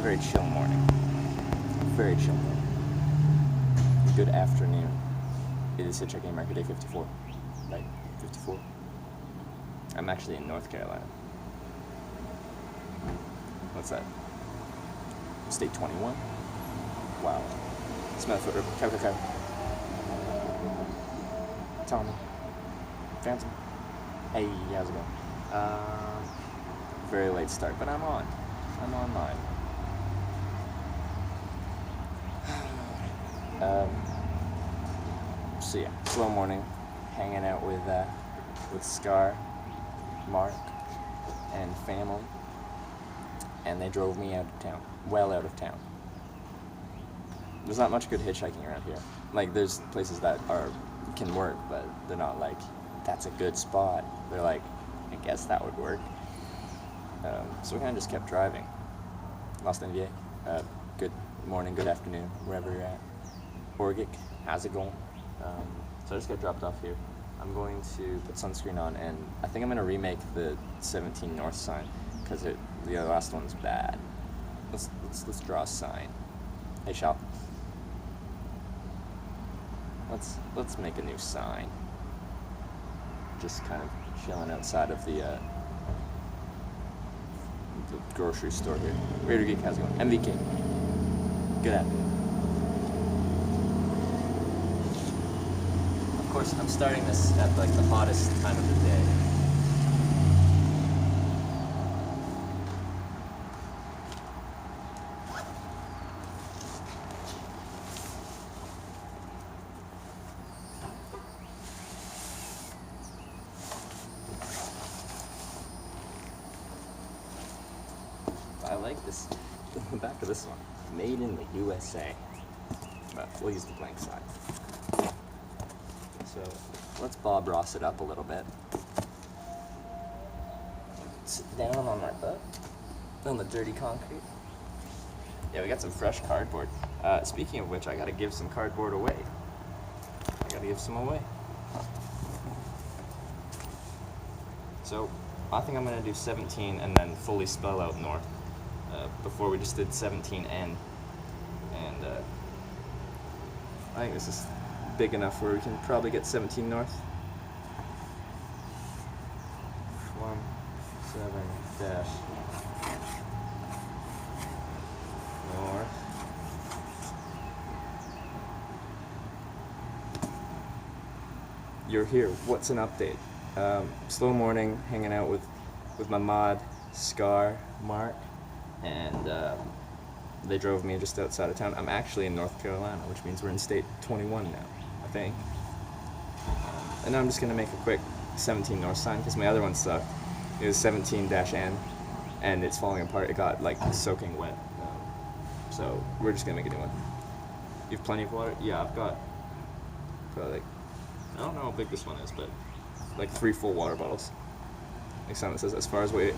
very chill morning. Very chill morning. Good afternoon. It is Hitchhiking America Day 54. Right? 54. I'm actually in North Carolina. What's that? State 21? Wow. Smell foot rip. Cow, cow, cow. Tommy. Phantom. Hey, how's it going? Very late start, but I'm on. I'm online. So yeah, slow morning, hanging out with Scar, Mark, and family, and they drove me out of town, well out of town. There's not much good hitchhiking around here. Like, there's places that can work, but they're not like, that's a good spot. They're like, I guess that would work. So we kind of just kept driving. Lost NVA. Good morning, good afternoon, wherever you're at. Orgic, how's it going? So I just got dropped off here. I'm going to put sunscreen on, and I think I'm going to remake the 17 North sign, because the last one's bad. Let's draw a sign. Hey, Shop. Let's make a new sign. Just kind of chilling outside of the grocery store here. Raider Geek, how's it going? MVK. Good afternoon. Of course, I'm starting this at like the hottest time of the day. I like this. Back to this one. Made in the USA. But we'll use the blank side. So let's Bob Ross it up a little bit. Sit down on my butt. On the dirty concrete. Yeah, we got some fresh cardboard. Speaking of which, I gotta give some cardboard away. I gotta give some away. So I think I'm gonna do 17 and then fully spell out north. Before we just did 17N, and I think this is big enough where we can probably get 17 north. 17 dash north. You're here. What's an update? Slow morning, hanging out with my mod, Scar, Mark. And they drove me just outside of town. I'm actually in North Carolina, which means we're in state 21 now, I think. And now I'm just going to make a quick 17 north sign, because my other one sucked. It was 17-N, and it's falling apart. It got, like, soaking wet. So we're just going to make a new one. You have plenty of water? Yeah, I've got probably, like, I don't know how big this one is, but, like, 3 full water bottles. Next time it says, as far as away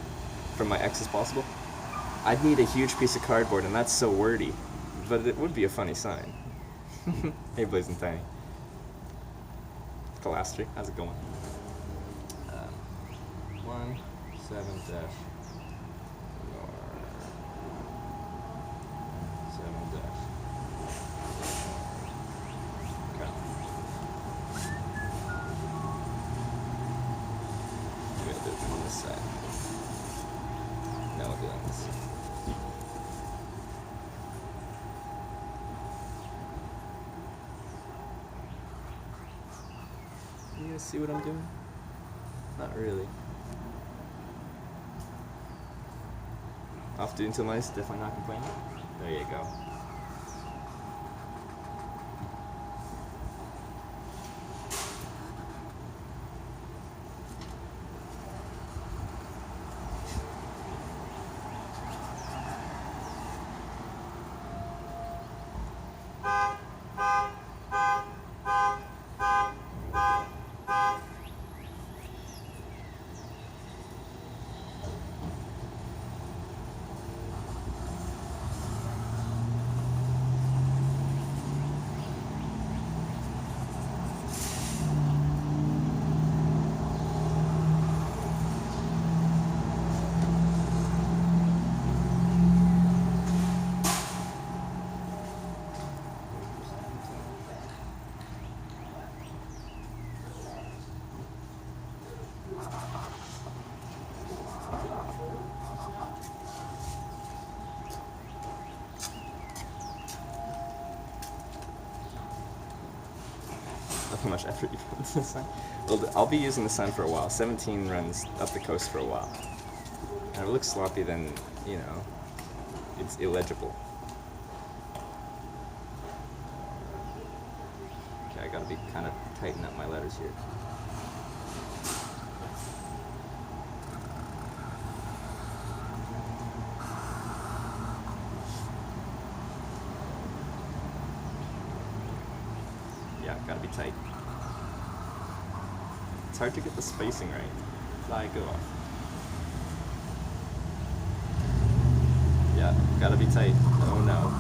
from my ex as possible. I'd need a huge piece of cardboard, and that's so wordy, but it would be a funny sign. Hey, Blazing Tiny. Calastri, how's it going? 17 dash. 7 dash. Okay. We gotta do it on this side. Now we'll do it on this side. You guys see what I'm doing? Not really. Off doing some nice, definitely not complaining. There you go. how much effort you put into the sign. Well, I'll be using the sign for a while. 17 runs up the coast for a while. And if it looks sloppy, then, you know, it's illegible. Okay, I gotta be kind of tighten up my letters here. Yeah, gotta be tight. It's hard to get the spacing right. Fly, go off. Yeah, gotta be tight. Oh no.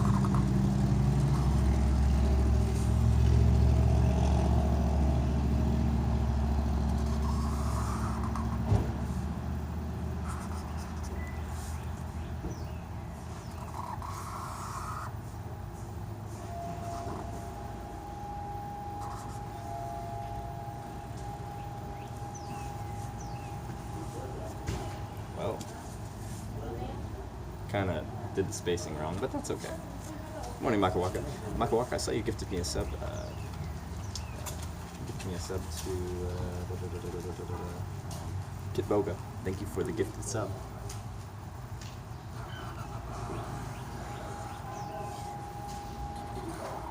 Well, kind of did the spacing wrong, but that's okay. Morning, Makawaka. Makawaka, I saw you gifted me a sub. Gifted me a sub to Kit Boga. Thank you for the gifted sub.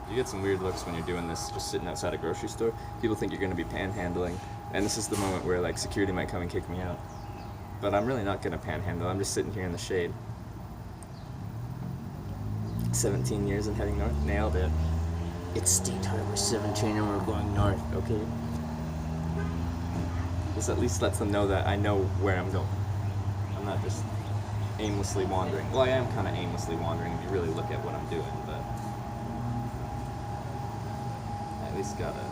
You get some weird looks when you're doing this, just sitting outside a grocery store. People think you're going to be panhandling, and this is the moment where like security might come and kick me out. But I'm really not going to panhandle. I'm just sitting here in the shade. 17 years and heading north. Nailed it. It's State Harbor 17 and we're going north, okay? This at least lets them know that I know where I'm going. I'm not just aimlessly wandering. Well, I am kind of aimlessly wandering if you really look at what I'm doing, but I at least gotta...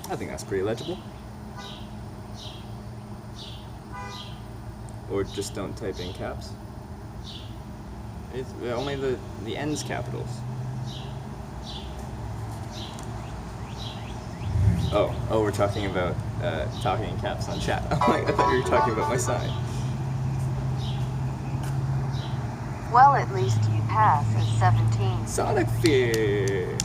I think that's pretty legible. Or just don't type in caps. It's only the ends capitals. Oh, we're talking about talking in caps on chat. Oh, I thought you were talking about my sign. Well, at least you pass as 17. Sonic Fear!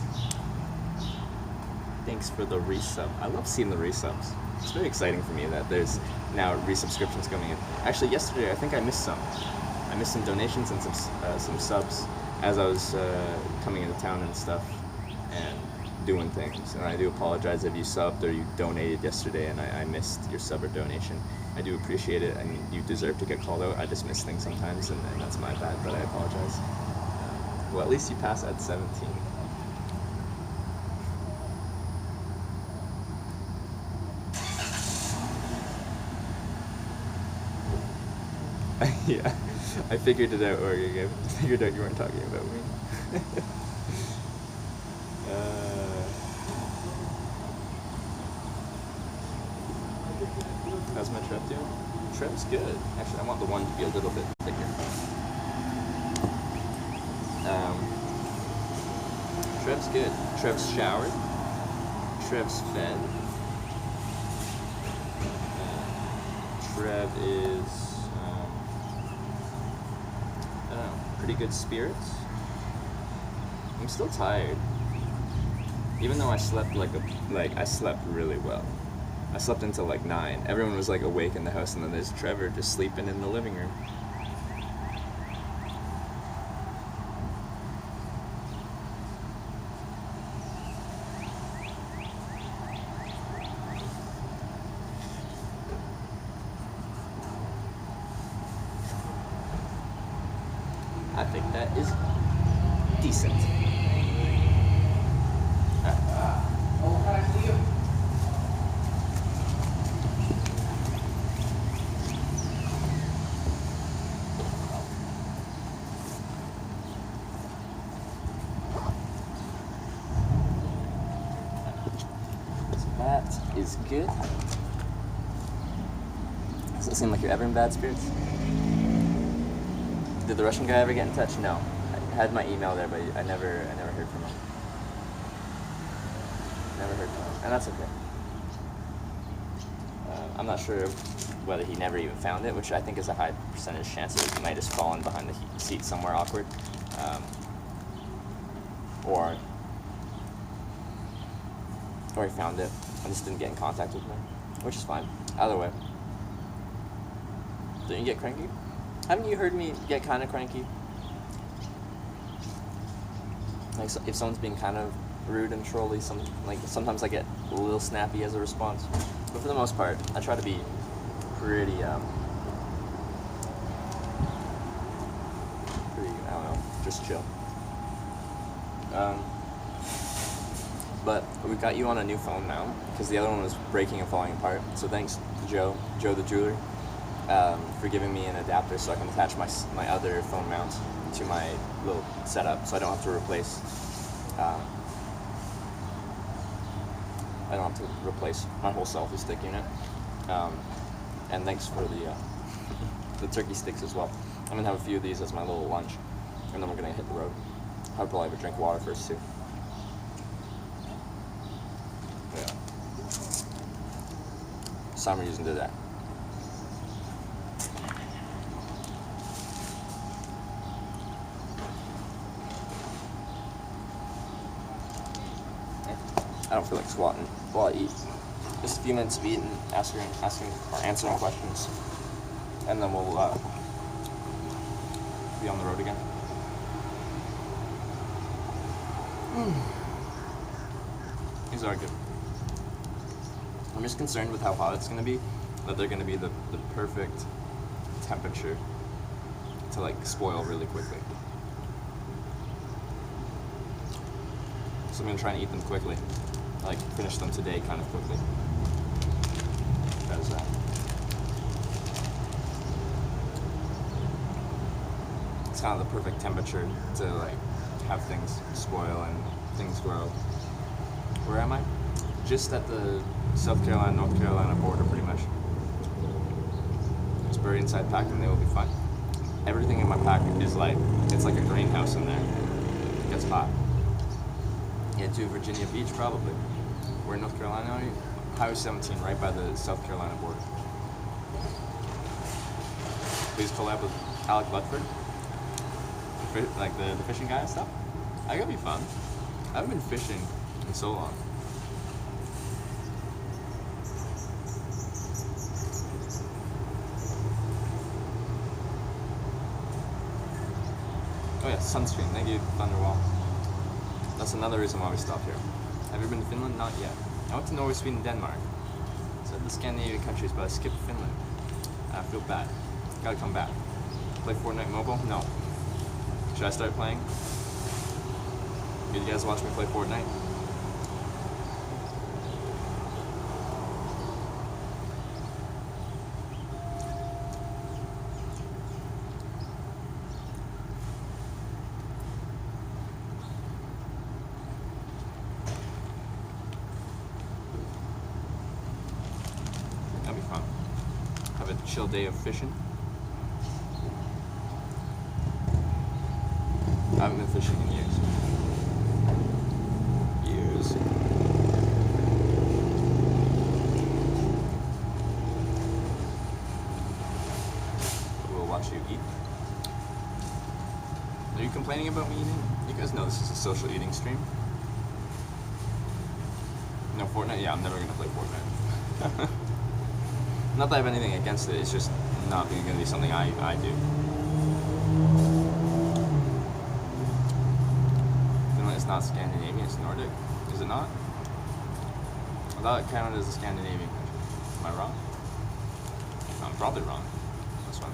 Thanks for the resub. I love seeing the resubs. It's very exciting for me that there's now resubscriptions coming in. Actually, yesterday I think I missed some. I missed some donations and some subs as I was coming into town and stuff and doing things. And I do apologize if you subbed or you donated yesterday and I missed your sub or donation. I do appreciate it, and you deserve to get called out. I just miss things sometimes, and that's my bad, but I apologize. Well, at least you pass at 17. Yeah, I figured it out, Oregon. I figured out you weren't talking about me. How's my Trev doing? Trev's good. Actually, I want the one to be a little bit thicker. Trev's good. Trev's showered. Trev's fed. Trev is, I don't know, pretty good spirits. I'm still tired. Even though I slept I slept really well. I slept until like 9. Everyone was like awake in the house, and then there's Trevor just sleeping in the living room. I think that is decent. That is good. Does it seem like you're ever in bad spirits? Did the Russian guy ever get in touch? No. I had my email there, but I never heard from him. Never heard from him, and that's okay. I'm not sure whether he never even found it, which I think is a high percentage chance that he might have just fallen behind the seat somewhere awkward, or he found it and just didn't get in contact with me, which is fine. Either way. Didn't you get cranky? Haven't you heard me get kind of cranky? Like, so if someone's being kind of rude and trolly, sometimes I get a little snappy as a response. But for the most part, I try to be pretty, I don't know, just chill. But we got you on a new phone now, because the other one was breaking and falling apart. So thanks to Joe the jeweler, for giving me an adapter so I can attach my other phone mount to my little setup, so I don't have to replace my whole selfie stick unit. And thanks for the turkey sticks as well. I'm gonna have a few of these as my little lunch, and then we're gonna hit the road. I'll probably have a drink of water first too. Yeah. Some reason to that. I don't feel like squatting while I eat. Just a few minutes of eating, asking or answering questions, and then we'll be on the road again. These are good. I'm just concerned with how hot it's going to be, that they're going to be the perfect temperature to like spoil really quickly. So I'm going to try and eat them quickly, like finish them today kind of quickly. Because it's kind of the perfect temperature to like have things spoil and things grow. Where am I? Just at the South Carolina, North Carolina border, pretty much. It's buried inside pack, and they will be fine. Everything in my pack is like, it's like a greenhouse in there. It gets hot. Yeah, to Virginia Beach, probably. Where in North Carolina are you? Highway 17, right by the South Carolina border. Please collab with Alec Ludford, like the fishing guy and stuff. I gotta be fun. I haven't been fishing in so long. Oh yeah, sunscreen. Thank you, Thunderwall. That's another reason why we stopped here. Have you been to Finland? Not yet. I went to Norway, Sweden, Denmark. So the Scandinavian countries, but I skipped Finland. I feel bad. Gotta come back. Play Fortnite Mobile? No. Should I start playing? Did you guys watch me play Fortnite? That'd be fun. Have a chill day of fishing. I haven't been fishing in years. We'll watch you eat. Are you complaining about me eating? You guys know this is a social eating stream. No Fortnite? Yeah, I'm never gonna play Fortnite. Not that I have anything against it, it's just not gonna be something I do. Finland is not Scandinavian, it's Nordic. Is it not? I thought Canada is a Scandinavian country. Am I wrong? No, I'm probably wrong. That's fine.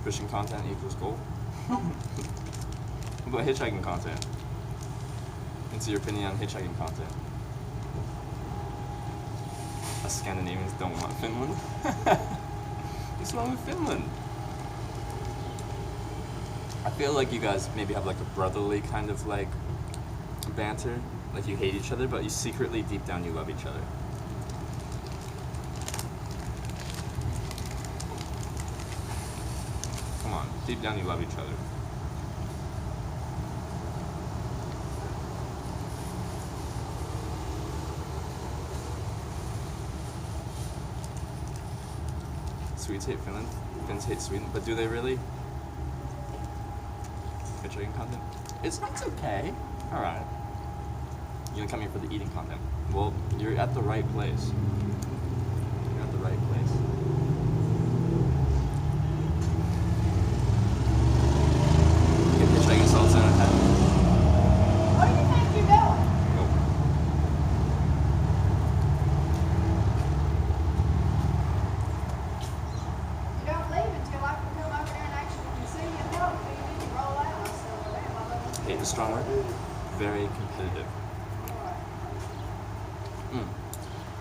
Fishing content equals gold. What about hitchhiking content? What's your opinion on hitchhiking content? Us Scandinavians don't want Finland. What's wrong with Finland? I feel like you guys maybe have like a brotherly kind of like banter. Like you hate each other, but you secretly deep down you love each other. Come on, deep down you love each other. Swedes hate Finland, Finns hate Sweden, but do they really? Hitchhiking content? It's okay. Alright. You're gonna come here for the eating content. Well, you're at the right place. You're at the right place. Get hitchhiking salts in a hat. What do you think you're doing? Nope. You don't leave until I can come over there and actually see you and talk to you, and you roll out. So, damn, I love Hate is a strong word. Very competitive.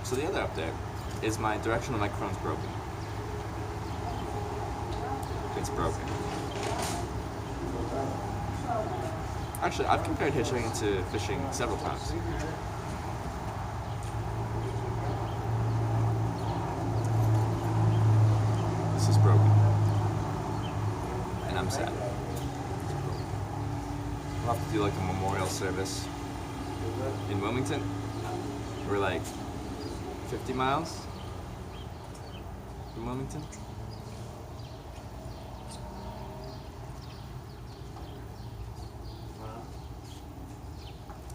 So the other update is my directional microphone's broken. It's broken. Actually, I've compared hitchhiking to fishing several times. This is broken. And I'm sad. We'll have to do like a memorial service in Wilmington. We're like 50 miles from Wilmington.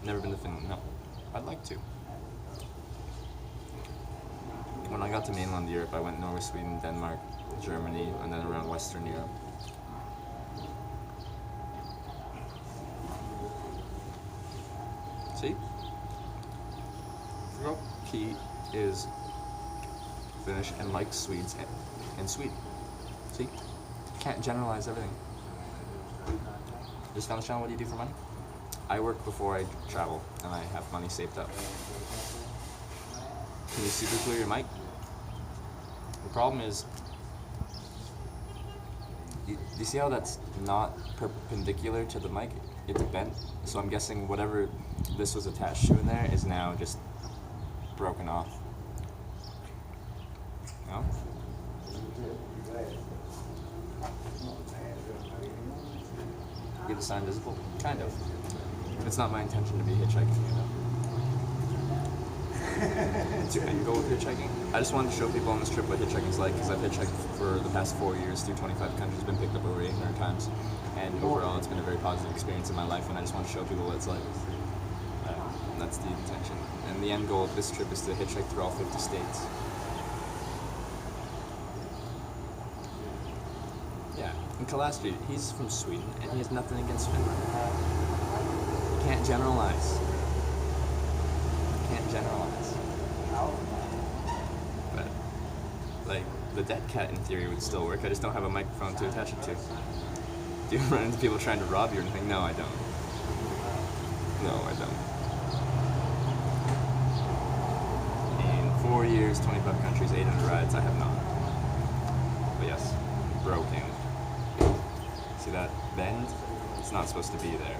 Never been to Finland, no. I'd like to. When I got to mainland Europe, I went Norway, Sweden, Denmark, Germany, and then around Western Europe. See? He is Finnish and likes Swedes and Sweden. See? Can't generalize everything. Just found the channel, what do you do for money? I work before I travel, and I have money saved up. Can you super clear your mic? The problem is, you see how that's not perpendicular to the mic? It's bent. So I'm guessing whatever this was attached to in there is now just broken off. No? Get the sign visible? Kind of. It's not my intention to be hitchhiking, you know? What's your end goal with hitchhiking? I just wanted to show people on this trip what hitchhiking's like, because I've hitchhiked for the past 4 years through 25 countries, been picked up over 800 times, and overall it's been a very positive experience in my life, and I just want to show people what it's like. That's the intention. And the end goal of this trip is to hitchhike through all 50 states. Yeah, and Kalastri, he's from Sweden, and he has nothing against Finland. You can't generalize. You can't generalize. But, like, the dead cat in theory would still work, I just don't have a microphone to attach it to. Do you run into people trying to rob you or anything? No, I don't. No, I don't. 4 years, 25 countries, 800 rides, I have not. But yes, broken. See that bend? It's not supposed to be there.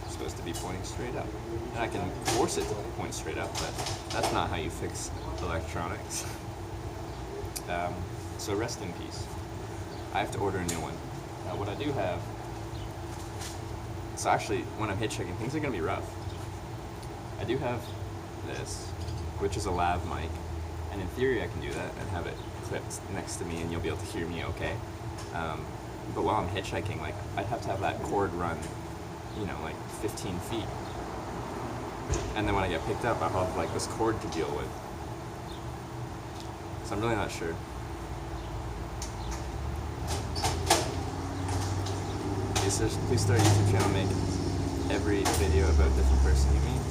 It's supposed to be pointing straight up. And I can force it to point straight up, but that's not how you fix electronics. So rest in peace. I have to order a new one. What I do have So actually, when I'm hitchhiking, things are gonna be rough. I do have this, which is a lav mic, and in theory I can do that and have it clipped next to me and you'll be able to hear me okay. But while I'm hitchhiking, like, I'd have to have that cord run, you know, like 15 feet. And then when I get picked up, I'll have like this cord to deal with. So I'm really not sure. Please start a YouTube channel, make every video about a different person you meet.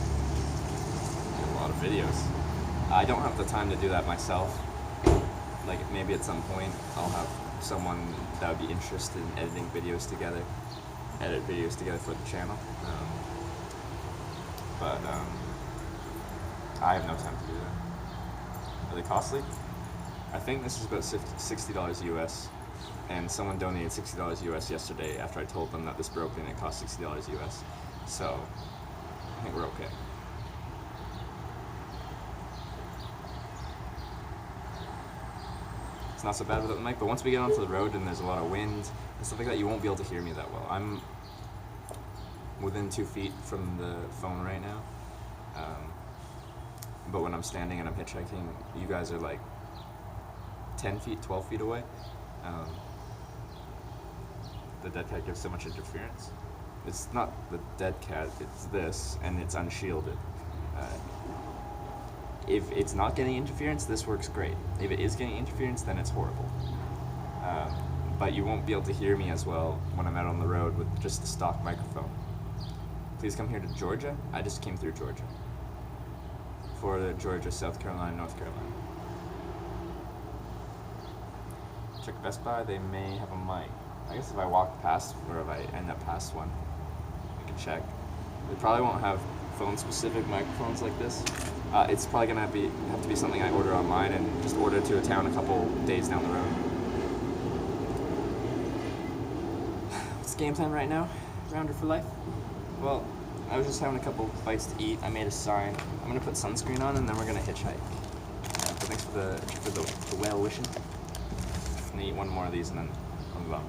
A lot of videos. I don't have the time to do that myself. Like, maybe at some point I'll have someone that would be interested in editing videos together, edit videos together for the channel. But I have no time to do that. Are they costly? I think this is about $60 US, and someone donated $60 US yesterday after I told them that this broke and it cost $60 US. So I think we're okay. It's not so bad without the mic, but once we get onto the road and there's a lot of wind and stuff like that, you won't be able to hear me that well. I'm within 2 feet from the phone right now, but when I'm standing and I'm hitchhiking, you guys are like 10 feet, 12 feet away. The dead cat gives so much interference. It's not the dead cat, it's this, and it's unshielded. If it's not getting interference, this works great. If it is getting interference, then it's horrible. But you won't be able to hear me as well when I'm out on the road with just the stock microphone. Please come here to Georgia. I just came through Georgia. Florida, Georgia, South Carolina, North Carolina. Check Best Buy, they may have a mic. I guess if I walk past, or if I end up past one, I can check. They probably won't have phone-specific microphones like this. It's probably gonna have to be something I order online and just order to a town a couple days down the road. It's game time right now. Rounder for life. Well, I was just having a couple bites to eat. I made a sign. I'm gonna put sunscreen on and then we're gonna hitchhike. So thanks for the well wishing. I'm gonna eat one more of these and then I'll move on.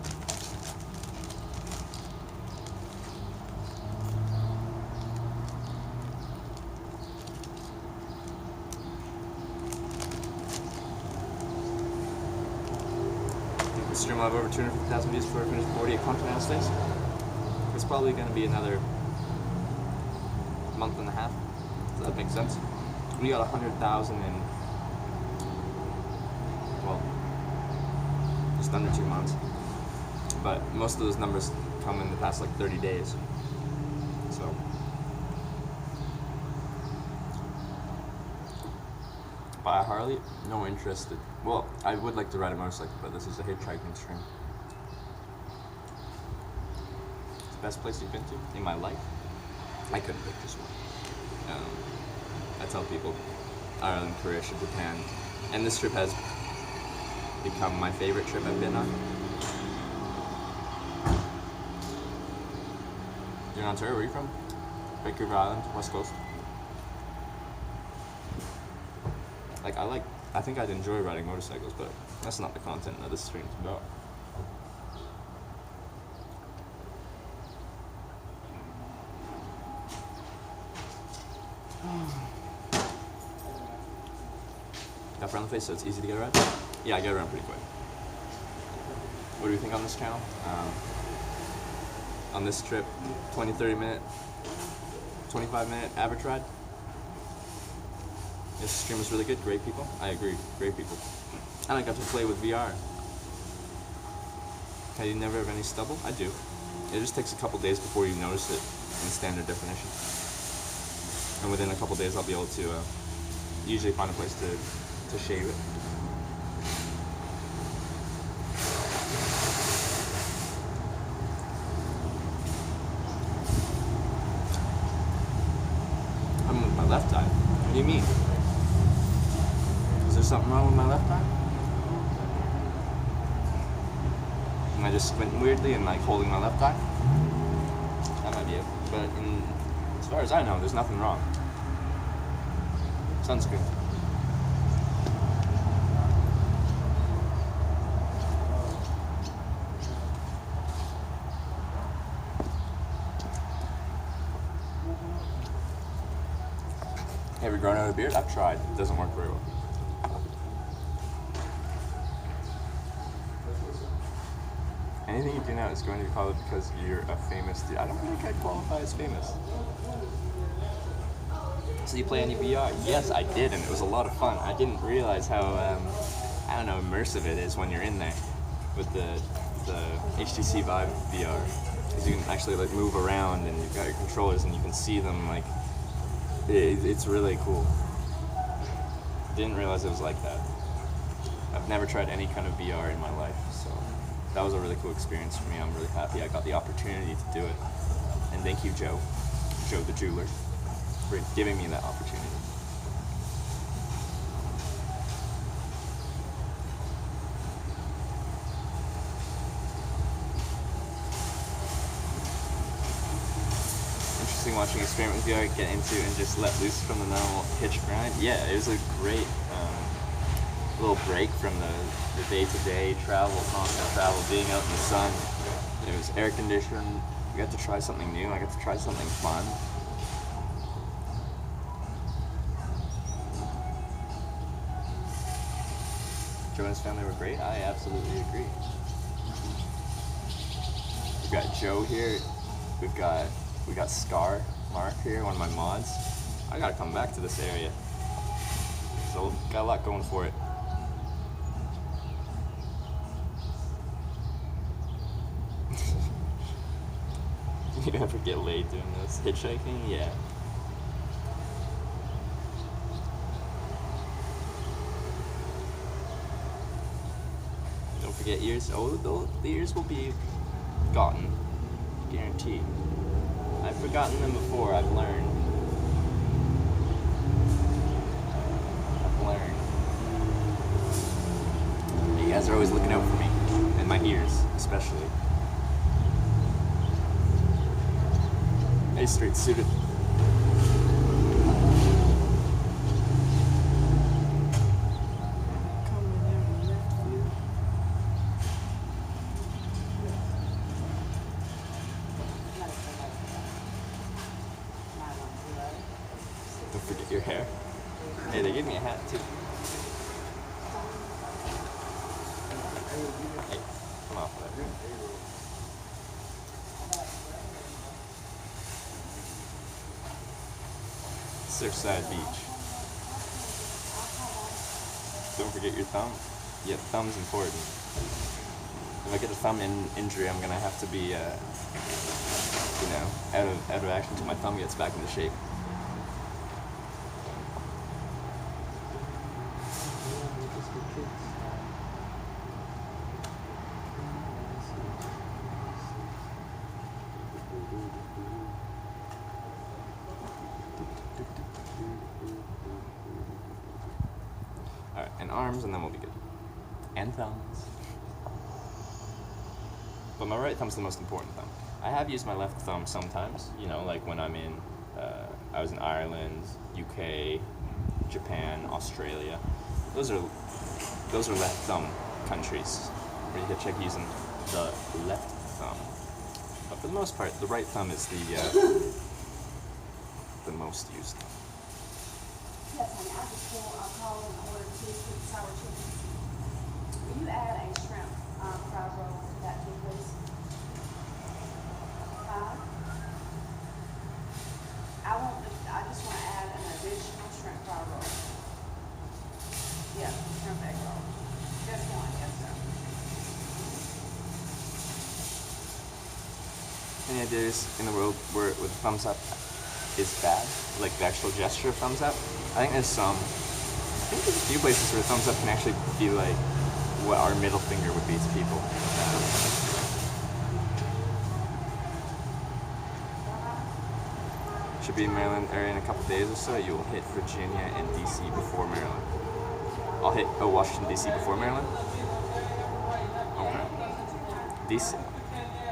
This stream will have over 250,000 views before I finish 48 Continental States. It's probably going to be another month and a half. Does that make sense? We got 100,000 in, well, just under 2 months. But most of those numbers come in the past like 30 days. So. Buy a Harley? No interest. Well, I would like to ride a motorcycle, but this is a hitchhiking stream. It's the best place you've been to in my life? I couldn't pick just one. I tell people Ireland, Croatia, Japan, and this trip has become my favorite trip I've been on. You're in Ontario, where are you from? Vancouver Island, West Coast. I think I'd enjoy riding motorcycles, but that's not the content that this stream's about. Got friendly face, so it's easy to get around? Yeah, I get around pretty quick. What do we think on this channel? On this trip, 20, 30 minute, 25 minute average ride. This stream was really good, great people. I agree, great people. And I got to play with VR. Okay, you never have any stubble? I do. It just takes a couple days before you notice it in standard definition. And within a couple days I'll be able to usually find a place to shave it. I'm with my left eye. What do you mean? Is there something wrong with my left eye? Am I just squinting weirdly and like holding my left eye? That might be it. But as far as I know, there's nothing wrong. Sunscreen. Have you grown out a beard? I've tried. It doesn't work very well. Anything you do now is going to be probably because you're a famous dude. I don't think I'd qualify as famous. So you play any VR? Yes, I did, and it was a lot of fun. I didn't realize how, I don't know, immersive it is when you're in there with the HTC Vive VR. Because you can actually like move around, and you've got your controllers, and you can see them. Like, it's really cool. Didn't realize it was like that. I've never tried any kind of VR in my life, so that was a really cool experience for me. I'm really happy I got the opportunity to do it. And thank you, Joe the jeweler, for giving me that opportunity. Interesting watching Experiment with VR get into and just let loose from the normal hitch grind. Yeah, it was a great little break from the day-to-day travel, constant travel, being out in the sun. It was air conditioned. We got to try something new. I got to try something fun. Joe and his family were great. I absolutely agree. We've got Joe here. We got Scar Mark here, one of my mods. I gotta come back to this area. So got a lot going for it. You ever get laid doing this? Hitchhiking? Yeah. Don't forget ears. Oh, the ears will be gotten. Guaranteed. I've forgotten them before. I've learned. You guys are always looking out for me. And my ears, especially. Hey, straight suited. Don't forget your hair. Hey, they gave me a hat too. Hey, come off of that. Surfside Beach. Don't forget your thumb. Yeah, thumb's important. If I get a thumb injury, I'm gonna have to be, out of action until my thumb gets back into shape. Alright, and arms, and then we'll be good. And thumbs. But my right thumb's the most important thumb. I have used my left thumb sometimes, like when I'm in, I was in Ireland, UK, Japan, Australia. Those are left thumb countries where you hitchhike using the left thumb. But for the most part, the right thumb is the most used thumb. Yes, honey, I just called and ordered 2 sweet sour chickens. Will you add a shrimp fried roll to that too, please? I just want to add an additional shrimp fried roll. Yeah, shrimp egg roll. Just one, yes, sir. Any ideas in the world where the thumbs up is bad? Like the actual gesture of thumbs up? I think there's some. I think there's a few places where thumbs up can actually be like what our middle finger would be to people. Should be in Maryland area in a couple days or so. You'll hit Virginia and DC before Maryland. I'll hit Washington DC before Maryland. Okay. DC.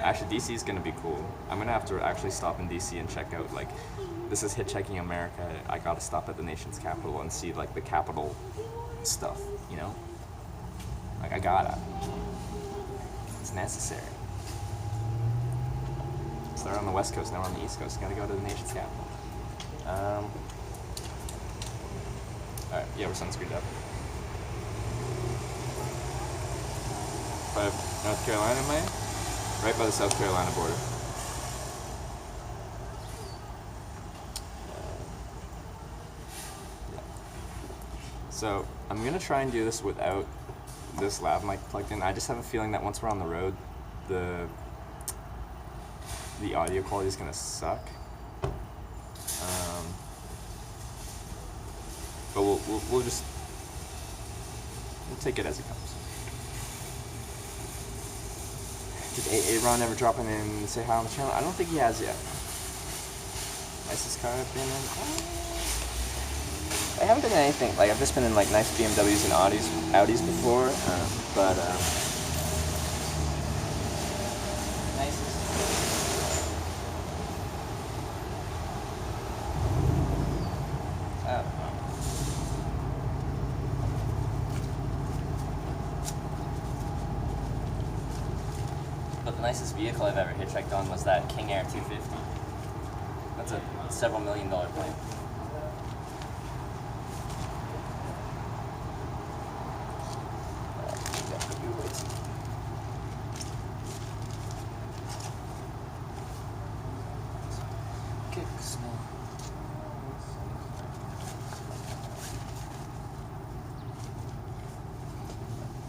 Actually, DC is gonna be cool. I'm gonna have to actually stop in DC and check out this is Hitchhiking America. I gotta stop at the nation's capital and see the capital stuff. I gotta. It's necessary. Started on the West Coast, now we're on the East Coast. Gotta go to the nation's capital. Alright, yeah, we're sunscreened up. By North Carolina, am I? Right by the South Carolina border. Yeah. So, I'm gonna try and do this without this lav mic plugged in. I just have a feeling that once we're on the road, the audio quality is gonna suck. But we'll just take it as it comes. Did Aaron ever drop in and say hi on the channel? I don't think he has yet. Nicest car I've been in? I haven't been in anything. Like, I've just been in like nice BMWs and Audis before, but nicest. But the nicest vehicle I've ever hitchhiked on was that King Air 250. That's a several $1 million plane.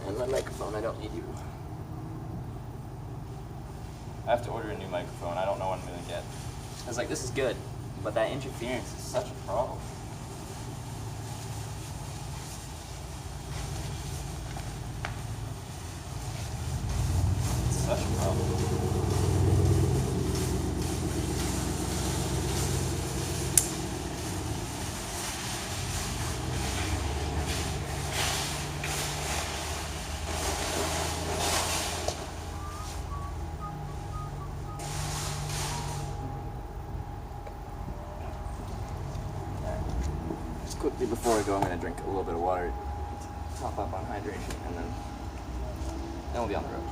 And my microphone, I don't need you. I have to order a new microphone. I don't know what I'm gonna get. I was like, this is good, but that interference is such a problem. It's such a problem. Quickly before I go, I'm going to drink a little bit of water, top up on hydration, and then we'll be on the road.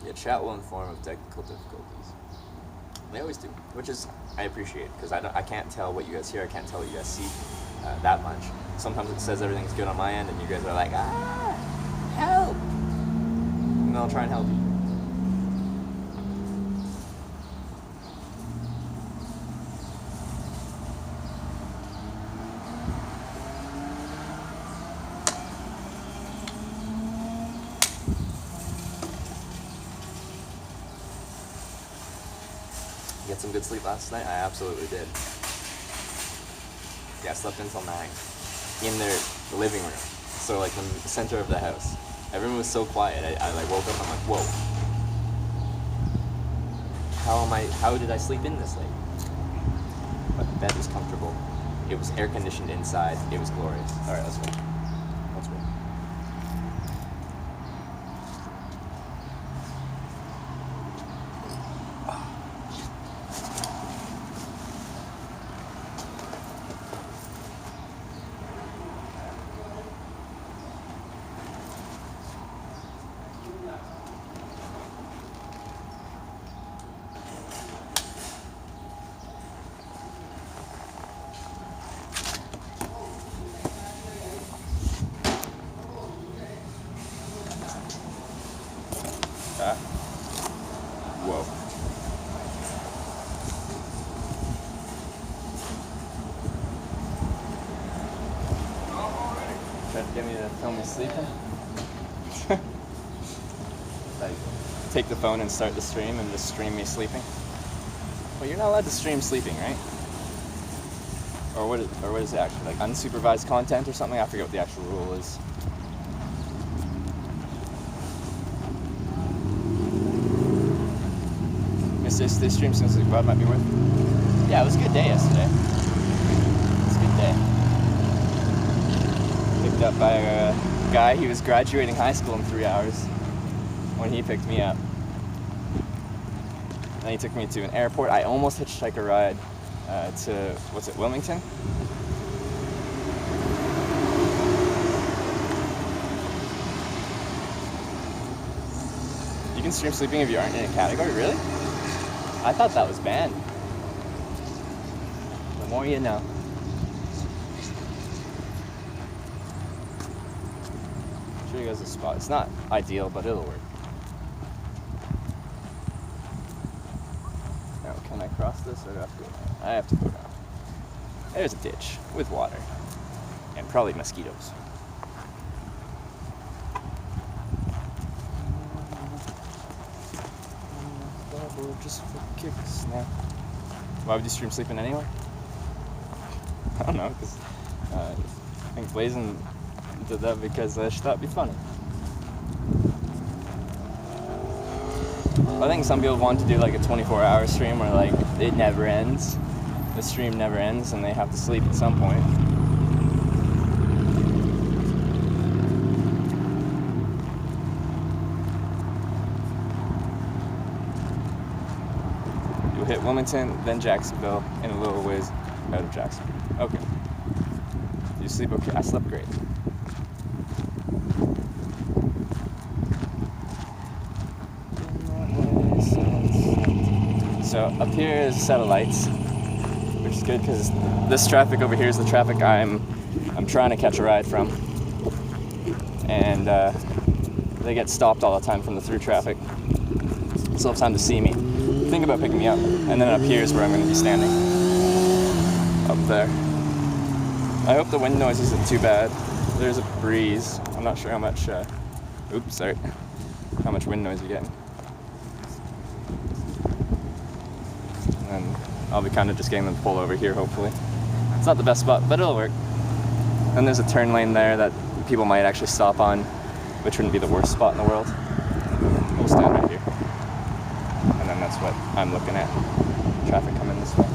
Yeah, chat will inform of technical difficulties. They always do, which is, I appreciate, because I can't tell what you guys hear, I can't tell what you guys see that much. Sometimes it says everything's good on my end, and you guys are like, help! And I'll try and help you. Get some good sleep last night? I absolutely did. Yeah, I slept until 9 in their living room. So like the center of the house. Everyone was so quiet. I like woke up, I'm like, whoa. How did I sleep in this late? But the bed was comfortable. It was air conditioned inside. It was glorious. Alright, let's go. Let's go. Whoa. Trying to get me to film me sleeping? Like, take the phone and start the stream and just stream me sleeping? Well, you're not allowed to stream sleeping, right? Or what is it actually? Like unsupervised content or something? I forget what the actual rule is. This stream seems like what might be worth. Yeah, it was a good day yesterday. It was a good day. Picked up by a guy. He was graduating high school in 3 hours when he picked me up. Then he took me to an airport. I almost hitchhiked a ride to, Wilmington? You can stream sleeping if you aren't in a category, really? I thought that was banned. The more you know. I'll show you guys a spot. It's not ideal, but it'll work. Now, can I cross this or do I have to go down? I have to go down. There's a ditch with water. And probably mosquitoes. Just for kicks now. Why would you stream sleeping anywhere? I don't know, because I think Blazing did that because she thought it'd be funny. I think some people want to do like a 24-hour stream where like it never ends. The stream never ends and they have to sleep at some point. You'll hit Wilmington, then Jacksonville, and a little ways out of Jacksonville. Okay. You sleep okay? I slept great. So up here is a set of lights, which is good because this traffic over here is the traffic I'm trying to catch a ride from, and they get stopped all the time from the through traffic. Still have time to see me. Think about picking me up, and then up here is where I'm going to be standing. Up there. I hope the wind noise isn't too bad. There's a breeze. I'm not sure how much. Oops, sorry. How much wind noise you're getting. And I'll be kind of just getting them to pull over here, hopefully. It's not the best spot, but it'll work. And there's a turn lane there that people might actually stop on, which wouldn't be the worst spot in the world. We'll stand right here. And then that's what I'm looking at. Traffic coming this way.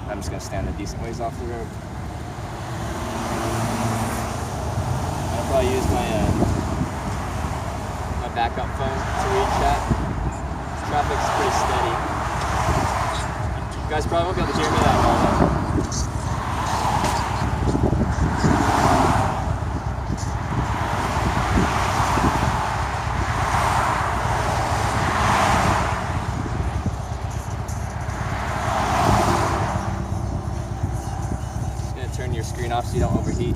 I'm just gonna stand a decent ways off the road. I'll probably use my backup phone to read chat. Traffic's pretty steady. You guys probably won't be able to hear me that well. Just gonna turn your screen off so you don't overheat.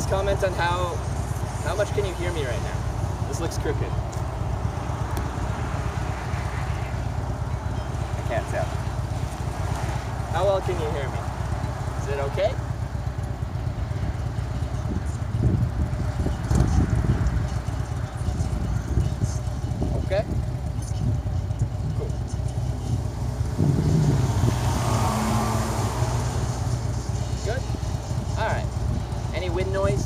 Comment on how much can you hear me right now? This looks crooked. I can't tell. How well can you hear me? Is it okay? Okay? Cool. Good? Alright. Any wind noise?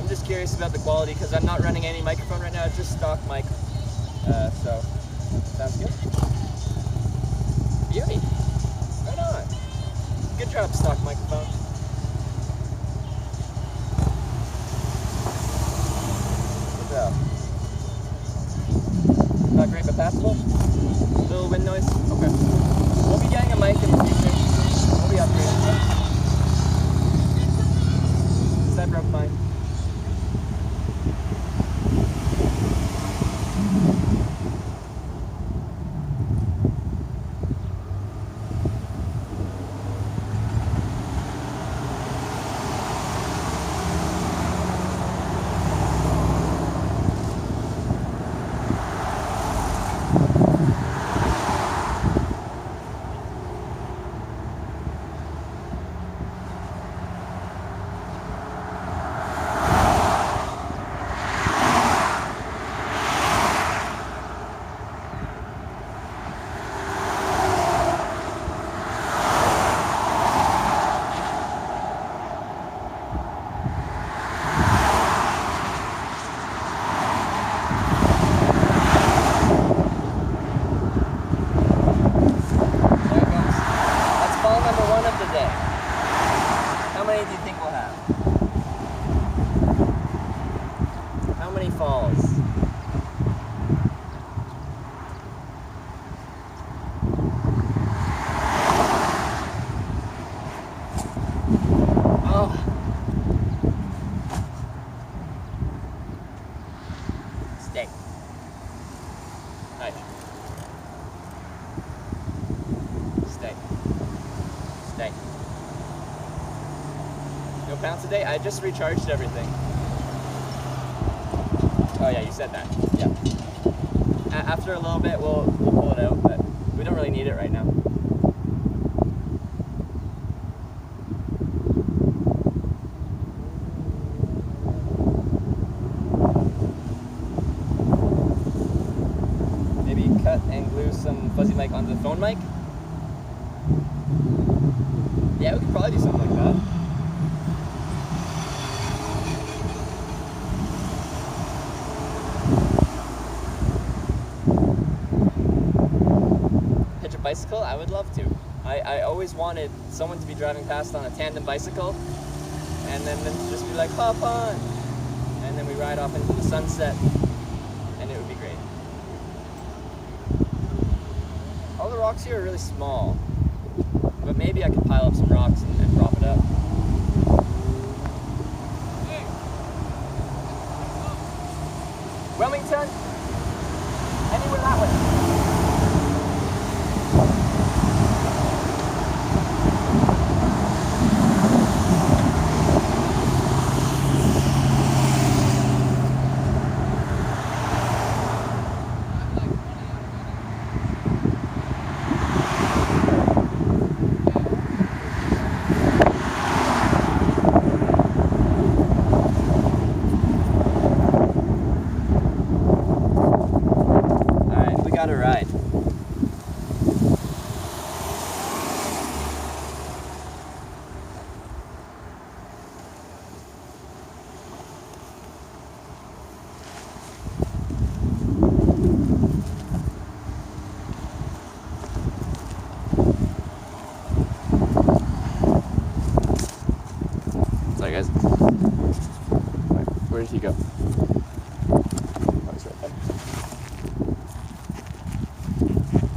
I'm just curious about the quality because I'm not running any microphone right now, it's just stock mic. So, sounds good. Beauty. Right on. Good job, stock microphone. Good job. Not great, but passable? Little wind noise? Okay. We'll be getting a mic in the future. We'll be upgrading. Hi. Stay. Stay. No pounds a day? I just recharged everything. Oh yeah, you said that. Yeah. After a little bit, we'll pull it out, but we don't really need it right now. Maybe cut and glue some fuzzy mic onto the phone mic? Yeah, we could probably do something like that. Hitch a bicycle? I would love to. I always wanted someone to be driving past on a tandem bicycle and then just be like, hop on! And then we ride off into the sunset and it would be great. All the rocks here are really small, but maybe I could pile up some rocks and prop it up. Wilmington? Anywhere that way. Got a ride. Sorry guys. Where did he go? Oh, he's right there.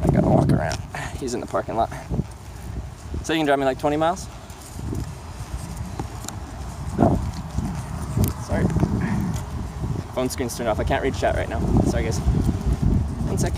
I gotta walk around. He's in the parking lot. So you can drive me like 20 miles? Sorry. Phone screen's turned off. I can't read chat right now. Sorry guys. 1 sec.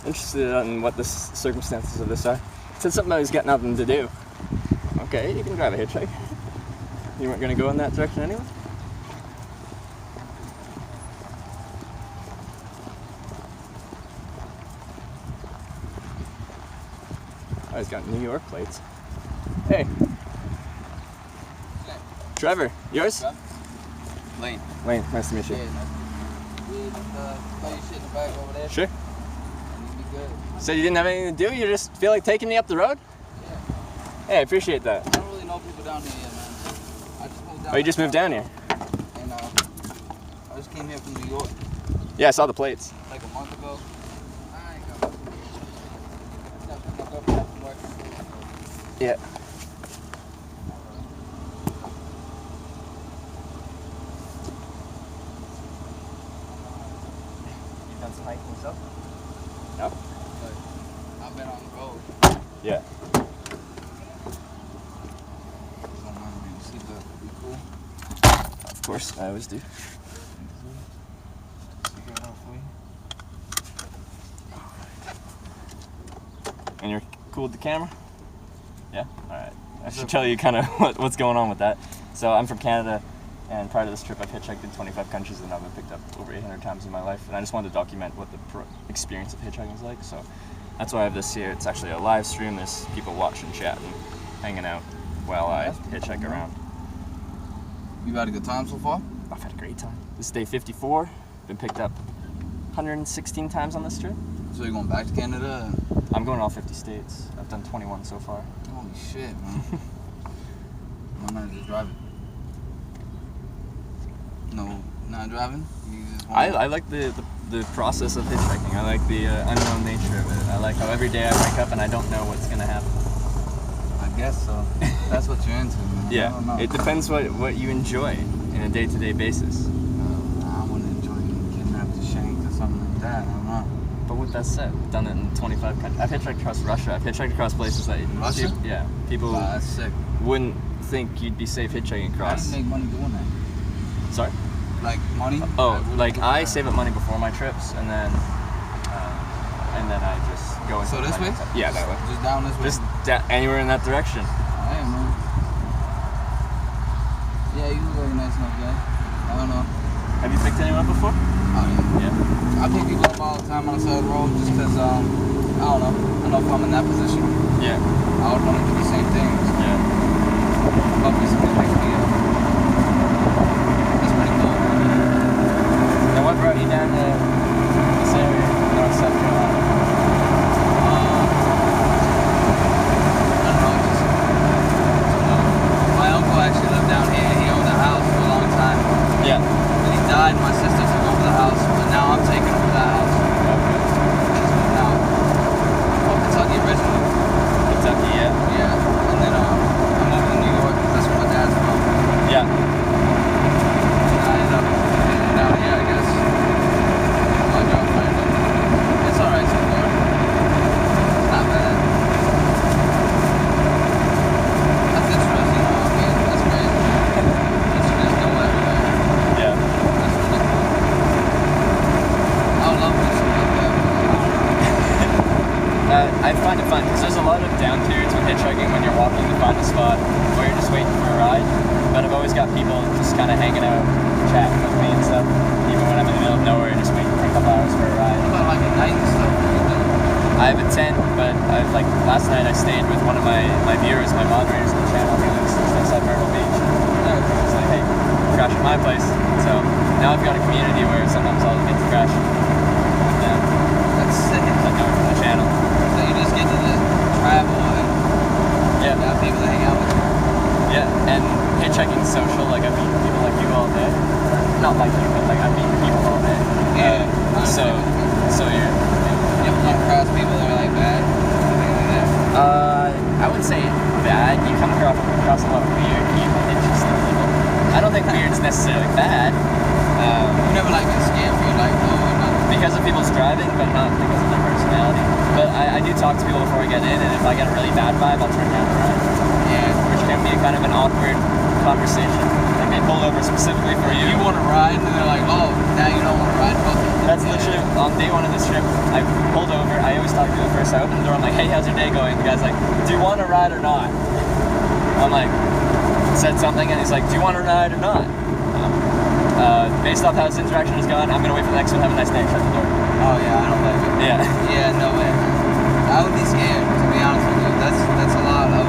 Interested in what the circumstances of this are. It said something about he's got nothing to do. Okay, you can drive a hitchhike. You weren't going to go in that direction anyway? Oh, he's got New York plates. Hey. Trevor, yours? Lane. Lane, nice to meet you. Yeah, throw your shit in the bag over there. Sure. And you'll be good. So you didn't have anything to do? You just feel like taking me up the road? Yeah. Hey, I appreciate that. I don't really know people down here yet, man. I just moved down. Oh, you just moved down here? And I just came here from New York Yeah, I saw the plates. like a month ago. I ain't got my girlfriend from work. Yeah. You done some hiking yourself? No? But I've been on the road. Yeah. Don't mind me. See that would be cool. Of course, I always do. Figure it out for you. And you're cool with the camera? Yeah? Alright. I should tell you kind of what's going on with that. So I'm from Canada, and prior to this trip I've hitchhiked in 25 countries and I've been picked up over 800 times in my life, and I just wanted to document what the experience of hitchhiking is like. So that's why I have this here. It's actually a live stream. There's people watching, chatting, hanging out while I hitchhike around. You had a good time so far? I've had a great time. This is day 54. Been picked up 116 times on this trip. So you're going back to Canada? I'm going to all 50 states. I've done 21 so far. Holy shit, man. I'm not just driving. No, not driving? You just wanna- I like the process of hitchhiking. I like the unknown nature of it. I like how every day I wake up and I don't know what's going to happen. I guess so. That's what you're into, man. I Yeah, don't know. it depends what you enjoy in a day-to-day basis. I want to enjoy getting kidnapped or shanked or something like that. I don't know. But with that said, I've done it in 25 countries. I've hitchhiked across Russia. I've hitchhiked across places that Russia? yeah, people Wow, that's sick. wouldn't think you'd be safe hitchhiking How do across. you make money doing that? Sorry? Like money? Oh, like I save up money before my trips, and then I just go. So into this my- way? Yeah, that way. Just down this way? Just anywhere in that direction. Hey, man. Yeah, you look like a nice enough guy. I don't know. Have you picked anyone up before? Oh, yeah. Yeah. I pick people up all the time on the side of the road just because, I don't know. I know if I'm in that position, Yeah. I would want to do the same things. Yeah. Hopefully somebody picks me up. That's pretty cool. Now, what brought you down to this area, North South Carolina? I don't know, just, my uncle actually lived down here. He owned a house for a long time. Yeah. When he died, my sister took over the house, but now I'm taking over that house. Okay. Now, from Kentucky originally. Kentucky, yeah. Yeah. And then I moved to New York because that's where my dad's from. Yeah. And I ended up getting down here, I guess. My girlfriend. It's alright so far. It's not bad. That's interesting, though. I mean, that's great. It's just go everywhere. Yeah. That's really cool. I would love to do something like that, but I don't know. I find it fun because there's a lot of down periods with hitchhiking when you're walking to find a spot where you're just waiting for a ride. But I've always got people just kind of hanging out, chatting with me and stuff. Even when I'm in the middle of nowhere, just waiting for a couple hours for a ride. What about like at night and stuff? What do you do? I have a tent, but like last night I stayed with one of my viewers, my moderators on the channel, who lives just outside Myrtle Beach. And I was like, hey, crash at my place. So now I've got a community where sometimes I'll get to crash with them. That's sick. Like over from the channel. So you just get to just travel and Yeah. have people to hang out with you. Yeah, and hitchhiking social, like I meet people like you all day. Not like you, but like I meet people all day. Yeah, So you're. You ever come across people that are like bad? Anything like that? I would say bad. You come across a lot of weird people, interesting people. I don't think weird's necessarily bad. You never like been scared for your life though or nothing? Because of people's driving, but not because of their personality. But I do talk to people before I get in, and if I get a really bad vibe, I'll turn down the ride. Yeah. Which can be kind of an awkward conversation. Like they pull over specifically for you. You want to ride and they're like, oh, now you don't want to ride? Fuck it. That's literally on day one of this trip. I pulled over. I always talk to people first. I open the door. I'm like, hey, how's your day going? The guy's like, do you want to ride or not? I'm like, said something, and he's like, do you want to ride or not? Based off how this interaction has gone, I'm gonna wait for the next one. Have a nice day. Shut the door. Oh yeah, I don't like it. Yeah. Yeah, no way. I would be scared, to be honest with you. That's a lot of,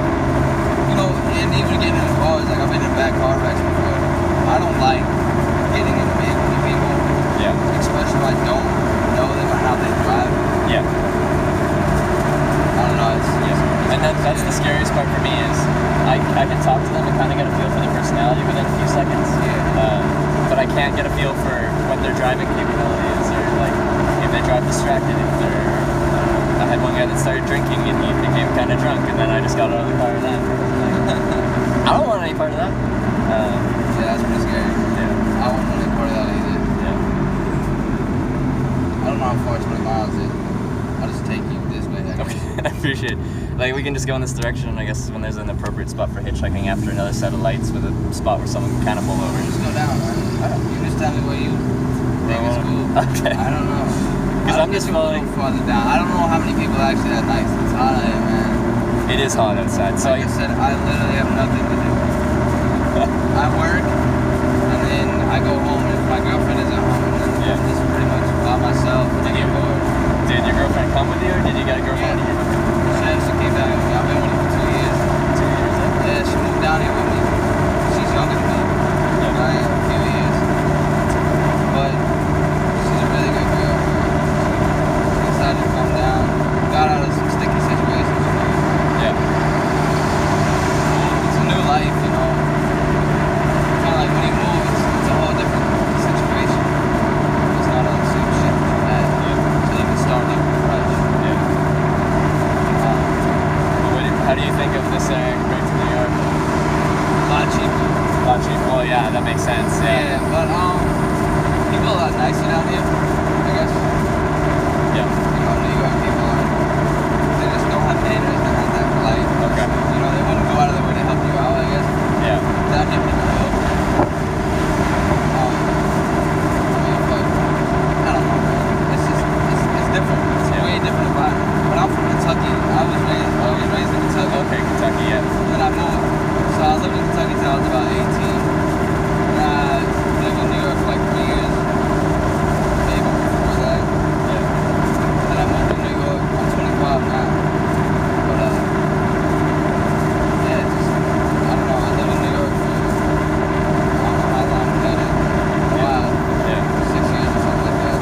you know, and even getting in cars, like I've been in bad car wrecks before. I don't like getting in vehicles with people, Yeah. especially if I don't know them or how they drive. Yeah. I don't know, it's Yeah. And that's the scariest part for me is I can talk to them and kind of get a feel for their personality within a few seconds. Yeah. But I can't get a feel for what their driving capability is, or like if they drive distracted, if they're. I had one guy that started drinking and he became kind of drunk, and then I just got out of the car with that. Like, I don't want any part of that. Yeah, that's pretty scary. Yeah. I wouldn't want any part of that either. Yeah. I don't know how far 20 miles is. I'll just take you this way, I guess. Okay, I appreciate it. Like, we can just go in this direction, I guess, when there's an appropriate spot for hitchhiking after another set of lights with a spot where someone can kind of pull over. Just go down, man. You just tell me where you think it's cool. Okay. I don't know. Because I'm just A following. little farther down. I don't know how many people actually that night. It's hot out here, man. It is hot outside, so Like I said, I literally have nothing to do. I work, and then I go home, and if my girlfriend isn't home, then Yeah. I'm just pretty much by myself. I get bored. Did your girlfriend come with you, or did you get a girlfriend? She came down with me. I've been with her for 2 years. 2 years. Yeah, she moved down here with me. She's younger than me. Yeah. I am a few years. But she's a really good girl. She decided to come down. Got out of some How do you think of this area compared to New York? A lot cheaper. A lot cheaper. Well, yeah, that makes sense. Yeah, but people are a lot nicer down here, I guess. Yeah. You know, New York people are, they just don't have manners, they're not that polite. Okay. You know, they wouldn't go out of their way to help you out, I guess. Yeah. Down here people will. I mean, but, I don't know, man. It's just, it's different. It's a Yeah. way different environment. But I'm from Kentucky. I was raised in Kentucky. Okay, Kentucky, yeah. And then I moved. So I lived in Kentucky till I was about 18. And I lived in New York for like 3 years. Maybe before that. Yeah. Then I moved to New York. I'm 25 now. But yeah, just I don't know. I lived in New York for I don't know how long I had it. A while. Yeah. 6 years or something like that.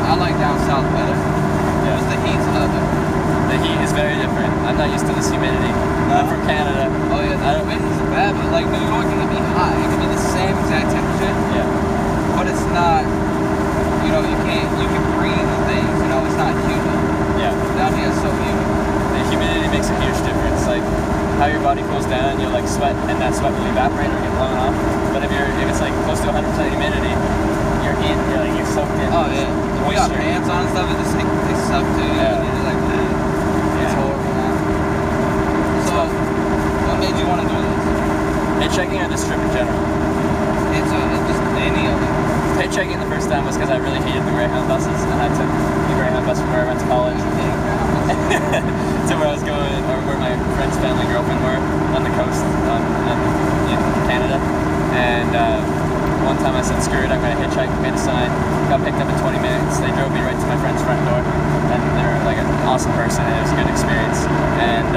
I like down south better. Yeah. Just the heat's a lot different. The heat is very different. I'm not used to this humidity. I'm from Canada. Oh yeah, the winds are bad, but like New York can be hot. It can be the same exact temperature, Yeah. but it's not. You know, you can breathe the things. You know, it's not humid. Yeah. Down here it's so humid. The humidity makes a huge difference. Like how your body cools down, you'll like sweat, and that sweat will evaporate or get blown off. But if it's like close to 100% humidity, you're soaked in. Oh yeah. If you got Moisture. pants on and stuff, it just they suck to you. Yeah. And you're just like, it's horrible, man. So, what made you want to do this? Hitchhiking or this trip in general? It's just any of it. Hitchhiking the first time was because I really hated the Greyhound buses, and I took the Greyhound bus from where I went to college to where I was going, or where my friend's family girlfriend were on the coast in Canada. And one time I said, screw it, I'm going to hitchhike, made a sign, got picked up in 20 minutes. They drove me right to my friend's front door, and they were like an awesome person, and it was a good experience. And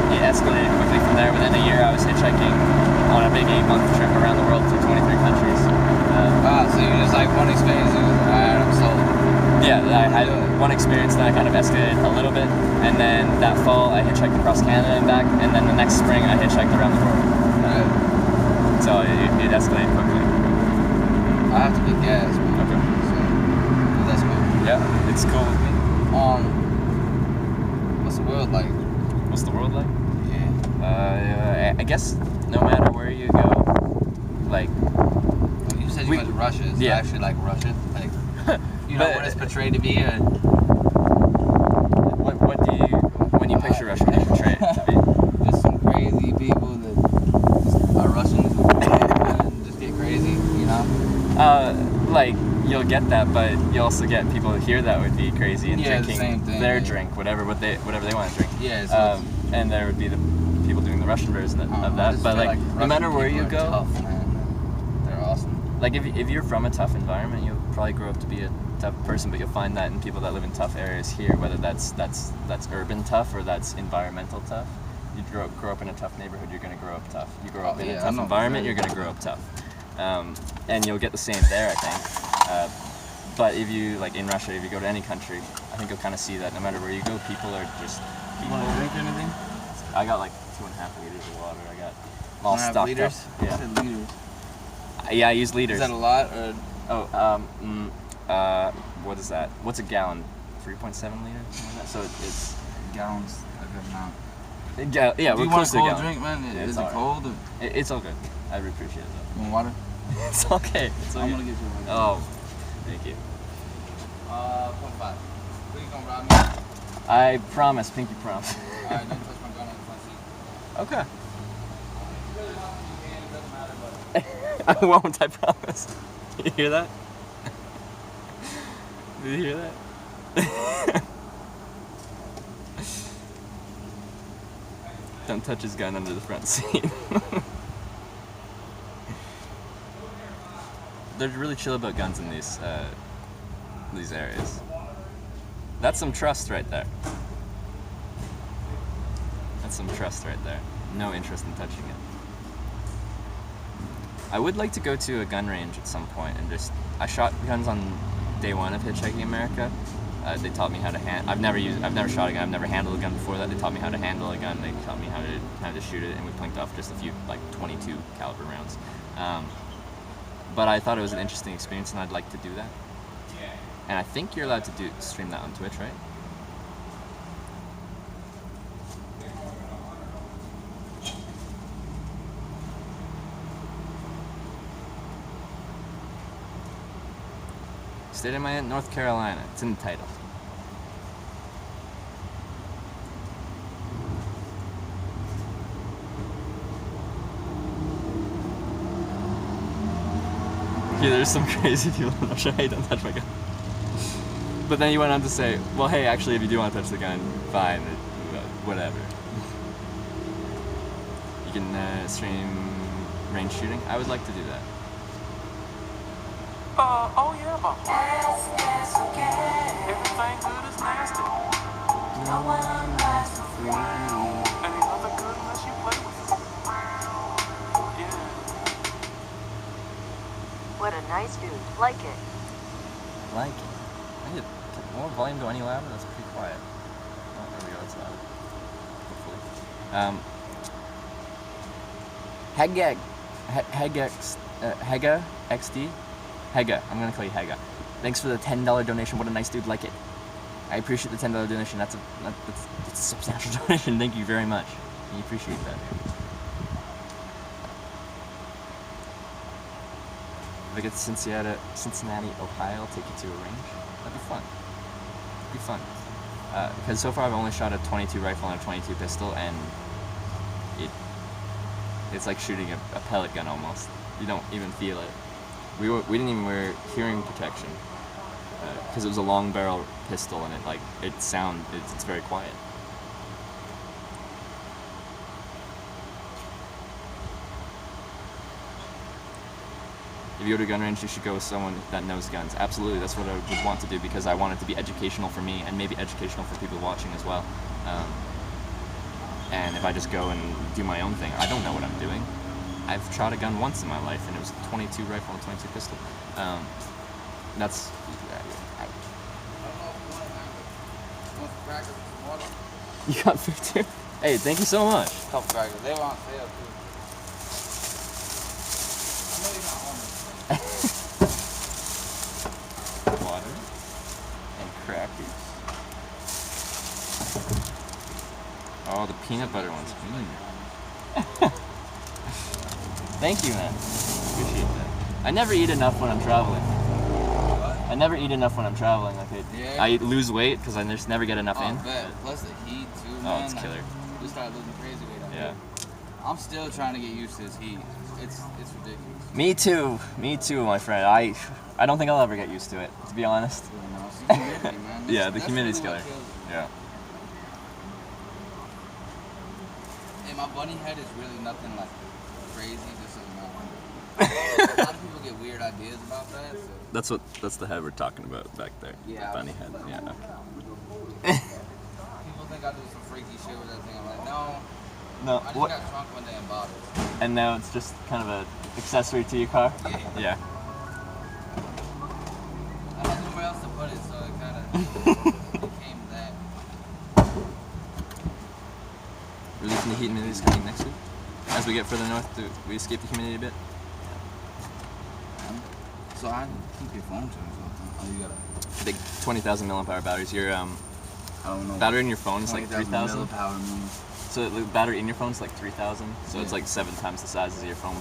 it escalated quickly from there. Within a year, I was hitchhiking on a big 8-month trip around the world to 23 countries. Wow, so you just like one experience, you was like, alright, I'm sold. Yeah, I had one experience, then I kind of escalated a little bit, and then that fall I hitchhiked across Canada and back, and then the next spring I hitchhiked around the world. Right. So it escalated quickly. I have to get gas, man. Okay. So, that's cool. Yeah, it's cool with me. What's the world like? What's the world like? Yeah. I guess no matter where you go, like, Well, you said you went to Russia. Is it Yeah. actually like Russia? Like, you know But- what it's portrayed to be? Or what do you, when you picture Russia, what do you portray it to be? just some crazy people that are Russians and just get crazy, you know? Like, you'll get that, but you also get people here that would be crazy and Yeah, the drinking same thing, their yeah. drink, whatever they want to drink. Yeah, so And there would be the people doing the Russian version of I that. just But feel like, no Russian matter where people you are go, tough, man. They're awesome. like if you're from a tough environment, you'll probably grow up to be a tough person. But you'll find that in people that live in tough areas here, whether that's urban tough or that's environmental tough. You grow up in a tough neighborhood, you're gonna grow up tough. You grow up in yeah, a I tough know. environment, you're gonna grow up tough. And you'll get the same there, I think. But if you, like in Russia, if you go to any country, I think you'll kind of see that no matter where you go, people are just people. Want to drink anything? I got like 2.5 liters of water. I got them all 2.5 stocked liters? up. You Yeah. said liters. Yeah, I use liters. Is that a lot or? Oh, what is that? What's a gallon? 3.7 liters? Something like that. So it's Gallons, a good amount. yeah, Do we're you close want a to a cold gallon. drink, man? Yeah, Is it's it alright. cold? Or It's all good. I really appreciate it you want water? though. It's okay. It's okay. I'm gonna get you one. Oh, thank you. 0.5. What you gonna rob me? I promise, pinky promise. Alright, don't touch my gun on the front seat. Okay. If you really want to, you can. It doesn't matter, but. I won't, I promise. You hear that? Did you hear that? Don't touch his gun under the front seat. They're really chill about guns in these areas. That's some trust right there. That's some trust right there. No interest in touching it. I would like to go to a gun range at some point and I shot guns on day one of Hitchhiking America. They taught me how to I've never shot a gun. I've never handled a gun before that. They taught me how to handle a gun. They taught me how to shoot it, and we plinked off just a few like 22 caliber rounds. But I thought it was an interesting experience, and I'd like to do that. And I think you're allowed to stream that on Twitch, right? State am I in? North Carolina. It's in the title. Yeah, there's some crazy people in Russia. Hey, don't touch my gun. But then he went on to say, well, hey, actually, if you do want to touch the gun, fine, whatever. You can stream range shooting. I would like to do that. Oh yeah, but everything good is nasty. Ain't nothing good unless you play with it. Yeah. What a nice dude. Like it. Like it. I need to get more volume to any louder. That's pretty quiet. Oh, there we go. That's loud. Hopefully. Hega XD. Hega. I'm gonna call you Hega. Thanks for the $10 donation. What a nice dude. Like it. I appreciate the $10 donation. That's a substantial donation. Thank you very much. I appreciate that. If I get to Cincinnati, Ohio, I'll take you to a range. That'd be fun. It'd be fun. Because so far I've only shot a .22 rifle and a .22 pistol, and it's like shooting a pellet gun almost. You don't even feel it. We didn't even wear hearing protection because it was a long barrel pistol, and it's very quiet. If you go to a gun range, you should go with someone that knows guns. Absolutely, that's what I would want to do, because I want it to be educational for me and maybe educational for people watching as well. And if I just go and do my own thing, I don't know what I'm doing. I've shot a gun once in my life, and it was a .22 rifle and a .22 pistol. That's... You got 15? Hey, thank you so much. Couple crackers. They were on sale too. I know you're not homeless. Water and crackers. Oh, the peanut butter ones. Thank you, man. Appreciate that. I never eat enough when I'm traveling. I never eat enough when I'm traveling. I lose weight because I just never get enough in. Bet. Plus the heat too, man. Oh, it's killer. We started losing crazy weight out Yeah. here. I'm still trying to get used to this heat. It's ridiculous. Me too, my friend. I don't think I'll ever get used to it, to be honest. You know, it's the humidity, man. Yeah, the That's humidity's really killer. what kills me. Yeah. Hey, my bunny head is really nothing like crazy, just so you know. A lot of people get weird ideas about that. So. That's the head we're talking about back there. Yeah. The bunny head. Yeah. People think I do some freaky shit with that thing. I'm like, no. No. I just What? got drunk one day and bought it. And now it's just kind of an accessory to your car. Yeah. Yeah. I had nowhere else to put it, so it kind of became that. Releasing the heat and humidity is coming next week. As we get further north, do we escape the humidity a bit? So I keep your phone charged all the time. Oh, you got a... Big 20,000 milliamp batteries. Your I don't know. battery in your phone is like 3,000. Millipower means. So the battery in your phone is like 3,000. So it's Yeah. like 7 times the size of your phone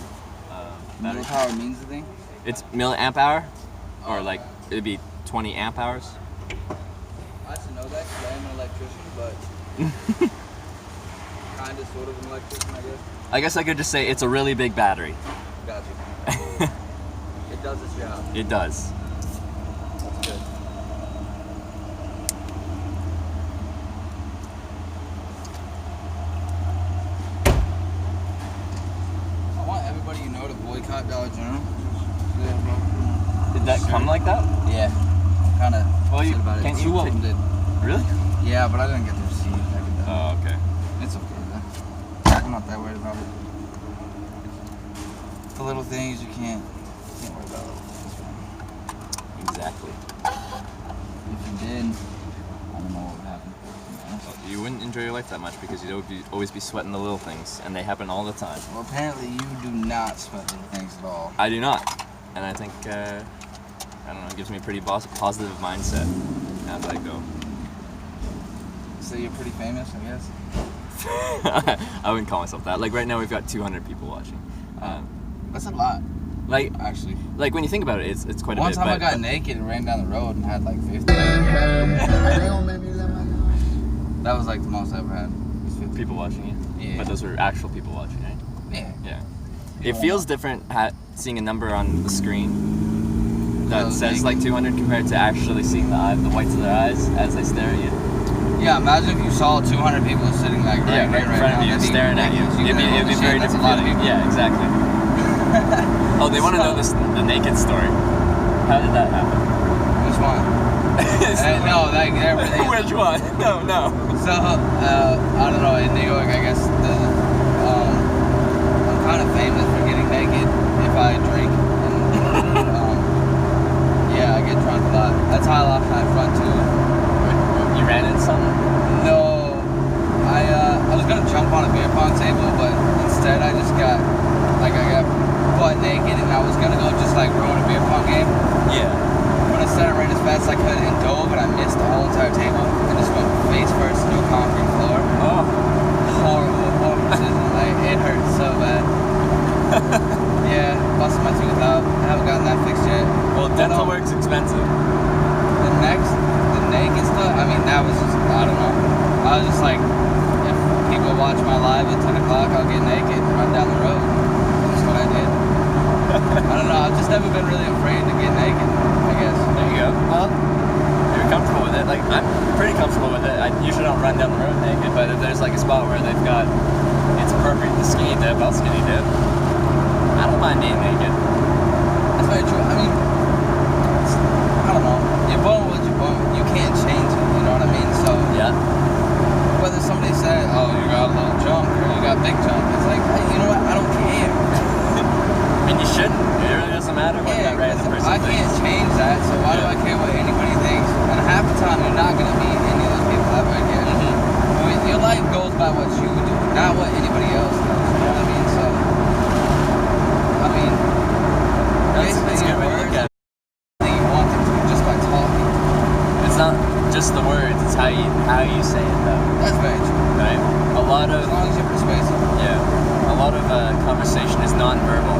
battery. Millipower means the thing? It's milliamp hour, or Oh, like okay. it'd be 20 amp hours. I should know that because I am an electrician, but kind of, sort of an electrician, I guess. I guess I could just say it's a really big battery. Got you. It does its job. It does. That's good. I want everybody you know to boycott Dollar General. Did that come like that? Yeah. Kind of. Well, you- about it. can't you Two of take- them did. Really? Yeah, but I didn't get the receipt. Oh, okay. It's okay though. I'm not that worried about it. The little things you can't worry about. Exactly. If you did, I don't know what would happen. You wouldn't enjoy your life that much because you'd always be sweating the little things, and they happen all the time. Well, apparently you do not sweat little things at all. I do not, and I think I don't know. It gives me a pretty positive mindset as I go. So you're pretty famous, I guess. I wouldn't call myself that. Like right now, we've got 200 people watching. That's a lot. Like Actually, when you think about it, it's quite a one bit. time I but- got but- naked and ran down the road and had like 50. That was like the most I ever had. Was 50. People watching you. Yeah. But those were actual people watching, right? Yeah. Yeah. It feels different seeing a number on the screen that Oh, says like- like 200 compared to actually seeing the whites of their eyes as they stare at you. Yeah, imagine if you saw 200 people sitting like right right in front now, of you, that'd be staring at you. ridiculous. You'd It'd be "Holy very shit, that's different a lot of feeling. people." Yeah, exactly. Oh, they want to know the naked story. How did that happen? Which one? No, like there really is. Which one? No. So, I don't know, in New York, I guess I'm kind of famous for getting naked if I drink. And, yeah, I get drunk a lot. That's how I lost my front tooth. You ran into something? No, I was gonna jump on a beer pong table, but instead I got butt naked and I was gonna go just like ruin a beer pong game. Yeah. But instead I ran as fast as I could and dove and I missed the whole entire table and just went face first into a concrete floor. Oh. Horrible decision. Like it hurt so bad. Yeah, busted my tooth out. I haven't gotten that fixed yet. Well, dental work's expensive. The naked stuff, I mean, that was just, I don't know. I was just like, if people watch my live at 10 o'clock, I'll get naked and run down the road. That's what I did. I don't know, I've just never been really afraid to get naked, I guess. There you go. Well, you're comfortable with it. Like, I'm pretty comfortable with it. I usually don't run down the road naked, but if there's like a spot where they've got, it's appropriate to skinny dip, I'll skinny dip. I don't mind being naked. That's very true. I mean, I don't know. You're born what you're born with. You can't change it, you know what I mean? So, Yeah. whether somebody said, oh, you got a little junk or you got big junk, it's like, hey, you know what? I don't care. I mean, you shouldn't. It really doesn't matter what that random 'cause person I thinks. can't change that, so why do I care what anybody thinks? And half the time, you're not going to meet any of those people ever again. I mean, your life goes by what you do, not what anybody else does. You know what I mean? So, I mean, That's a basically, good your way to words look at it. that you want them to just by talking. It's not just the words, it's how you say it, though. That's very true. Right? A lot As of long as you're persuasive. conversation is non-verbal.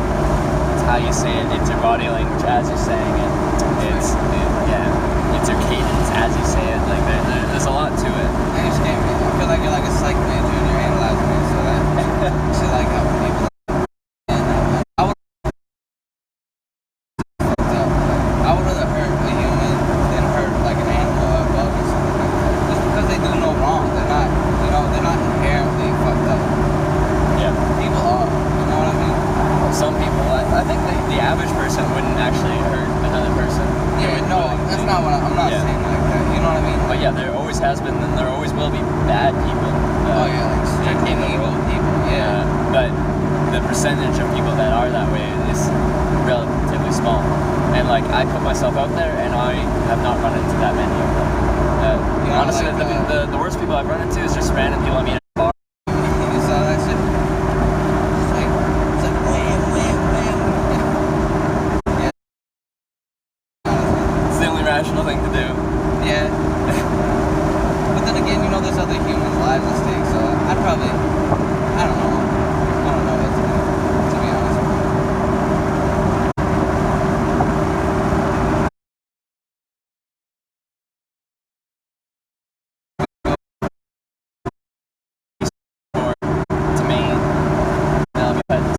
It's how you say it. It's your body language as you're saying it. It's your cadence as you say it. Like there's a lot to it. And you scare me. I feel like you're like a psych major and you're analyzing me, so that shit like how people. I would fucked up. Like, I would rather hurt a human than hurt like an animal or a bug or something like that. Just because they do no wrong, they're not inherently fucked up. Yeah. People are, you know what I mean? Some people, I think the average person wouldn't actually hurt another person. They Yeah, would no, willingly. that's not what I'm not Yeah. saying like that. You know what I mean? But yeah, there always has been, and there always will be bad people. Oh yeah, like strictly in the evil world. people. Yeah. But the percentage of people that are that way is relatively small. And like, I put myself out there, and I have not run into that many of them. Yeah, Honestly, like, the worst people I've run into is just random people I meet at a bar. You saw that shit? It's like wham, wham, wham. Yeah. It's the only rational thing to do. Yeah. But then again, you know, there's other humans' lives at stake, so I'd probably, I don't know what to do, to be honest with you. Or to me, I'll be like,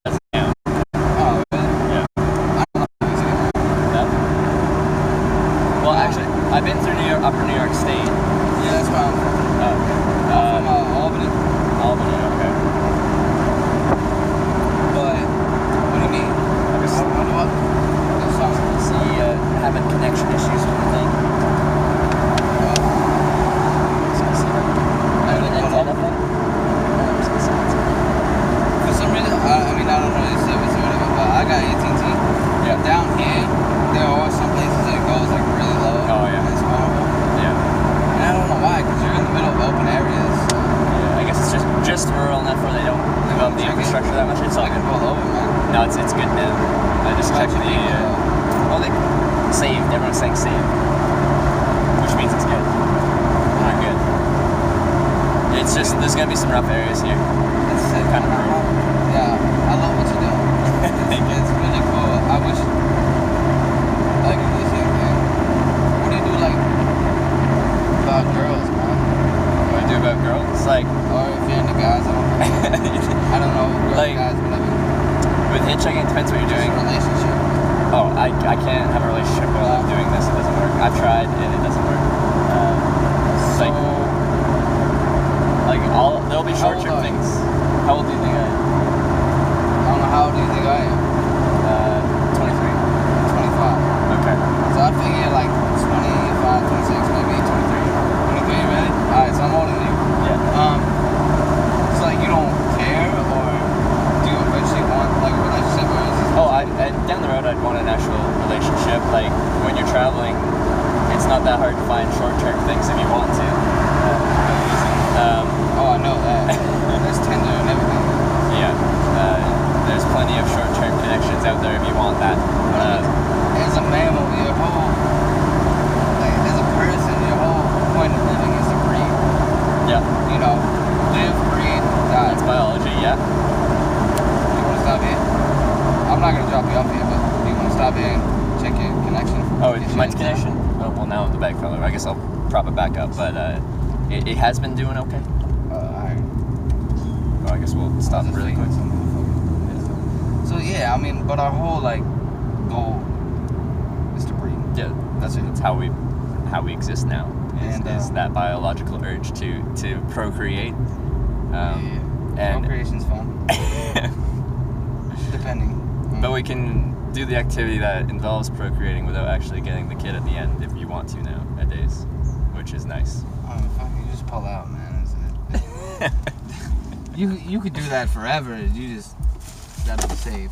Oh, really? yeah. I don't know if it's gonna No? Well, actually, I've been through Upper New York State. Yeah, that's where I'm from. I'm from Albany. Albany, okay. But, what do you mean? I was What? There's something. see having connection issues with the thing. I don't know. Antenna thing? For some reason, I mean, I don't know the service or whatever, but I got AT&T. Yeah. Down here, there are some places that it goes like really low. Oh, yeah. And it's horrible. Yeah. And I don't know why, because you're in the middle of open areas. So Yeah. I guess it's just rural enough where they don't develop the infrastructure that much. It's all I can good. roll over, man. No, it's good now. I just checked the. How'd you think, Well, they saved. Everyone's saying saved. which means it's good. Not good. It's just there's gonna be some rough areas here. It's sick. Kind of rude. Yeah, I love what you're doing. It's really cool. I wish I could do the same thing. What do you do like about girls, man? What I do about girls, like Or if you're into guys, I don't know. Girls, Like- guys, whatever. with hitchhiking, it depends what you're doing. Just relationship. Oh, I can't have a relationship while I'm doing this. It doesn't work. I've tried and it doesn't work. So, Like there'll be How short old term are you? things. How old do you think I am? I don't know, how old do you think I am? 23. 25. Okay. So I figure like 25, 26, maybe 23. 23, really? Alright, so I'm older than you. Yeah. It's like you don't care, or do you eventually want like a relationship, or is this Oh, down the road, I'd want an actual relationship. Like when you're traveling, it's not that hard to find short-term things if you want to. Oh, I know that. There's Tinder and everything. Yeah. There's plenty of short-term connections out there if you want that. As a mammal, your whole, like, as a person, your whole point of living is to breed. Yeah. You know, live, breed, die. That's biology. Yeah. You want to stop here? I'm not gonna drop you off here, but do you want to stop here and check your connection? Oh, Get my your connection. Oh, well, now the bag fell over. I guess I'll prop it back up, but it has been doing okay. Alright. Oh, I guess we'll stop really quick. So yeah, I mean, but our whole like goal is to breed. Yeah, that's how we exist now. Is that biological urge to procreate? And Procreation's fun, depending. but we can do the activity that involves procreating without actually getting the kid at the end if you want to nowadays, which is nice. I mean, fuck, you just pull out, man. You could do that forever. You just gotta be safe.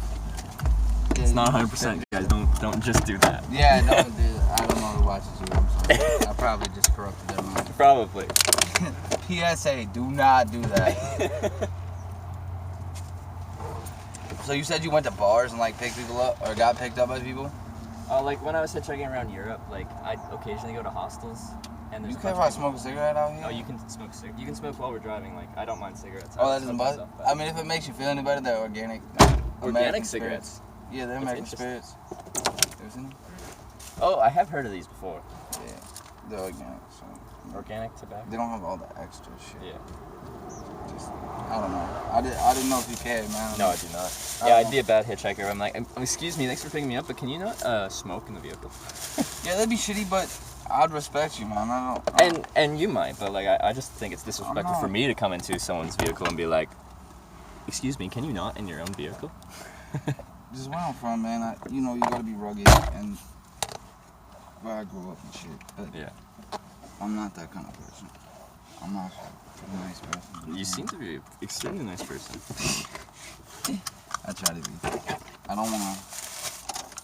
It's not 100%, guys. Don't just do that. Yeah, don't do. I don't know who watches you. I'm sorry. I probably just corrupted their mind. Probably. PSA: do not do that. So you said you went to bars and like picked people up, or got picked up by people? Like when I was hitchhiking around Europe, like I'd occasionally go to hostels, and there's You a care bunch if I of smoke a cigarette out here? Oh, you can smoke You can smoke while we're driving. Like I don't mind cigarettes. Oh, I that doesn't smoke buzz? myself, but- I mean, if it makes you feel any better, they're organic. American cigarettes. Yeah, they're That's American interesting. spirits. Ever seen them? Oh, I have heard of these before. Yeah, they're organic. So Organic tobacco. they don't have all the extra shit. Yeah. Just, I don't know. I didn't know if you cared, man. No, I do not. I Yeah, don't I'd be a bad hitchhiker. I'm like, excuse me, thanks for picking me up, but can you not smoke in the vehicle? Yeah, that'd be shitty, but I'd respect you, man. I don't. And you might, but like I just think it's disrespectful for me to come into someone's vehicle and be like, excuse me, can you not in your own vehicle? Just where I'm from, man. You know, you gotta be rugged and where I grew up and shit. But Yeah. I'm not that kind of person. I'm not a nice person. You seem to be an extremely nice person. I try to be. I don't wanna.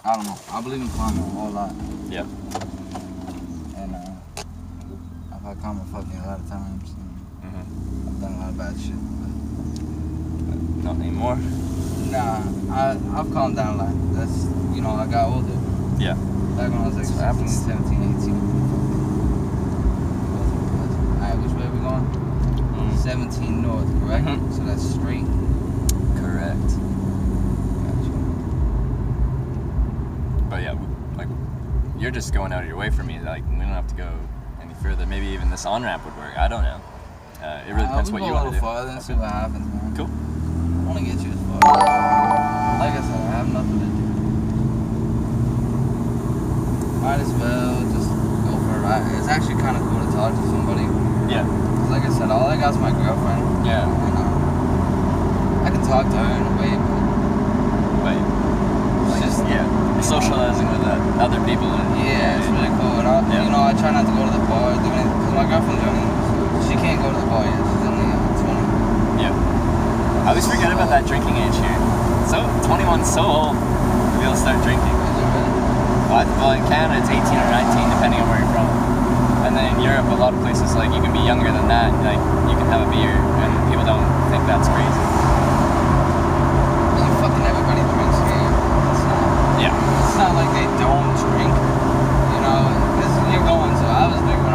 I don't know. I believe in karma a whole lot, Yeah. and I've had karma fuck me a lot of times. And Mm-hmm. I've done a lot of bad shit. But Not anymore. nah, I've calmed down a lot. That's, you know, I got older. Yeah. Back when I was like 16, 17, 18. Alright, which way are we going? 17 north, correct? Mhm. So that's straight. Correct. Gotcha. But yeah, like you're just going out of your way for me. Like we don't have to go any further. Maybe even this on ramp would work. I don't know. It really depends what you want to do. Go a little farther and see what happens, man. Cool. I want to get you as far. Like I said, I have nothing to do. Might as well just go for a ride. It's actually kind of cool to talk to somebody. Yeah. 'Cause like I said, all I got is my girlfriend. Yeah. And, I can talk to her in a way, but But it's just, yeah, socializing with other people. yeah, it's really cool. And Yeah. you know, I try not to go to the bar, because my girlfriend's young, so she can't go to the bar yet. She's only 20. Yeah. I always forget about that drinking age here. So 21's so old to be able to start drinking. Is it really? Well, in Canada it's 18 or 19 depending on where you're from. And then in Europe, a lot of places like you can be younger than that. Like you can have a beer, and people don't think that's crazy. Fucking everybody drinks here. Yeah. It's not like they don't drink, you know, because you're going, so I was drinking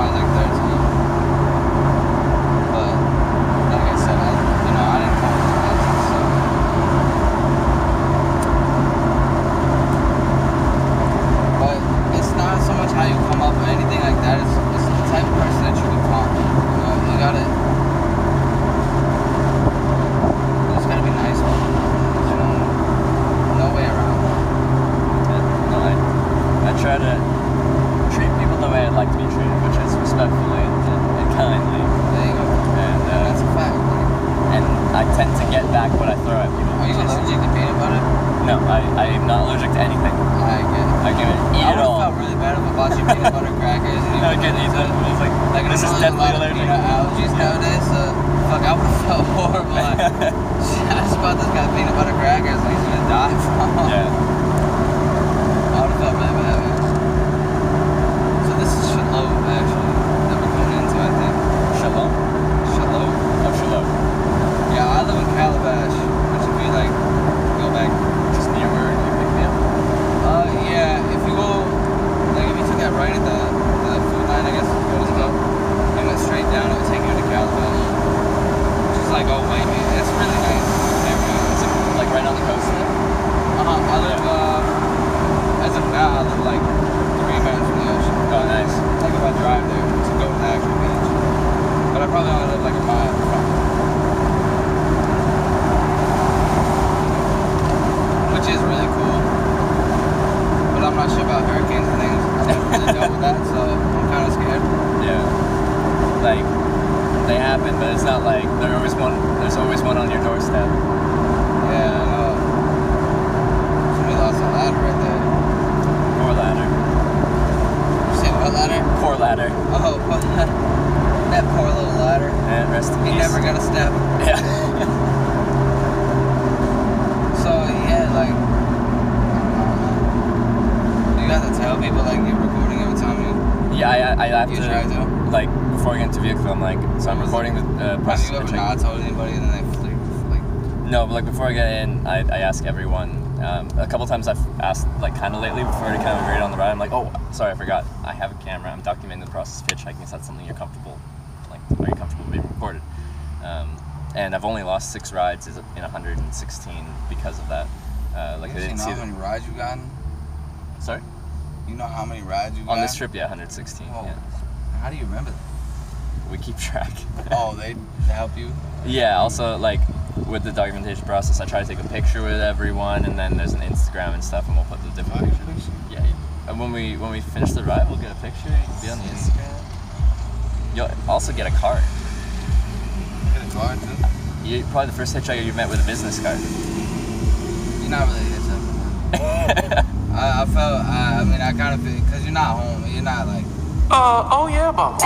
No, I am not allergic to anything. I get it. I can eat I it would've all. felt really bad if I bought you peanut butter crackers and you I can eat them. It's like this is there's a definitely lot of allergic. peanut allergies nowadays, so fuck, I would've felt horrible. Like, I just bought this guy peanut butter crackers and he's gonna die from. Yeah. I would've felt really bad, man. So this is Shalom, actually, that we're going into, I think. Shalom. Shalom. Oh, shalom. Yeah, I live in Calabash, which if you like go back. Just near where you pick me up. Yeah, if you go, like if you took that right at the food line, I guess, what is it called? And went straight down, it would take you to Calabash. Which is like, oh wait, man, it's really nice. Is it like right on the coast? I live, as of now, I live like 3 minutes from the ocean. Oh, nice. Like if I drive there to go to the actual beach. But I probably only live like a mile from it. Which is really cool. But I'm not sure about hurricanes and things. I've never really dealt with that, so I'm kind of scared. Yeah. Like they happen, but it's not like there's always one on your doorstep. Yeah, I know. Somebody lost a ladder right there. Poor ladder. You say what ladder? Poor ladder. Oh, that poor little ladder. And rest in He peace. never got a step. Yeah. So yeah, like, you have to tell people like you're recording every time you. Yeah, I have You to, try to? like, before I get into the vehicle, I'm like, so I'm recording the Have process you of ever hitchhiking. not told anybody and then they flew? Like, No, but like before I get in, I ask everyone. A couple times I've asked, like, kind of lately before to kind of agree on the ride. I'm like, oh, sorry, I forgot. I have a camera. I'm documenting the process of hitchhiking. Is that something you're comfortable? Like, are you comfortable being recorded? And I've only lost 6 rides in 116 because of that. Like I you didn't know see. how many rides you gotten? Sorry. You know how many rides you got? On this trip, yeah, 116. Oh, Yeah, how do you remember that? we keep track. Oh, they help you? Yeah, also, like, with the documentation process, I try to take a picture with everyone, and then there's an Instagram and stuff, and we'll put the different pictures. Yeah, and when we finish the ride, we'll get a picture. You can be on the Instagram. You'll also get a card. Get a card too? You're probably the first hitchhiker you met with a business card. You're not really a hitchhiker. I felt, I mean, I kind of feel, because you're not home, you're not like. Oh yeah, boss.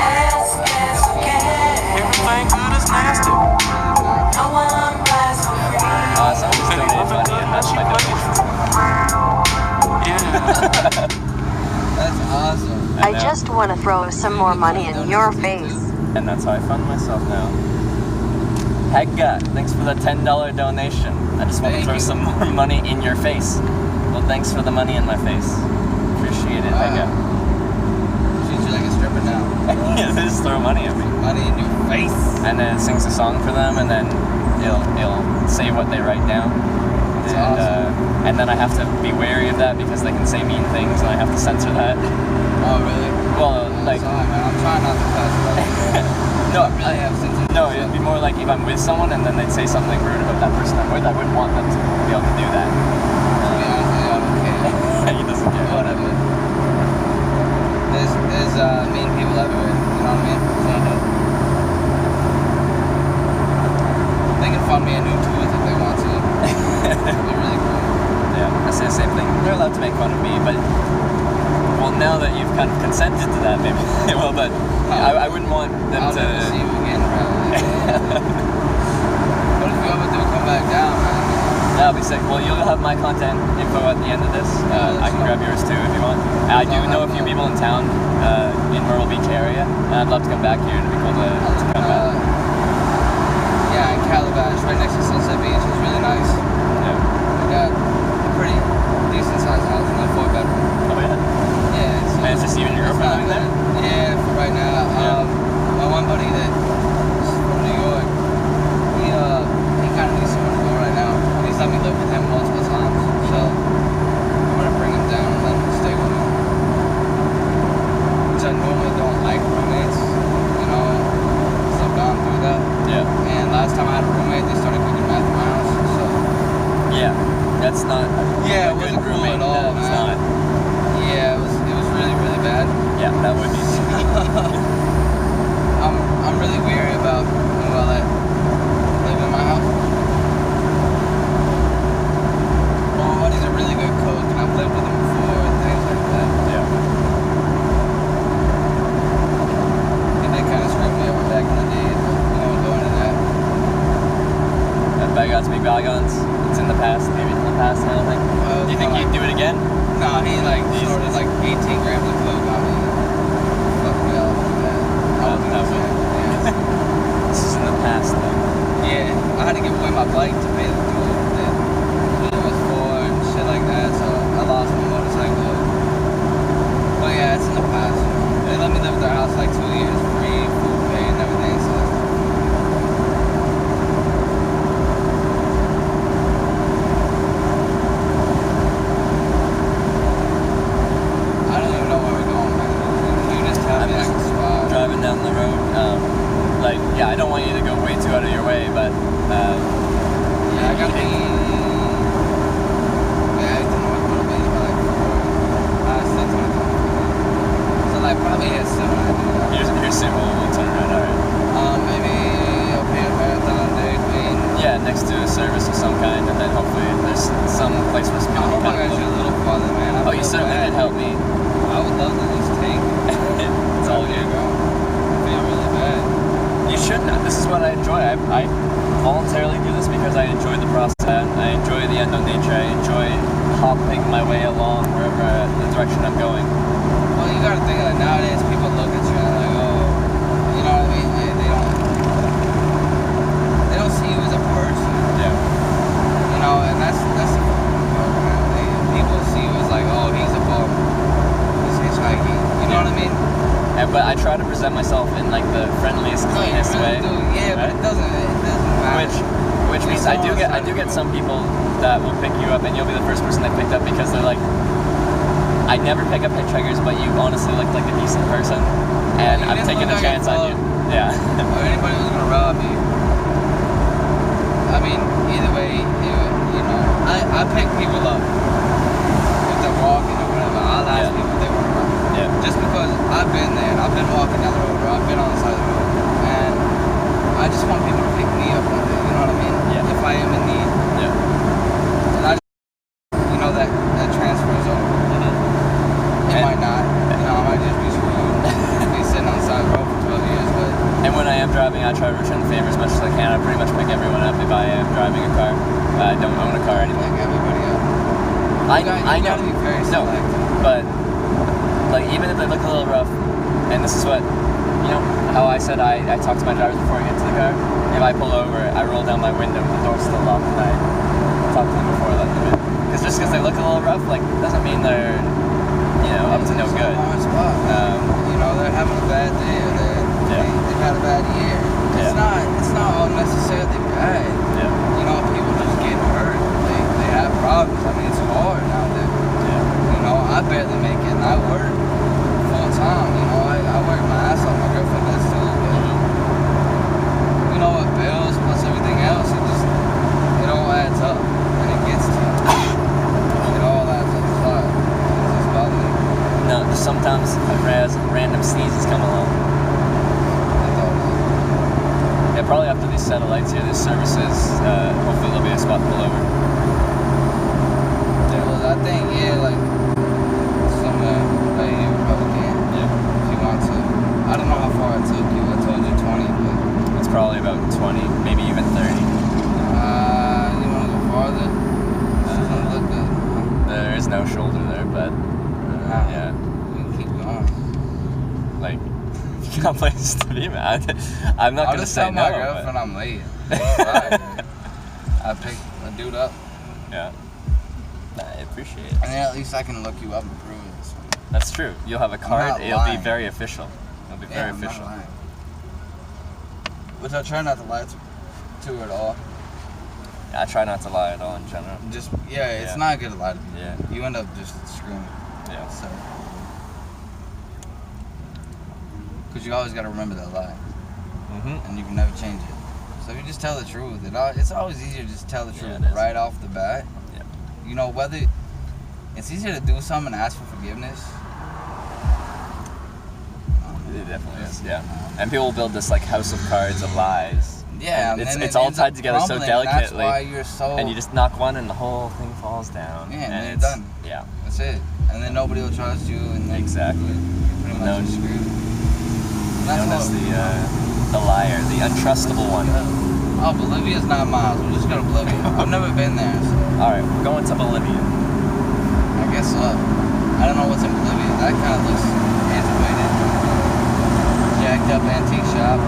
Everything good is nasty. So I'm just donating money, and that's my donation. Yeah. That's awesome. I just want to throw some more money in your face. And that's how I fund myself now. Hegga, thanks for the $10 donation. I just want to Thank throw you. some more money in your face. Well, thanks for the money in my face. Appreciate it, Hegga. Treat you like a stripper now. Yeah, they just throw money at me. Money in your face. And then it sings a song for them, and then it'll say what they write down. That's And, awesome. and then I have to be wary of that because they can say mean things, and I have to censor that. Oh, really? Well, like, Sorry, man. I'm trying not to cuss, but no, I really have censored. no, it'd be more like if I'm with someone and then they'd say something rude about that person I'm with, I wouldn't want them to be able to do that. To be honest with you, I don't care. He doesn't care. Whatever. There's mean people everywhere. You know what I mean? They can fund me a new tooth if they want to. It'd be really cool. Yeah, I say the same thing. They're allowed to make fun of me, but well, now that you've kind of consented to that, maybe they will. But I wouldn't want them I'll to. never see you again, probably. What if you ever do come back down, man? That'll be sick. Well, you'll have my contact info at the end of this. I can grab yours too if you want. I do know a few people in town in Myrtle Beach area, and I'd love to come back here. It'd be cool to come back. Yeah, in Calabash, right next to Sunset Beach. It's really nice. Yeah. We got a pretty decent sized house, like 4 bedroom. Oh yeah. Yeah, Man, it's just you and your it's girlfriend not living there? bad. Yeah, for right now. Yeah. My one buddy that's from New York, he kind of needs somewhere to go right now. He's let me live with him multiple times, so I'm gonna bring him down and let him stay with me. Which I normally don't like roommates, you know, because I've gone through that. Yeah. And last time I had a roommate, they started cooking meth in my house, so. Yeah. That's not. Yeah, it a good wasn't cool roommate. at all, It's man. not. Yeah, it was really, really bad. Yeah, that would be. I'm really weary about who I let live in my house. Well, what do again? No, he like Jesus. snorted like 18 grams of coke on me. Fucked me up like that. I was that was upset. Yeah. This is in the past, though. Yeah, I had to give away my bike to pay the tool that it was for and shit like that, so I lost my motorcycle. But yeah, it's in the past. They let me live at their house like 2 years free, food pay and everything, so I don't even know where we're going, man. You just tell I'm me like just the spot. driving down the road. Like, yeah, I don't want you to go way too out of your way, but Yeah, I gotta be. Yeah, it's north a little bit, but like 6 minutes. So like probably at 7. here's soon. We'll turn around. All right. Maybe up here Marathon, Dairy Queen. Yeah, next to a service of some kind, and then hopefully there's some place where I people hope I can got you a little farther, man. I Oh, you feel certainly bad. did help me. I would love to just take. It's all you. Bro. I feel really bad. You should know. This is what I enjoy. I voluntarily do this because I enjoy the process. I enjoy the unknown nature. I enjoy hopping my way along wherever the direction I'm going. Well, you gotta think like nowadays people look at you and like, oh, you know what I mean? They don't see you as a person. Yeah. You know, and that's the problem. People see you as like, oh, he's a bum. He's hitchhiking. You know what I mean? But I try to present myself in like the friendliest, No, you cleanest really way. do. Yeah, but right? it doesn't matter. Which means I do get some people that will pick you up, and you'll be the first person they picked up because they're like, I never pick up hitchhikers, but you honestly look like a decent person, and You I'm didn't taking look a like chance on you. Yeah. Or anybody who's gonna rob me. I mean, either way, you know, I pick people up if they're walking or whatever. I'll ask Yeah. people if they want to run. Yeah. Just because I've been there, I've been walking down the road, or I've been on the side of the road, and I just want people to pick me up one day. You know what I mean? Yeah. If I am in need, Yeah. and I, you know, that transfers over. It And- might not. You know, I might just be screwed. Be sitting on the side of the road for 12 years, but. And when I am driving, I try to return the favor as much as I can. I pretty much pick everyone up if I am driving a car. I don't own a car anymore. Like everybody else. I You know. gotta be very No, selective. but like even if they look a little rough, and this is what you know how I said I talk to my drivers before I get to the car. If I pull over, I roll down my window, the door's still locked, and I talk to them before I let them in. Because just because they look a little rough, like doesn't mean they're up to no It's good. a hard spot. You know, they're having a bad day or they've had a bad year. It's not all necessarily bad. Yeah. You know, people just get hurt. They have problems. I mean, it's hard out there. Yeah. You know, I barely make it and I work full time. You know, I work my ass off. My girlfriend does too. But, you know, with bills plus everything else, it all adds up and it gets to you. It all adds up. It's hard. It's just bothering me. No, just sometimes random sneezes come along. I thought it was. Yeah, probably after these satellites here, these services, hopefully there'll be a spot to pull over. Well, I think, yeah, like, somewhere right here we probably can, Yeah. if you want to. I don't know how far I took you. I told you 20, but, It's probably about 20, maybe even 30. you want to go farther? This doesn't look good. There is no shoulder there, but yeah, We can keep going. like, you got places to be, man. I'm not I'll gonna just say tell no. my girlfriend I'm late. Sorry. I picked a dude up, Yeah. Nah, I appreciate it. and then at least I can look you up and prove it. So. That's true. You'll have a card. not It'll be lying. very official. It'll be very I'm not official. lying. Which I try not to lie to at all. I try not to lie at all in general. Just, it's Yeah. not good to lie to people. Yeah. You end up just screwing. Yeah. So, because you always got to remember that lie, Mm-hmm. and you can never change it. So if you just tell the truth, it's always easier to just tell the truth it is. right off the bat. Yeah. You know, whether it's easier to do something and ask for forgiveness. It definitely is. Yeah. And people build this like house of cards of lies. Yeah, And and it's then it's it all ends up tied together so crumbling, and delicately. That's why you're so. And you just knock one, and the whole thing falls down. Yeah, and then you're it's done. Yeah. That's it. And then nobody will trust you, and then Exactly. you're pretty much Known- just screwed. And that's Known as what. the liar, the untrustable one. Oh, Bolivia's 9 miles. We'll just go to Bolivia. I've never been there, so. All right, we're going to Bolivia. I guess so. I don't know what's in Bolivia. That kind of looks antiquated. Jacked up antique shop.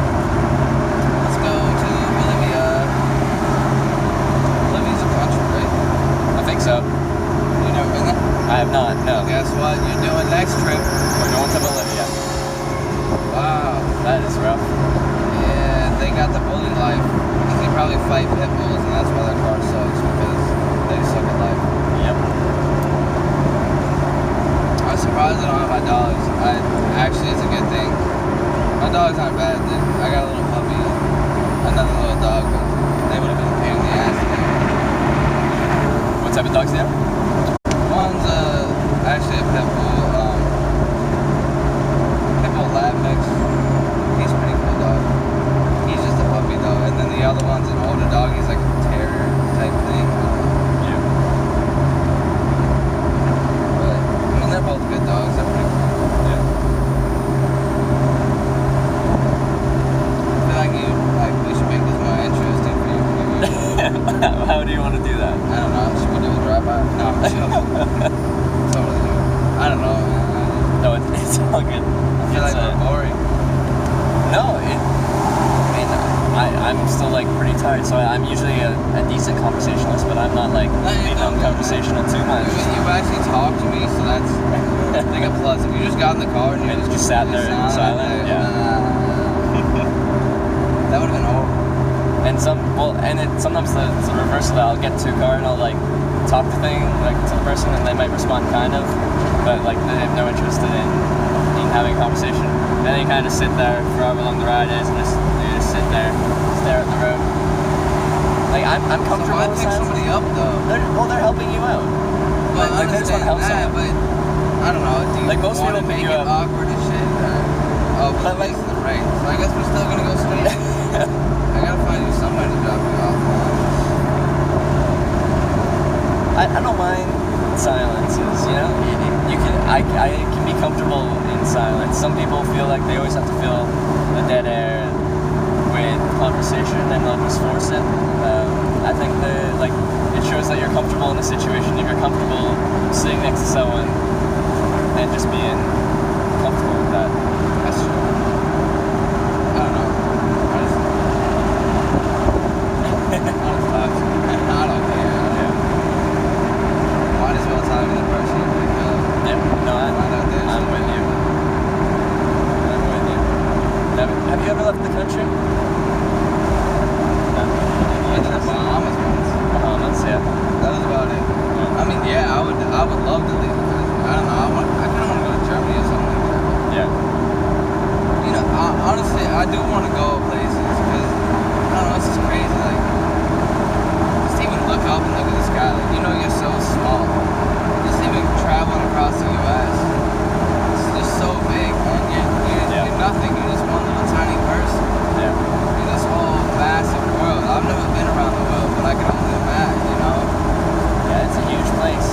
Let's go to Bolivia. Bolivia's a country, right? I think so. You never been there? I have not. No. Guess what? You're doing next trip. We're going to Bolivia. Wow. That is rough. Yeah, they got the bully life. Because they probably fight pit bulls, and that's why their car sucks, because they suck at life. Yep. I'm surprised I don't have my dogs. Actually, it's a good thing. My dog's not bad. I got a little puppy, another little dog, but they would have been a pain in the ass to get. What type of dogs do you have? One's actually a pit bull, lab mix. He's a pretty cool dog. He's just a puppy though, and then the other one's an older dog. He's like a terrier type thing. Yeah. But I mean, they're both good dogs. They're pretty cool. Yeah. I feel like we should make this more interesting for you. How do you want to do that? I don't know. Should we do a drive-by? No, I'm joking. Totally joking. I don't know, man. No, it's all good. I feel like we're boring. No, I'm still like pretty tired, so I'm usually a decent conversationalist, but I'm not like conversational too much. You've actually talked to me, so that's I think a plus. If you just got in the car and you just sat there in silent, yeah. That would have been horrible. And sometimes it's the reverse of that. I'll get to a car and I'll like talk to the person, and they might respond kind of, but like they have no interest in having a conversation. And then you kind of just sit there for however long the ride is, and you just sit there, stare at the road. Like I'm comfortable So with pick silence. somebody up though. They're helping you out. Well, I Like, they just want to help understand that, someone. but I don't know. Do you Like, most want to people pick make you it up. awkward as shit? Oh, but But, like- it's the rain. So I guess we're still gonna go straight. I gotta find you somebody to drop you off. I don't mind silences, you know? I can be comfortable in silence. Some people feel like they always have to fill the dead air with conversation and they'll just force it. I think it shows that you're comfortable in the situation. If you're comfortable sitting next to someone and just being comfortable with that. That's true. I don't know. I just talk to you. I don't care. Yeah. Might as well talk to the person you pick up. Yeah. No, Find out their I'm story. with you. I'm with you. Have you ever left the country? No. Went to the Bahamas once. Bahamas, yeah. That was about it. I mean, yeah, I would love to leave the country. I don't know. I kind of want to go to Germany or something like that. Yeah. You know, honestly, I do want to go places because I don't know. It's just crazy. Like, just even look up and look at the sky. Like, you know, you're so small. Just even traveling across the U.S. It's just so big, man. You're nothing. You're just one little tiny person Yeah. in this whole massive world. I've never been around the world, but I can only imagine. You know? Yeah, it's a huge place.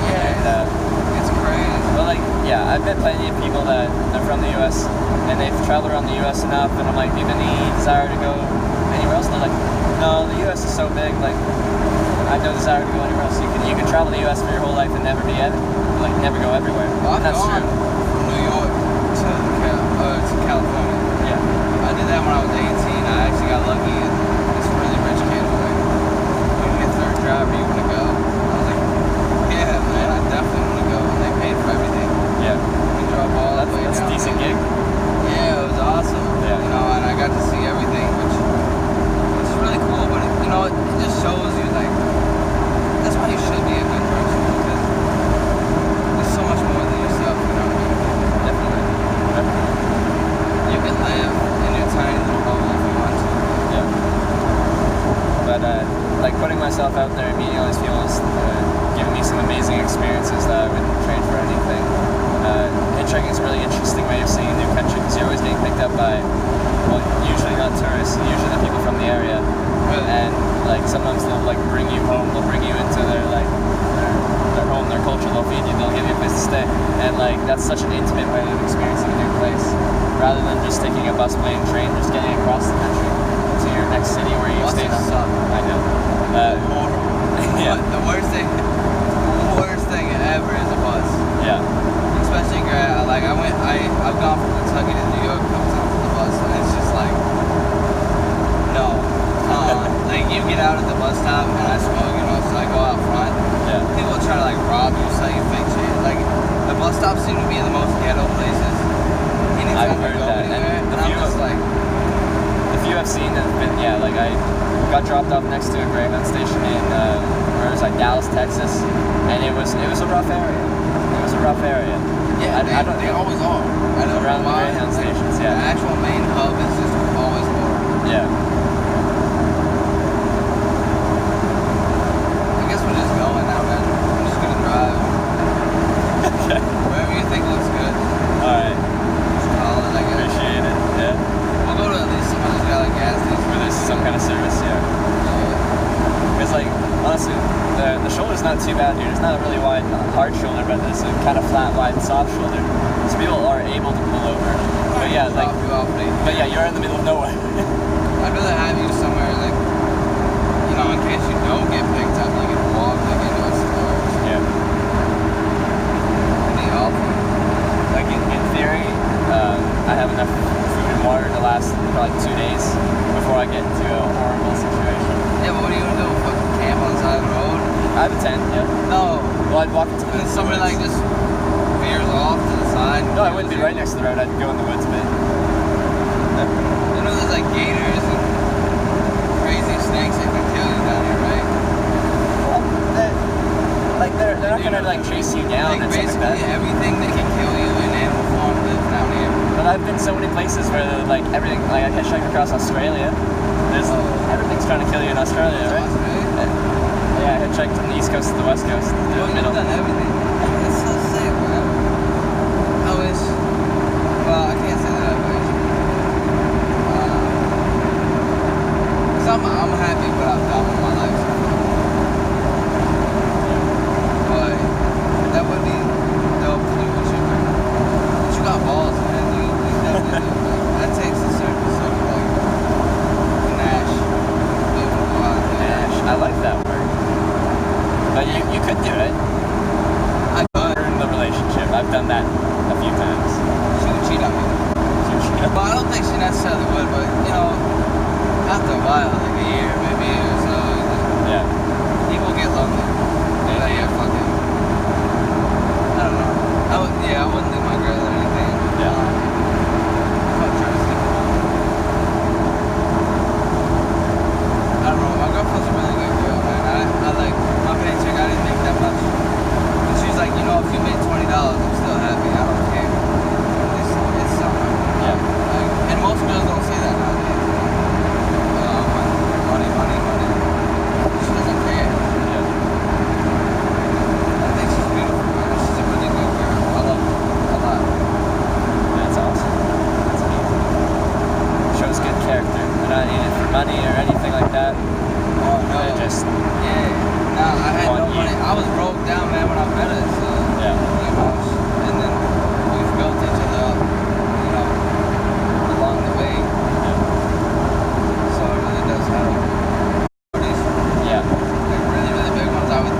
Yeah. And, It's crazy. but like, yeah, I've met plenty of people that are from the U.S. and they've traveled around the U.S. enough, and I'm like, do you have any desire to go anywhere else? And they're like, no, the U.S. is so big, like, I have no desire to go anywhere else. You can travel the U.S. for your whole life and never never go everywhere. Well, And I've that's gone true. from New York to California. Yeah. I did that when I was 18. I actually got lucky, and this really rich kid was like, "You can get third driver. You want to go?" I was like, "Yeah, man, I definitely want to go." And they paid for everything. Yeah. We drove all the way That's a down decent there. gig. Yeah, it was awesome. Yeah. You know, and I got to see everything, which is really cool. But it just shows you like that's why you should be a good person because there's so much more than yourself. You know what I mean? Definitely. You can live in your tiny little bubble if you want to. Yeah. But like putting myself out there, meeting all these people is giving me some amazing experiences that I wouldn't trade for anything. Hitchhiking is a really interesting way of seeing a new country because you're always getting picked up by, well, usually not tourists, usually the people from the area. And like sometimes they'll like bring you home, they'll bring you into their home, their culture, they'll feed you, they'll give you a place to stay. And like that's such an intimate way of experiencing a new place. Rather than just taking a bus, plane, train, just getting across the country to your next city where you Buses stayed on. suck. I know. out at the bus stop and I smoke, you know, so I go out front. Yeah. People try to like rob you, sell you fake shit. Like the bus stops seem to be the most ghetto places. Anytime I've heard I go that, and anywhere, the and I'm few just of- like, If you have seen it, but yeah, like I got dropped off next to a Greyhound station in where it was like Dallas, Texas, and it was a rough area. It was a rough area. yeah, I don't they always are. I don't around know the why. Greyhound Like, stations. The Yeah, actual main hub is just always boring. yeah. I guess we're just going now, man. I'm just gonna drive. Wherever you think looks good, All right, just call it, I guess. appreciate it. Yeah, We'll go to at least some of those got like gas stations. where there's some kind of service. Yeah. Because like honestly, the shoulder's not too bad here. It's not a really wide, hard shoulder, but it's a kind of flat, wide, soft shoulder. So people are able to pull over. But yeah, like, Drop you off, but yeah, you're in the middle of nowhere. I'd rather have you somewhere like, you know, in case you don't get picked up, you can walk like into a store. Yeah. It'd be awful. Like in theory, I have enough food and water to last probably 2 days before I get into a horrible situation. Yeah, but what are you gonna do? Fucking camp on the side of the road? I have a tent. Yeah. No. Well, I'd walk into And the then somebody like woods. just veers off to the side. No, I wouldn't be right next to the road. I'd go in the woods a bit. You know, there's like gators and crazy snakes that can kill you down here, right? Well, they're not gonna like chase you down Like and stuff basically like that. everything that can kill you in animal form lives down here. But I've been so many places where like everything, like I hitchhiked across Australia. There's everything's trying to kill you in Australia, right? Australia? Yeah, I hitchhiked from the east coast to the west coast, to Oh, the you've middle. done everything. That's so sick, man. I wish. Well, I can't say that I wish. Cause I'm happy with what I've done with my life. But that would be dope to do with you. But you got balls, man. You definitely do. Like, that takes a certain sort of like panache. To be able to go out and do that. Gosh, I like that word. But you could do it. I could. In the relationship, I've done that a few times. She would cheat on me. Well, I don't think she necessarily would, but you know, after a while, like a year, maybe or so, Yeah. people get lonely. They're like, yeah, fuck it. I don't know. I wouldn't leave my girl or anything. Yeah. I'm trying to sleep alone. I don't know. My girlfriend's a really good girl, man. I like my paycheck. I didn't make that much. But she's like, you know, if you made $20, I'm still happy. I don't care. It's something. Yeah. Like, and most girls don't say that nowadays. Money. She doesn't care. Yeah. I think she's beautiful, man. She's a really good girl. I love her a lot. That's awesome. That's amazing. Shows good character. They're not in it for money or anything like that. Oh no. They're just Yeah. Nah, I had Want no money. you. I was broke down, man, when I met her. So, Yeah. you know, and then we've built each other up, you know, along the way. So it really does help. Parties, yeah. like really, really big ones. I would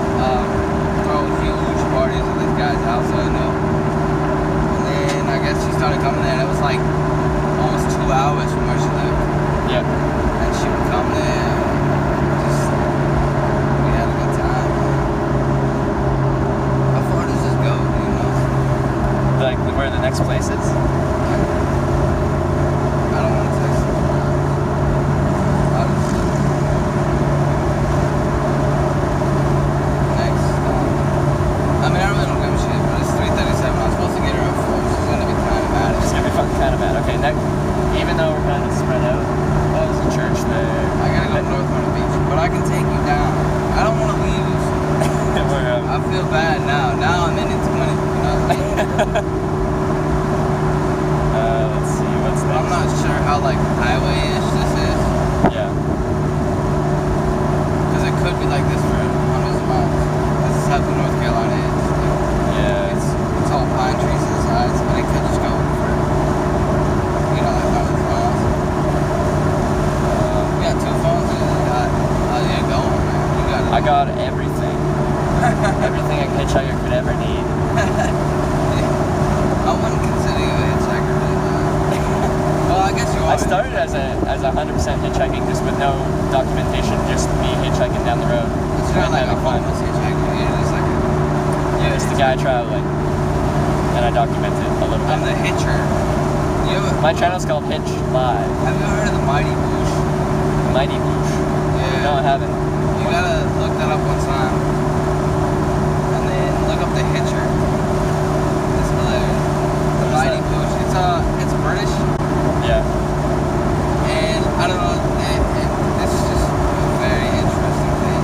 throw huge parties at this guy's house that I know. And then I guess she started coming there, and it was like almost 2 hours from where she lived. Yeah. And she would come there. Just, we had a good time. How far does this go? Do you know? Like where the next place is? I don't want to text her. I'll just next. I mean, I really don't give a shit, but it's 3:37. I'm supposed to get her at 4. She's gonna be kind of mad. It's gonna be fucking kind of bad. Okay, next. Even though we're kind of spread out, oh, there's a church there. I gotta go to North Myrtle Beach, but I can take you down. I don't want to leave you. We're, I feel bad now. Now I'm in it to win it. You know what I mean? let's see, what's next? I'm not sure how like highway-ish this is, Yeah. because it could be like this for hundreds of miles. This is how the North Carolina is. Yeah. It's all pine trees to the sides, but it could just go for, you know, like hundreds of miles. We got 2 phones and you got, you're going, man. You got it. I got everything. Everything a hitchhiker could ever need. I wouldn't consider you a hitchhiker, really, man. Well, I guess you are. started as a 100% hitchhiking, just with no documentation, just me hitchhiking down the road. It's not and like a having fun. homeless hitchhiker. You're just like Yeah, it's the guy traveling, and I documented a little I'm the bit. hitcher. My channel's called Hitch Live. Have you ever heard of the Mighty Boosh? Mighty Boosh. Yeah. No, I haven't. You gotta look that up one time. And then look up the hitcher. It's hilarious. The What is Mighty that? Boosh. It's British. Yeah. And I don't know, it's just a very interesting thing.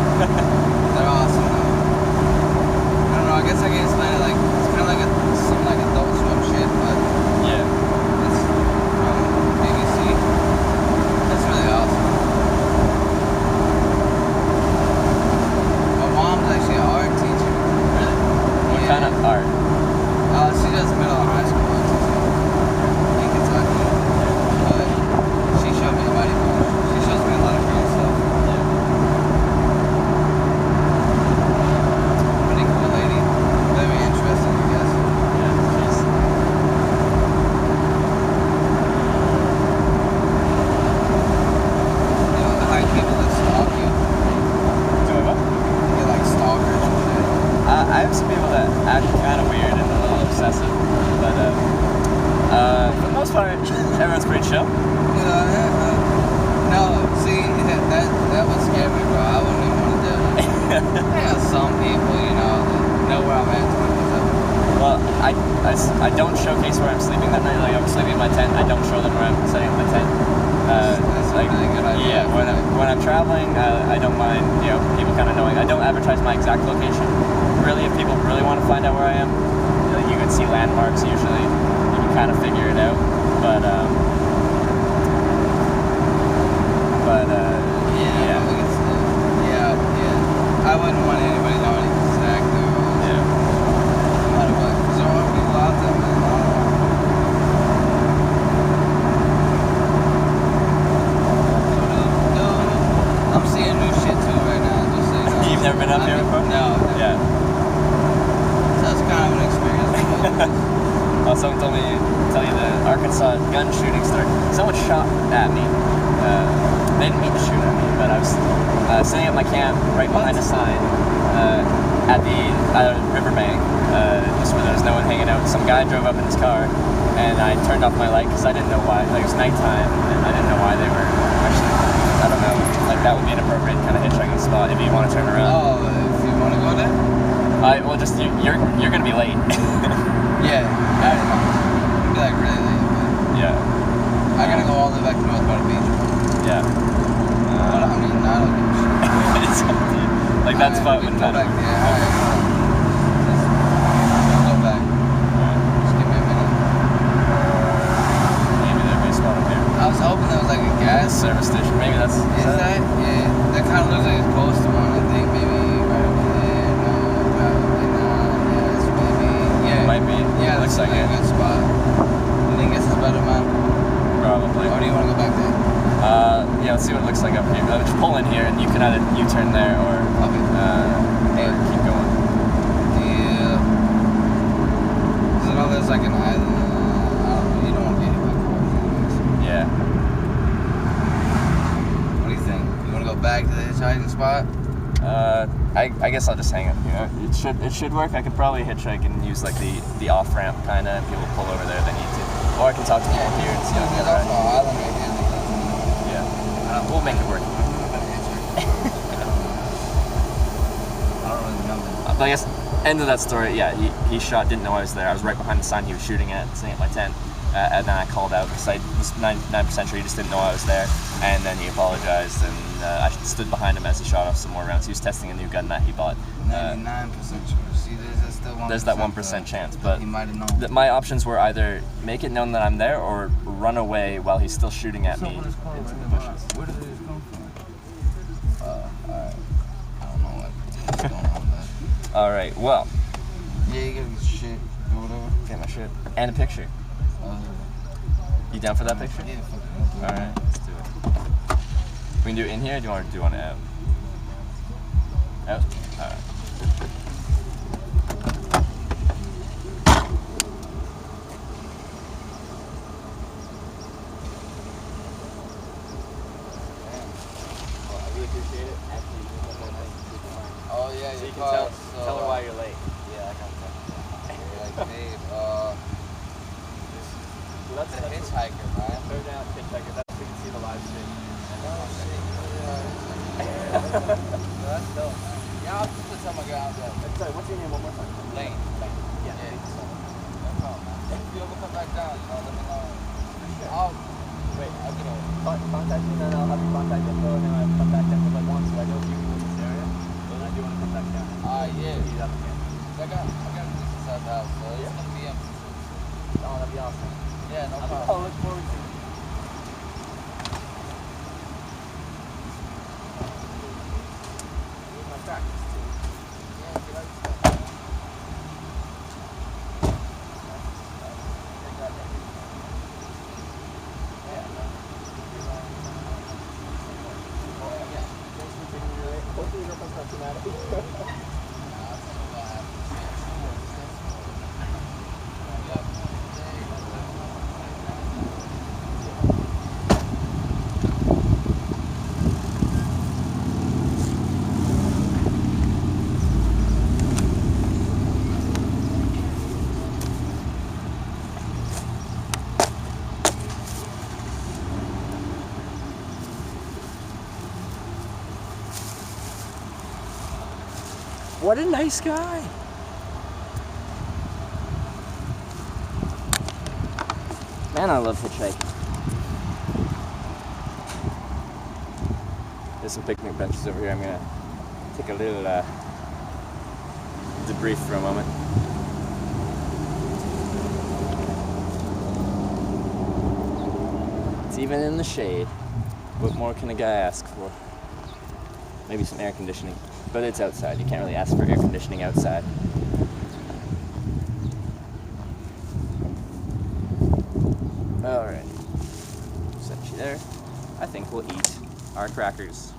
They're awesome though. I don't know, I guess I can explain it like, it's kind of like some like Adult Swim shit, but Yeah. it's from BBC. It's really awesome. My mom's actually an art teacher. Really? What Yeah. kind of art? She does middle and high school art teaching in Kentucky. But she showed me the Mighty Boosh. She shows me a lot of great stuff. Pretty cool lady. Very interesting, I guess. Yeah. Jeez. You know, the high people that stalk you. Do I what? They're like stalkers and shit. I have some people that act kind of weird and a little obsessive, but for the most part, everyone's pretty chill. No, see, that would scare me, bro. I wouldn't even want to do it. There are some people, you know, that know where I'm at 24/7. Well, I don't showcase where I'm sleeping that night. Like, I'm sleeping in my tent. I don't show them where I'm setting up my tent. That's a like, really good idea. Yeah, when I'm traveling, I don't mind, you know, people kind of knowing. I don't advertise my exact location. Really, if people really want to find out where I am, you can see landmarks usually. You can kind of figure it out. But Yeah. I wouldn't want anybody knowing exactly where I was. yeah. No matter what. 'Cause there are people out there, man. I don't know. I'm seeing new shit too right now, just so you know. You've never been up here before? No. Yeah. So that's kind of an experience. Well, someone told me tell you the Arkansas gun shooting story. Someone shot at me. They didn't mean to shoot at me, but I was sitting at my camp right behind a sign at the riverbank, just where there was no one hanging out. Some guy drove up in his car, and I turned off my light because I didn't know why. Like, it was nighttime, and I didn't know why they were actually. I don't know. Like, that would be an appropriate kind of hitchhiking spot if you want to turn around. Oh, if you want to go there? Well, just you're gonna be late. Yeah. I don't know. It'd be like really late, but Yeah. I gotta go all the way back to North Powder Beach. Yeah. But I mean, I don't give a shit. It's up to you. Like, that spot we wouldn't can go matter. back there. Alright. Let's go back. Just give me a minute. Maybe there'd be a spot up here. I was hoping there was like a gas. Service station. Maybe that's. Is that? Yeah. That kind of looks like it's close to one. I think maybe right over there. No, probably not. Yes, maybe. Yeah. Might be. Yeah, Looks that's like a it. good spot. You think this is better, man? Probably. Or do you want to go back there? Yeah, let's see what it looks like up here. Just pull in here, and you can either U-turn there or keep going. Yeah. Because I know there's like an island. I don't know. You don't want to get hit by cars anyways. Yeah. What do you think? You want to go back to the hitchhiking spot? I guess I'll just hang up here. It should work. I could probably hitchhike and use like the off ramp kind of, and people pull over there if they need to. Or I can talk to people here and see if There's they're also an right. island right here. Yeah. We'll make it work. I don't really know. But I guess end of that story. Yeah, he shot. Didn't know I was there. I was right behind the sign he was shooting at, sitting at my tent. And then I called out because I was 99% sure he just didn't know I was there. And then he apologized, and I stood behind him as he shot off some more rounds. He was testing a new gun that he bought. 99% sure. See, there's still 1%. There's that 1% chance, but he might have known. my options were either make it known that I'm there or run away while he's still shooting at me into the bushes. Where did this come from? Alright. I don't know what's going on there. All right. Well, Yeah, you gotta get shit or whatever. get my shit and a picture. You down for that picture? Yeah, fuck it. All right, let's do it. We can do it in here. Or do you want to do one out? Out. All right. really appreciate it. Actually, you can let her super fine. Oh yeah, So your you can car. tell her why you're late. Yeah, I got that. You're like, babe, So that's the hitchhiker, man. Turn down hitchhiker. That's so you can see the live stream. That's dope, man. Yeah, I'll just tell my guy out there. Sorry, what's your name one more time? Lane. Yeah. Yeah. No problem, man. If you ever come back down, let me know. Wait, contact me, then I'll have you contact info, and then I'll come back down like once, so I know if you live in this area. But then I do want to come back down. Yeah. Meet up again. I got this inside the house, so it's gonna be empty. Oh, that'd be awesome. Yeah, no I'll problem. look forward to it. Here's my practice too. Yeah, get out of Thanks for taking me late. Hopefully your girlfriend's not too mad at me. What a nice guy. Man, I love hitchhiking. There's some picnic benches over here. I'm gonna take a little debrief for a moment. It's even in the shade. What more can a guy ask for? Maybe some air conditioning. But it's outside. You can't really ask for air conditioning outside. Alright. Set you there. I think we'll eat our crackers.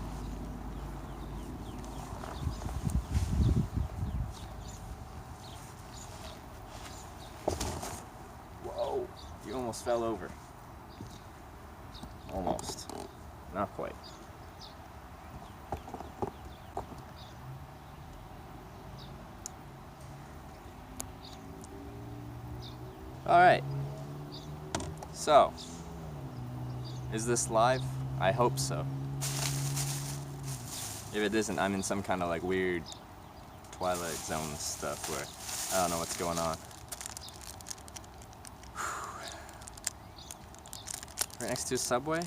Whoa. You almost fell over. Almost. Not quite. Alright. So, is this live? I hope so. If it isn't, I'm in some kind of like weird Twilight Zone stuff where I don't know what's going on. Right next to a Subway?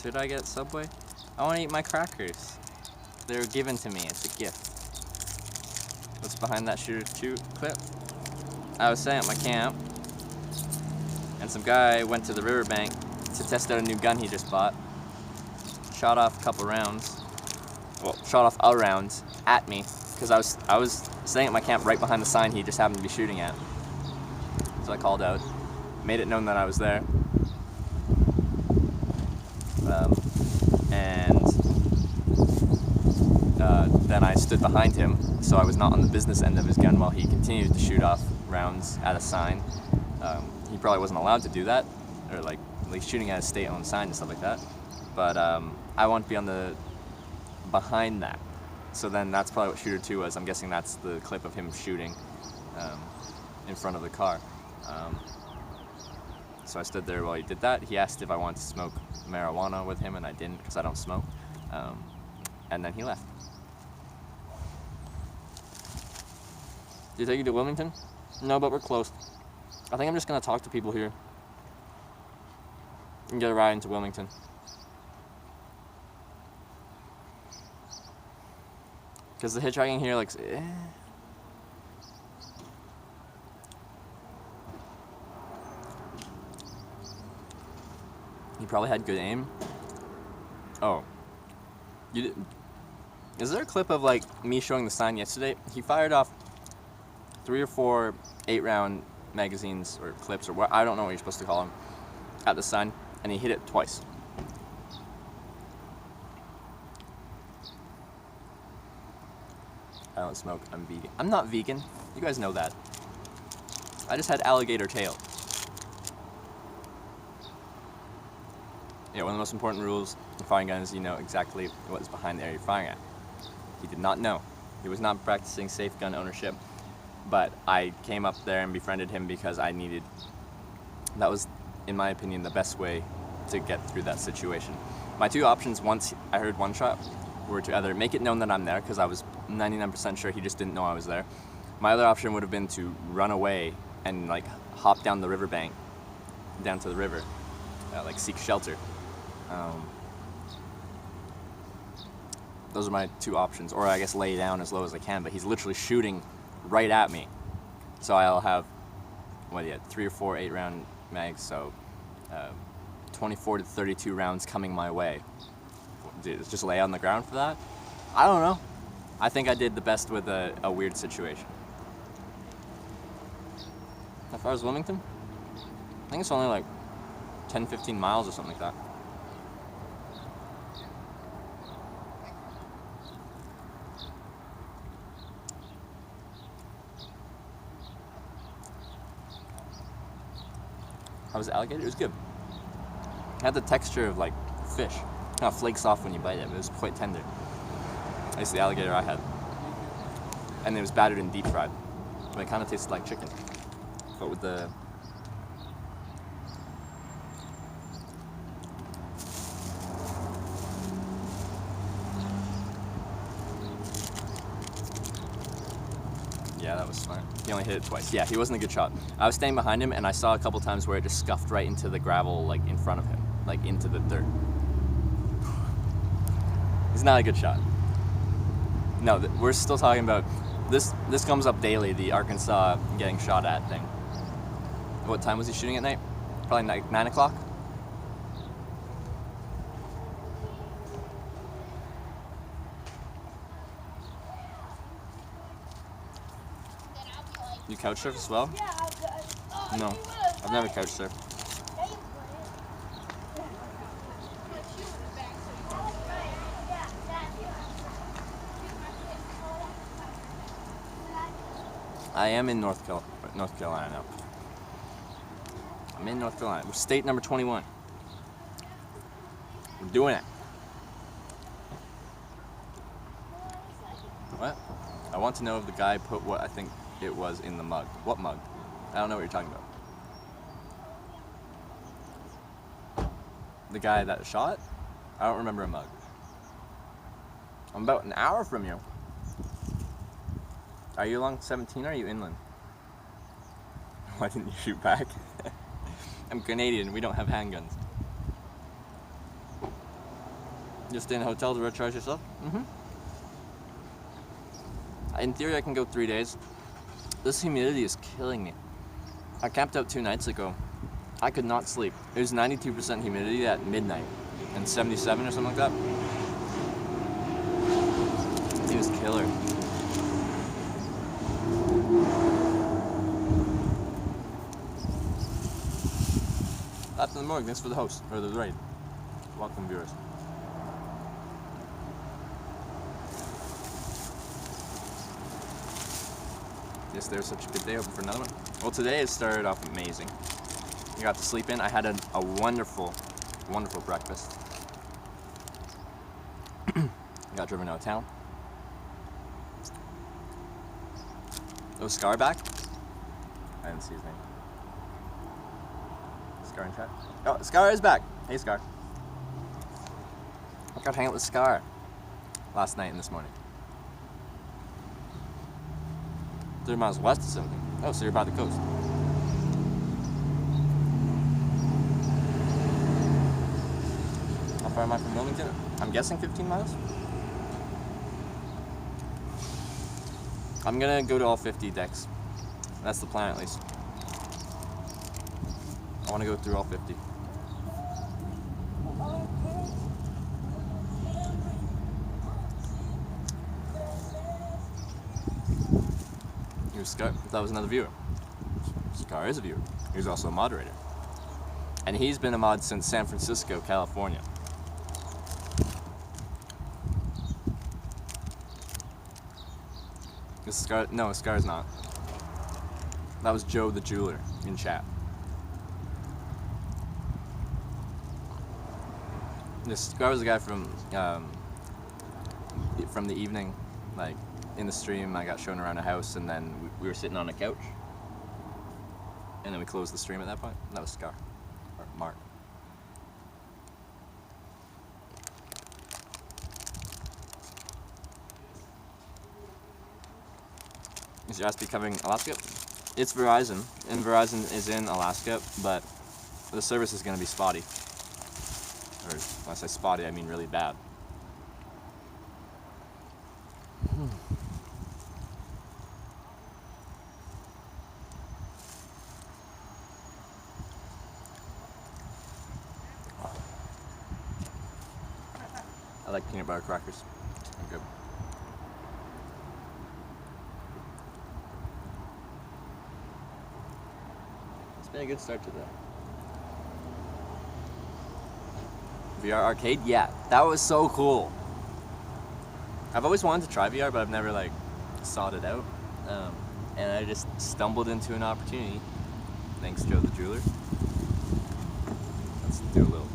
Should I get Subway? I want to eat my crackers. They were given to me. It's a gift. What's behind that Shooter 2 clip? I was staying at my camp, and some guy went to the riverbank to test out a new gun he just bought. Shot off a couple rounds. Well, shot off a round at me, because I was staying at my camp right behind the sign he just happened to be shooting at. So I called out, made it known that I was there. Then I stood behind him, so I was not on the business end of his gun while he continued to shoot off rounds at a sign. He probably wasn't allowed to do that, or like shooting at a state-owned sign and stuff like that. But I want to be on the behind that. So then that's probably what Shooter 2 was. I'm guessing that's the clip of him shooting in front of the car. So I stood there while he did that. He asked if I wanted to smoke marijuana with him, and I didn't because I don't smoke. And then he left. Did he take you to Wilmington? No, but we're close. I think I'm just gonna talk to people here and get a ride into Wilmington. Because the hitchhiking here, like, He probably had good aim. Oh. Is there a clip of, like, me showing the sign yesterday? He fired off 3 or 4 8-round magazines or clips or what, I don't know what you're supposed to call them, at the sign, and he hit it twice. I don't smoke, I'm vegan. I'm not vegan, you guys know that. I just had alligator tail. Yeah, one of the most important rules in firing gun is you know exactly what is behind the area you're firing at. He did not know. He was not practicing safe gun ownership, but I came up there and befriended him because I needed, that was, in my opinion, the best way to get through that situation. My two options once I heard one shot were to either make it known that I'm there, because I was 99% sure he just didn't know I was there. My other option would have been to run away and like hop down the riverbank, down to the river, like seek shelter. Those are my two options, or I guess lay down as low as I can, but he's literally shooting right at me. So I'll have, 3 or 4 8-round mags, so 24 to 32 rounds coming my way. Dude, just lay on the ground for that? I don't know. I think I did the best with a weird situation. How far is Wilmington? I think it's only like 10, 15 miles or something like that. How was the alligator? It was good. It had the texture of like fish. It kind of flakes off when you bite it, but it was quite tender. At least the alligator I had. And it was battered and deep fried. But it kind of tasted like chicken. But with the... Yeah, that was smart. He only hit it twice. Yeah, he wasn't a good shot. I was staying behind him, and I saw a couple times where it just scuffed right into the gravel, like in front of him, like into the dirt. He's not a good shot. No, we're still talking about this. This comes up daily. The Arkansas getting shot at thing. What time was he shooting at night? Probably 9 o'clock. You couch surf as well? No, I've never couch surfed. I am in North Carolina now. I'm in North Carolina. We're state number 21. We're doing it. What? I want to know if the guy put what I think it was in the mug. What mug? I don't know what you're talking about. The guy that shot? I don't remember a mug. I'm about an hour from you. Are you along 17 or are you inland? Why didn't you shoot back? I'm Canadian, we don't have handguns. You stay in a hotel to recharge yourself? Mm-hmm. In theory, I can go 3 days. This humidity is killing me. I camped out 2 nights ago. I could not sleep. It was 92% humidity at midnight and 77 or something like that. It was killer. After the morning, thanks for the host, or the raid. Welcome, viewers. Yes, there's such a good day. Open for another one. Well, today it started off amazing. I got to sleep in. I had a wonderful, wonderful breakfast. Got driven out of town. Oh, Scar back? I didn't see his name. Scar in chat. Oh, Scar is back. Hey, Scar. I got to hang out with Scar last night and this morning. 3 miles west of something. Oh, so you're by the coast. How far am I from Wilmington? I'm guessing 15 miles? I'm gonna go to all 50 decks. That's the plan, at least. I wanna go through all 50. Scar, that was another viewer. Scar is a viewer. He's also a moderator. And he's been a mod since San Francisco, California. Is Scar? No, Scar's not. That was Joe the Jeweler in chat. This guy was a guy from the evening, like in the stream. I got shown around a house, and then we were sitting on a couch, and then we closed the stream at that point. That was Scar, or Mark. Is your ass becoming Alaska? It's Verizon, and Verizon is in Alaska, but the service is going to be spotty. Or when I say spotty, I mean really bad. I like peanut butter crackers. They're good. It's been a good start to that. VR arcade? Yeah, that was so cool. I've always wanted to try VR, but I've never like sought it out. And I just stumbled into an opportunity. Thanks, Joe the Jeweler. Let's do a little.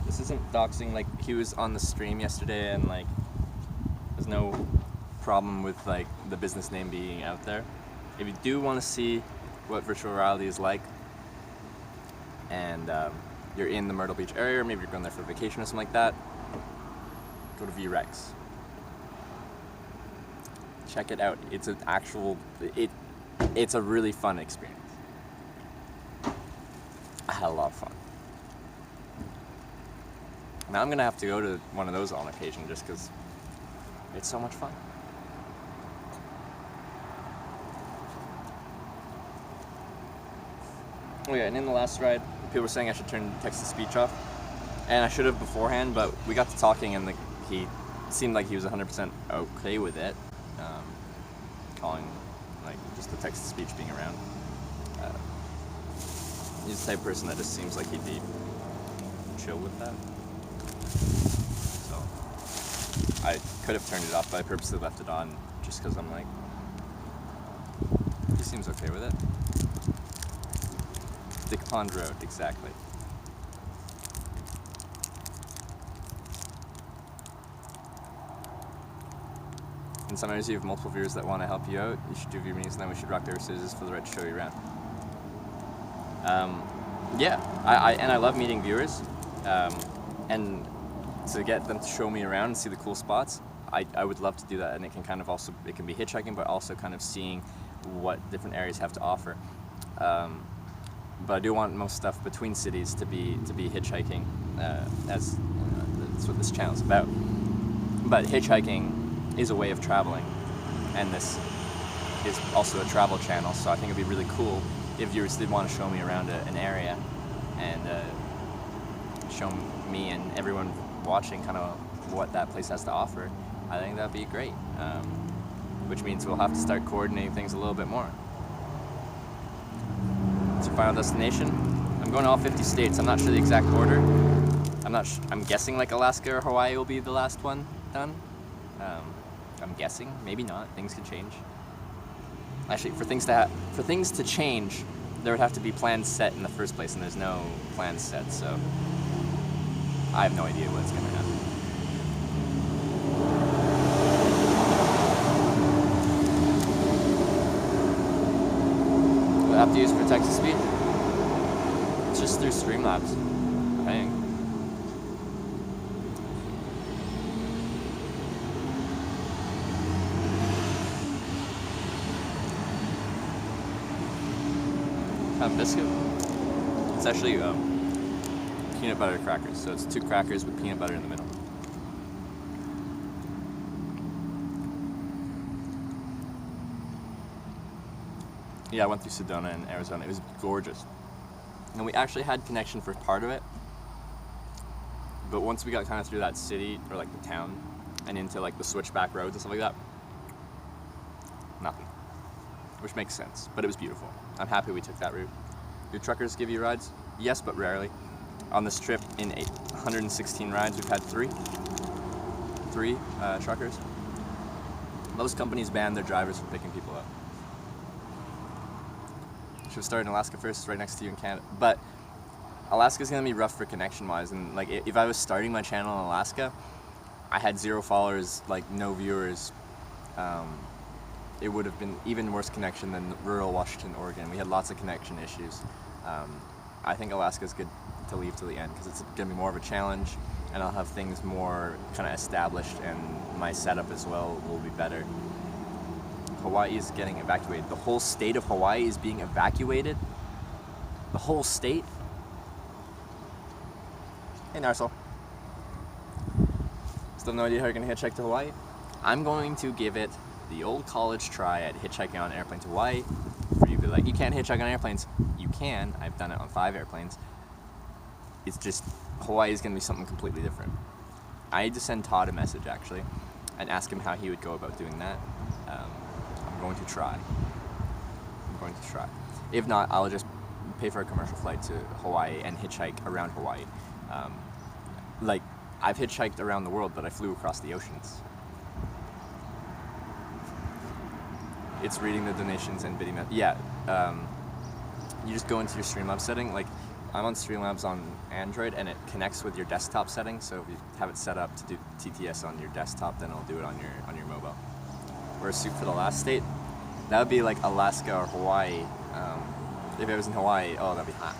This isn't doxing, like he was on the stream yesterday and like there's no problem with like the business name being out there. If you do want to see what virtual reality is like and you're in the Myrtle Beach area, or maybe you're going there for vacation or something like that, go to VREX. Check it out. It's an actual, it's a really fun experience. I had a lot of fun. Now I'm gonna have to go to one of those on occasion just because it's so much fun. Oh yeah, and in the last ride, people were saying I should turn text-to-speech off. And I should have beforehand, but we got to talking and he seemed like he was 100% okay with it. Calling, like, just the text-to-speech being around. He's the type of person that just seems like he'd be chill with that. So, I could have turned it off, but I purposely left it on just because I'm like, he seems okay with it. Dick Pond Road, exactly. In some areas you have multiple viewers that want to help you out. You should do viewer meetings and then we should rock paper scissors for the right to show you around. Yeah, I love meeting viewers. And to get them to show me around and see the cool spots, I would love to do that. And it can kind of also, it can be hitchhiking, but also kind of seeing what different areas have to offer. But I do want most stuff between cities to be hitchhiking, as that's what this channel is about. But hitchhiking is a way of traveling, and this is also a travel channel. So I think it'd be really cool if viewers did want to show me around an area and show me and everyone watching kind of what that place has to offer. I think that'd be great. Which means we'll have to start coordinating things a little bit more. What's your final destination? I'm going to all 50 states. I'm not sure the exact order. I'm guessing like Alaska or Hawaii will be the last one done. I'm guessing, maybe not. Things could change. Actually, for things to change, there would have to be plans set in the first place, and there's no plans set, so I have no idea what's going to happen. What app do you use for text-to-speech? It's just through Streamlabs. I'm paying. Biscuit. It's actually peanut butter crackers, so it's 2 crackers with peanut butter in the middle. Yeah, I went through Sedona in Arizona. It was gorgeous. And we actually had connection for part of it, but once we got kind of through that city, or like the town, and into like the switchback roads and stuff like that, nothing. Which makes sense, but it was beautiful. I'm happy we took that route. Do truckers give you rides? Yes, but rarely. On this trip, in 116 rides, we've had three truckers. Most companies ban their drivers from picking people up. Should have started in Alaska first, it's right next to you in Canada. But Alaska's gonna be rough for connection-wise, and like if I was starting my channel in Alaska, I had 0 followers, like no viewers. It would have been even worse connection than rural Washington, Oregon. We had lots of connection issues. I think Alaska's good to leave till the end because it's gonna be more of a challenge, and I'll have things more kind of established, and my setup as well will be better. Hawaii is getting evacuated. The whole state of Hawaii is being evacuated. The whole state. Hey, Narsal. Still no idea how you're gonna hitchhike to Hawaii? I'm going to give it the old college try at hitchhiking on an airplane to Hawaii. For you to be like, you can't hitchhike on airplanes. You can. I've done it on 5 airplanes. It's just, Hawaii is gonna be something completely different. I need to send Todd a message actually and ask him how he would go about doing that. I'm going to try. If not, I'll just pay for a commercial flight to Hawaii and hitchhike around Hawaii. Like, I've hitchhiked around the world, but I flew across the oceans. It's reading the donations and bidding. Yeah, you just go into your Streamlabs setting. Like, I'm on Streamlabs on Android, and it connects with your desktop settings. So if you have it set up to do TTS on your desktop, then it'll do it on your mobile. Whereas Soup for the Last State, that would be like Alaska or Hawaii. If it was in Hawaii, oh, that'd be hot.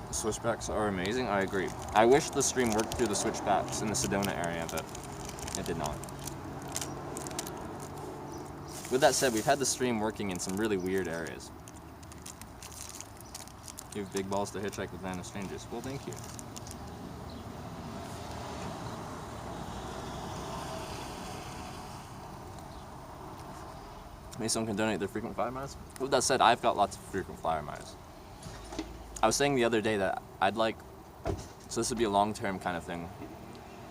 The switchbacks are amazing, I agree. I wish the stream worked through the switchbacks in the Sedona area, but it did not. With that said, we've had the stream working in some really weird areas. You have big balls to hitchhike with random strangers. Well, thank you. Maybe someone can donate their frequent flyer miles. With that said, I've got lots of frequent flyer miles. I was saying the other day that I'd like, so this would be a long-term kind of thing.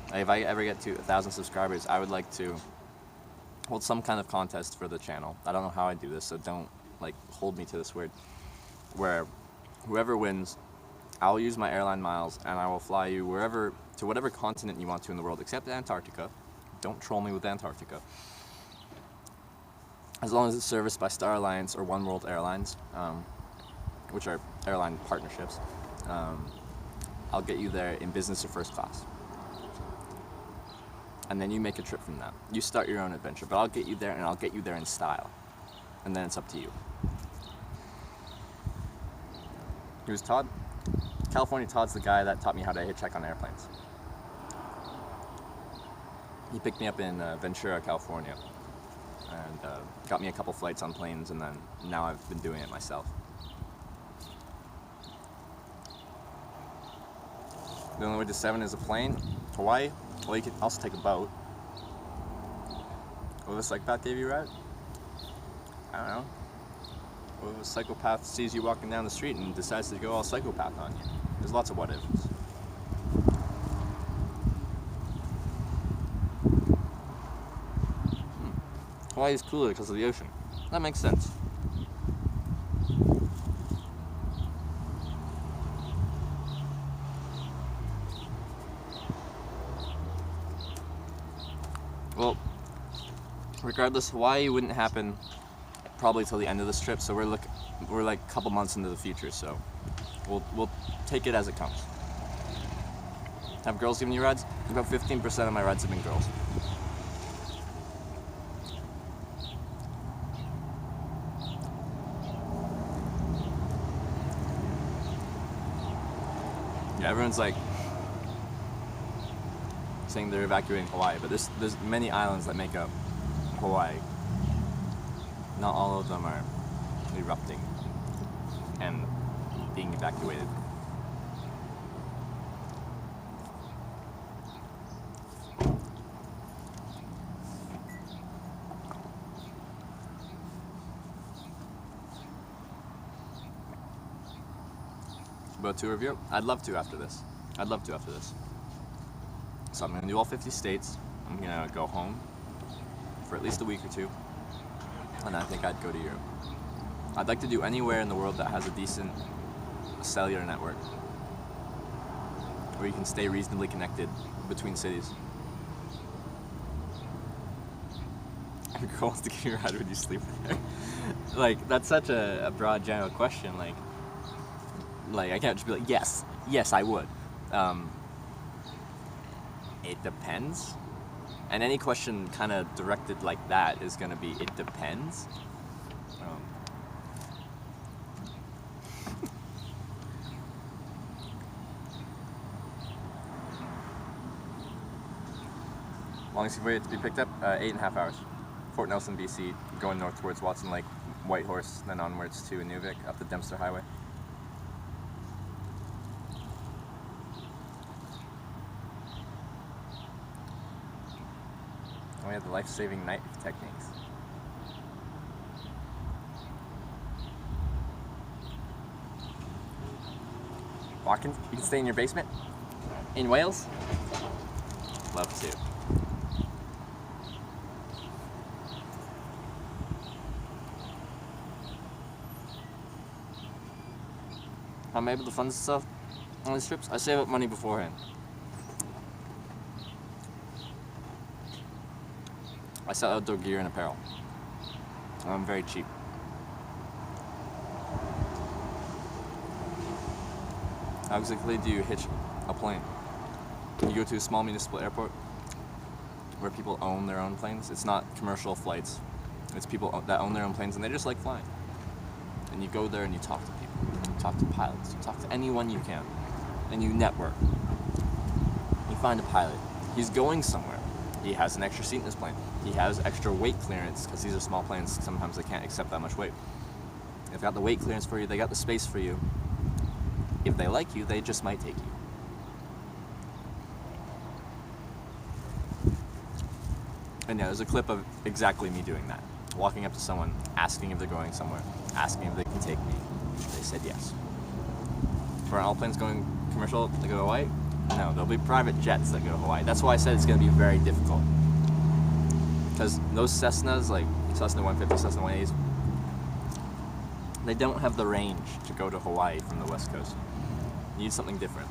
Like if I ever get to 1,000 subscribers, I would like to hold some kind of contest for the channel. I don't know how I do this, so don't like hold me to this word. Where whoever wins, I'll use my airline miles and I will fly you wherever, to whatever continent you want to in the world, except Antarctica. Don't troll me with Antarctica. As long as it's serviced by Star Alliance or One World Airlines, which are airline partnerships, I'll get you there in business or first class. And then you make a trip from that. You start your own adventure, but I'll get you there and I'll get you there in style. And then it's up to you. Who's Todd? California Todd's the guy that taught me how to hitchhike on airplanes. He picked me up in Ventura, California, and got me a couple flights on planes, and then now I've been doing it myself. The only way to 7 is a plane. Hawaii? Well, you could also take a boat. Will the psychopath gave you a ride? I don't know. What if a psychopath sees you walking down the street and decides to go all psychopath on you? There's lots of what ifs. Hawaii is cooler because of the ocean. That makes sense. Well, regardless, Hawaii wouldn't happen probably till the end of this trip, so we're like a couple months into the future, so we'll take it as it comes. Have girls given you rides? About 15% of my rides have been girls. Yeah, everyone's like saying they're evacuating Hawaii, but there's many islands that make up Hawaii. Not all of them are erupting and being evacuated. About tour of Europe? I'd love to after this. So I'm gonna do all 50 states. I'm gonna go home for at least a week or two, and I think I'd go to Europe. I'd like to do anywhere in the world that has a decent a cellular network where you can stay reasonably connected between cities. Your girl wants to give you a ride when you sleep with her. Like, that's such a broad general question. Like I can't just be like, yes, I would. It depends. And any question kind of directed like that is going to be, it depends. Longest you've waited to be picked up? 8.5 hours. Fort Nelson, BC, going north towards Watson Lake, Whitehorse, then onwards to Inuvik, up the Dempster Highway. And we have the life-saving knife techniques. Watkins, you can stay in your basement? In Wales? Love to. How am I able to fund stuff on these trips? I save up money beforehand. I sell outdoor gear and apparel. I'm very cheap. How exactly do you hitch a plane? You go to a small municipal airport where people own their own planes. It's not commercial flights. It's people that own their own planes and they just like flying. And you go there and you talk to people. You talk to pilots. You talk to anyone you can. And you network. You find a pilot. He's going somewhere. He has an extra seat in his plane. He has extra weight clearance because these are small planes. Sometimes they can't accept that much weight. They've got the weight clearance for you. They got the space for you. If they like you, they just might take you. And yeah, there's a clip of exactly me doing that. Walking up to someone, asking if they're going somewhere, asking if they can take me. They said yes. For all planes going commercial to go to Hawaii? No, there'll be private jets that go to Hawaii. That's why I said it's going to be very difficult. Because those Cessnas, like Cessna 150, Cessna 180s, they don't have the range to go to Hawaii from the West Coast. You need something different.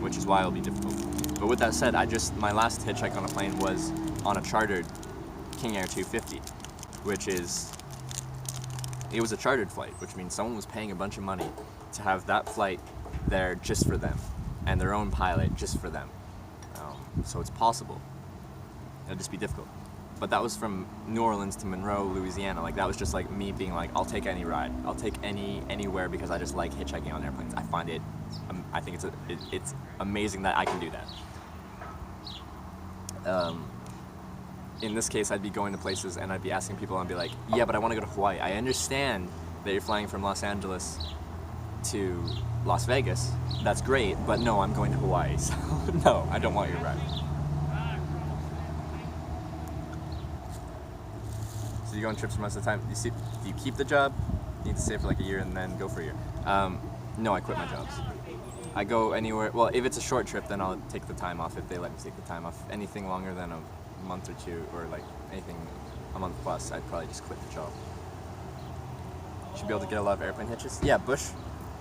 Which is why it'll be difficult. But with that said, my last hitchhike on a plane was on a chartered King Air 250, it was a chartered flight, which means someone was paying a bunch of money to have that flight there just for them, and their own pilot just for them. So it's possible. It'll just be difficult. But that was from New Orleans to Monroe, Louisiana. Like, that was just like me being like, I'll take any ride. I'll take anywhere because I just like hitchhiking on airplanes. I find it, I think it's amazing that I can do that. In this case, I'd be going to places and I'd be asking people and I'd be like, yeah, but I want to go to Hawaii. I understand that you're flying from Los Angeles to Las Vegas. That's great, but no, I'm going to Hawaii. So no, I don't want your ride. So you go on trips for most of the time. Do you keep the job? You need to stay for like a year and then go for a year. No, I quit my jobs. I go anywhere. Well, if it's a short trip, then I'll take the time off if they let me take the time off. Anything longer than a month or two, or like anything a month plus, I'd probably just quit the job. Should be able to get a lot of airplane hitches. Yeah, bush.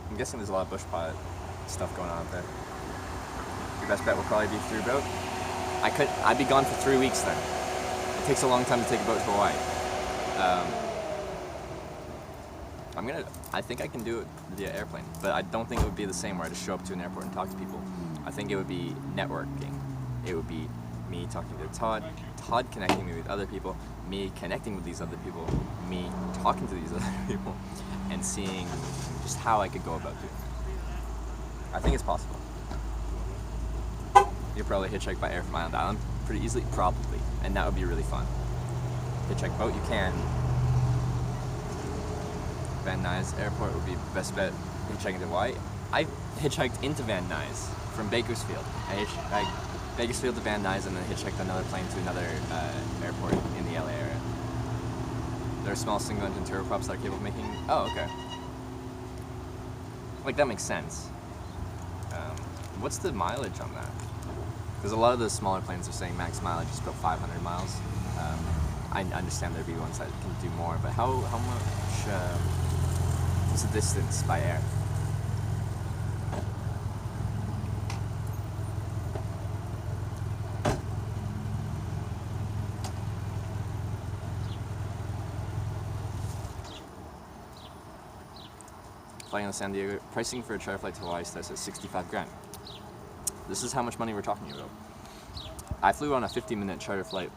I'm guessing there's a lot of bush pilot stuff going on out there. Your best bet will probably be through boat. I'd be gone for 3 weeks then. It takes a long time to take a boat to Hawaii. I think I can do it via airplane, but I don't think it would be the same where I just show up to an airport and talk to people. I think it would be networking. It would be me talking to Todd connecting me with other people, me connecting with these other people, me talking to these other people, and seeing just how I could go about doing it. I think it's possible. You'll probably hitchhike by air from Island Island pretty easily, probably, and that would be really fun. Hitchhike boat, you can. Van Nuys Airport would be best bet hitchhiking to Hawaii. I hitchhiked into Van Nuys from Bakersfield. I Bakersfield to Van Nuys and then hitchhiked another plane to another airport in the LA area. There are small single-engine turboprops that are capable of making... Oh, okay. Like, that makes sense. What's the mileage on that? Because a lot of the smaller planes are saying max mileage is about 500 miles. I understand there'd be ones that can do more, but how much is the distance by air? Flying on San Diego, pricing for a charter flight to Hawaii starts at 65 grand. This is how much money we're talking about. I flew on a 50-minute charter flight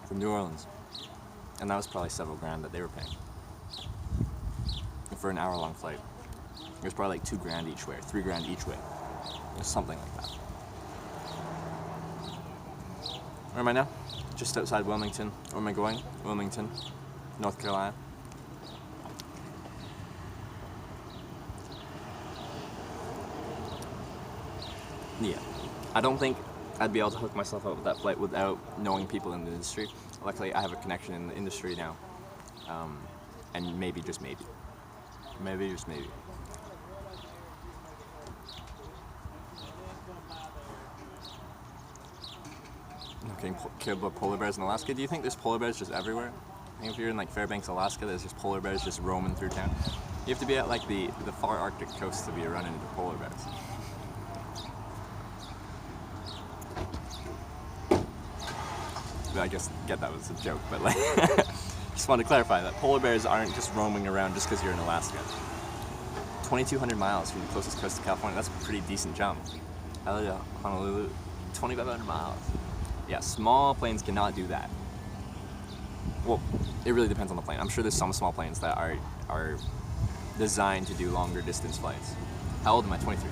from New Orleans, and that was probably several grand that they were paying. And for an hour-long flight, it was probably like 2 grand each way, or 3 grand each way, or something like that. Where am I now? Just outside Wilmington. Where am I going? Wilmington, North Carolina. Yeah, I don't think I'd be able to hook myself up with that flight without knowing people in the industry. Luckily, I have a connection in the industry now, and maybe, just maybe, I'm getting killed by polar bears in Alaska. Do you think there's polar bears just everywhere? I think if you're in like Fairbanks, Alaska, there's just polar bears just roaming through town. You have to be at like the far Arctic coast to be running into polar bears. I guess get that was a joke, but like, just wanted to clarify that polar bears aren't just roaming around just because you're in Alaska. 2,200 miles from the closest coast to California, that's a pretty decent jump. LA, Honolulu, 2,500 miles. Yeah, small planes cannot do that. Well, it really depends on the plane. I'm sure there's some small planes that are designed to do longer distance flights. How old am I? 23.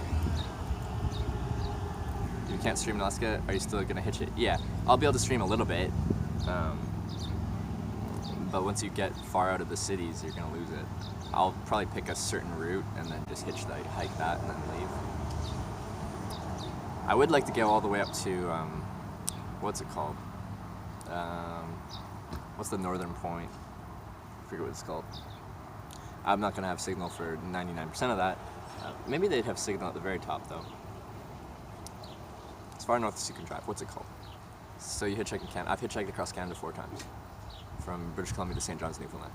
You can't stream in Alaska, are you still gonna hitch it? Yeah, I'll be able to stream a little bit, but once you get far out of the cities, you're gonna lose it. I'll probably pick a certain route and then just hike that and then leave. I would like to go all the way up to, what's it called? What's the northern point? I forget what it's called. I'm not gonna have signal for 99% of that. Maybe they'd have signal at the very top though. As far north as you can drive. What's it called? So you hitchhike in Canada. I've hitchhiked across Canada 4 times. From British Columbia to St. John's, Newfoundland.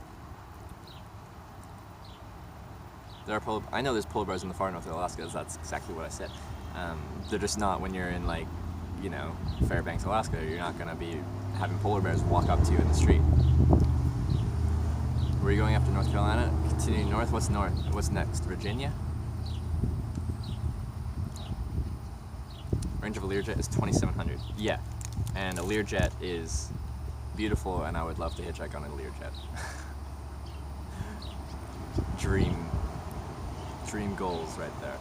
I know there's polar bears in the far north of Alaska. That's exactly what I said. They're just not when you're in like, you know, Fairbanks, Alaska. You're not gonna be having polar bears walk up to you in the street. Where are you going after North Carolina? Continuing north. What's north? What's next? Virginia? Range of a Learjet is 2,700. Yeah, and a Learjet is beautiful, and I would love to hitchhike on a Learjet. Dream goals right there.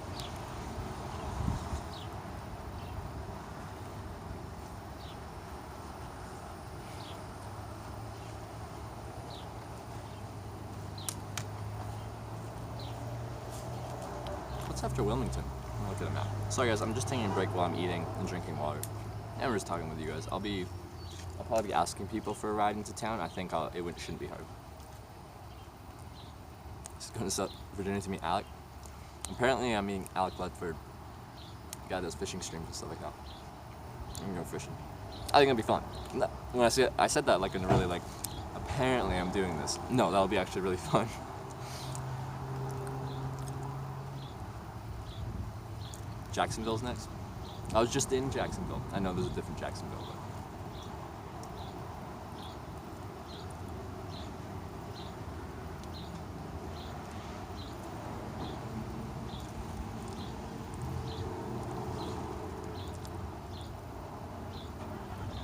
What's after Wilmington? I'll look at a map. Sorry guys, I'm just taking a break while I'm eating and drinking water. And we're just talking with you guys. I'll probably be asking people for a ride into town. I think it shouldn't be hard. Just going to Virginia to meet Alec. Apparently I'm meeting Alec Ledford, the guy that does fishing streams and stuff like that. I'm gonna go fishing. I think it'll be fun. When I said that like in a really like, apparently I'm doing this. No, that'll be actually really fun. Jacksonville's next. I was just in Jacksonville. I know there's a different Jacksonville,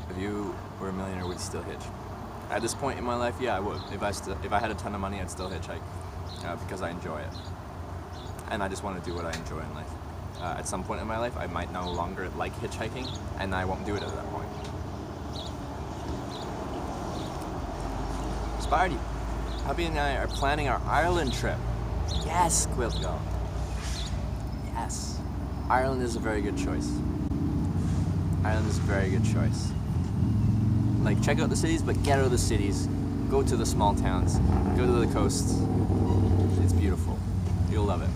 but if you were a millionaire, would you still hitch? At this point in my life, yeah, I would. If I had a ton of money, I'd still hitchhike because I enjoy it, and I just want to do what I enjoy in life. At some point in my life, I might no longer like hitchhiking, and I won't do it at that point. Sparty, Hubby and I are planning our Ireland trip. Yes, Quilt Girl. Yes. Ireland is a very good choice. Ireland is a very good choice. Like, check out the cities, but get out of the cities. Go to the small towns. Go to the coasts. It's beautiful. You'll love it.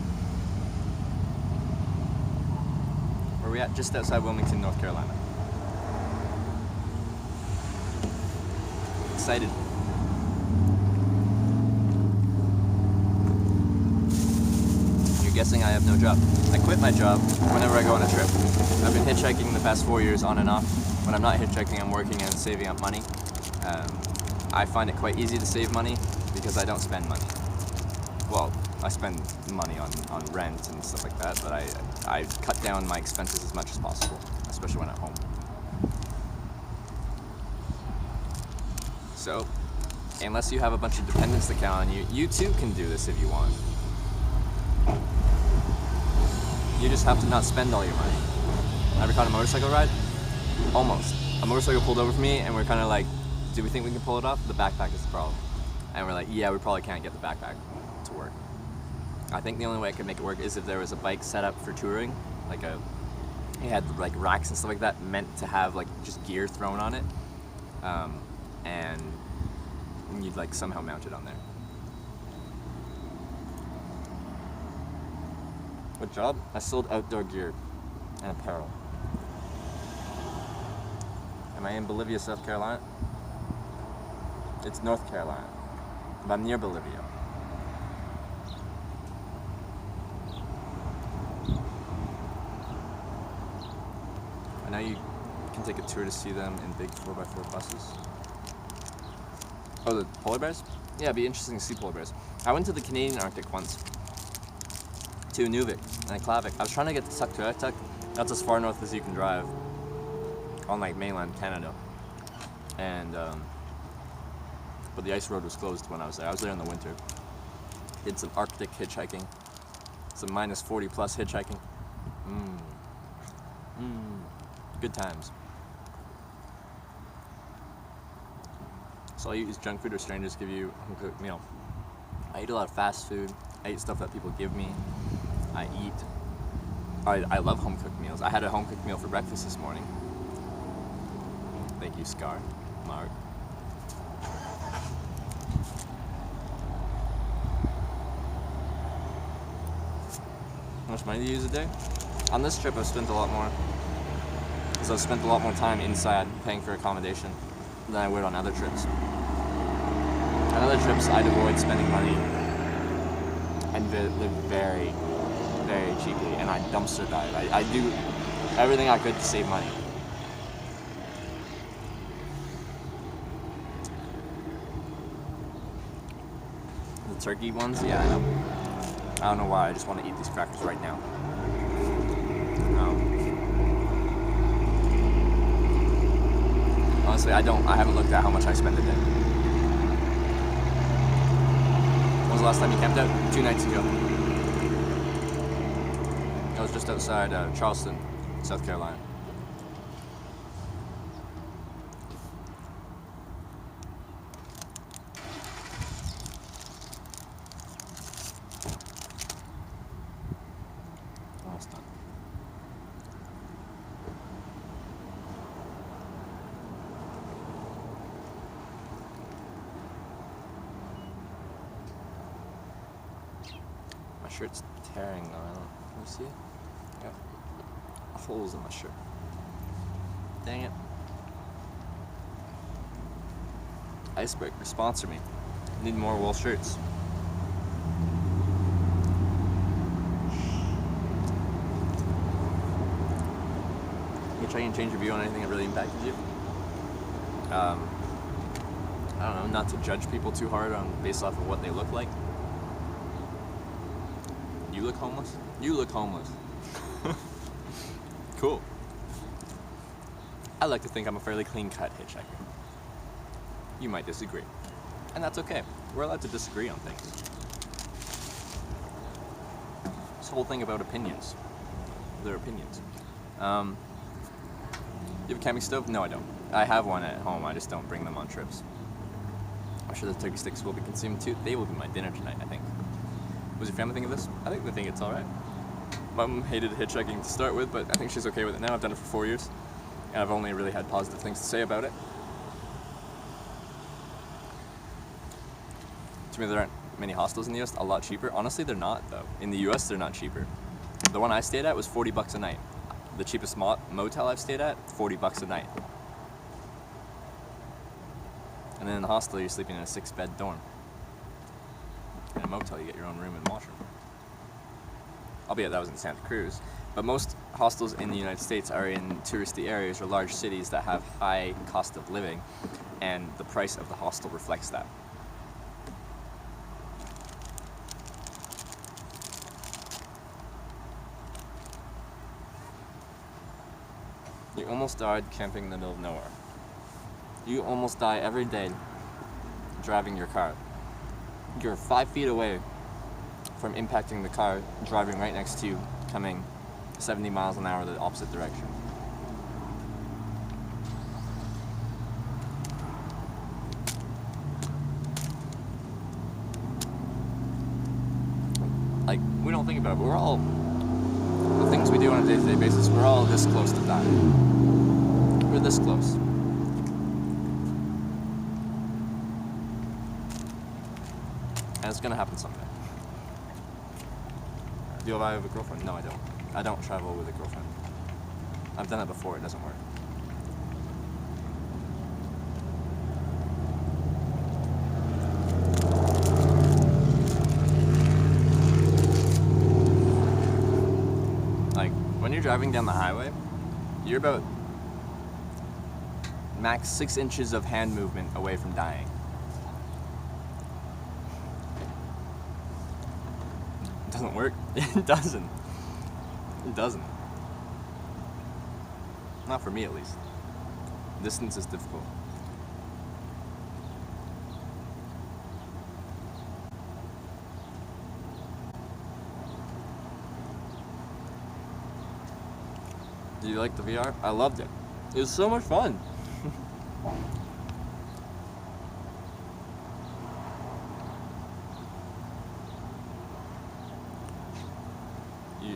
Where are we at? Just outside Wilmington, North Carolina. excited. You're guessing I have no job. I quit my job whenever I go on a trip. I've been hitchhiking the past 4 years on and off. When I'm not hitchhiking, I'm working and saving up money. I find it quite easy to save money because I don't spend money. Well, I spend money on rent and stuff like that, but I cut down my expenses as much as possible, especially when at home. So, unless you have a bunch of dependents that count on you, you too can do this if you want. You just have to not spend all your money. Ever caught a motorcycle ride? Almost. A motorcycle pulled over for me and we're kind of like, do we think we can pull it off? The backpack is the problem. And we're like, yeah, we probably can't get the backpack to work. I think the only way I could make it work is if there was a bike set up for touring, like it had like racks and stuff like that meant to have like just gear thrown on it, and you'd like somehow mount it on there. What job? I sold outdoor gear and apparel. Am I in Bolivia, South Carolina? It's North Carolina, but I'm near Bolivia. I know you can take a tour to see them in big 4x4 buses. Oh, the polar bears? Yeah, it'd be interesting to see polar bears. I went to the Canadian Arctic once, to Nunavut and Klavik. I was trying to get to Tuktoyaktuk. That's as far north as you can drive on like mainland Canada. And but the ice road was closed when I was there. I was there in the winter. Did some Arctic hitchhiking, some minus 40 plus hitchhiking. Good times. So I use junk food or strangers give you a home-cooked meal. I eat a lot of fast food. I eat stuff that people give me. I love home-cooked meals. I had a home-cooked meal for breakfast this morning. Thank you, Scar. Mark. How much money do you use a day? On this trip, I've spent a lot more. Because I've spent a lot more time inside paying for accommodation than I would on other trips. On other trips, I'd avoid spending money and live very, very cheaply. And I dumpster dive. I do everything I could to save money. The turkey ones? Yeah, I know. I don't know why, I just want to eat these crackers right now. Honestly, I haven't looked at how much I spend a day. When was the last time you camped out? 2 nights ago. I was just outside Charleston, South Carolina. Almost done. My shirt's tearing though. Can you see it? Got holes in my shirt. Dang it. Icebreaker, sponsor me. I need more wool shirts. You try and change your view on anything that really impacted you? I don't know, not to judge people too hard based off of what they look like. You look homeless? You look homeless. Cool. I like to think I'm a fairly clean-cut hitchhiker. You might disagree. And that's okay. We're allowed to disagree on things. This whole thing about opinions. They're opinions. You have a camping stove? No, I don't. I have one at home, I just don't bring them on trips. I'm sure the turkey sticks will be consumed too. They will be my dinner tonight, I think. Was your family think of this? I think they think it's alright. Mom hated hitchhiking to start with, but I think she's okay with it now. I've done it for 4 years, and I've only really had positive things to say about it. To me, there aren't many hostels in the US, a lot cheaper. Honestly, they're not, though. In the US, they're not cheaper. The one I stayed at was $40 a night. The cheapest motel I've stayed at, $40 a night. And And then in the hostel, you're sleeping in a 6-bed dorm. In a motel, you get your own room and washroom. Albeit that was in Santa Cruz. But most hostels in the United States are in touristy areas or large cities that have high cost of living, and the price of the hostel reflects that. You almost died camping in the middle of nowhere. You almost die every day driving your car. You're 5 feet away from impacting the car driving right next to you, coming 70 miles an hour the opposite direction. Like, we don't think about it, but we're all, the things we do on a day-to-day basis, we're all this close to dying. We're this close. And it's gonna happen someday. Do I have a girlfriend? No, I don't. I don't travel with a girlfriend. I've done it before, it doesn't work. Like, when you're driving down the highway, you're about max 6 inches of hand movement away from dying. It doesn't work. It doesn't. It doesn't. Not for me, at least. Distance is difficult. Do you like the VR? I loved it. It was so much fun.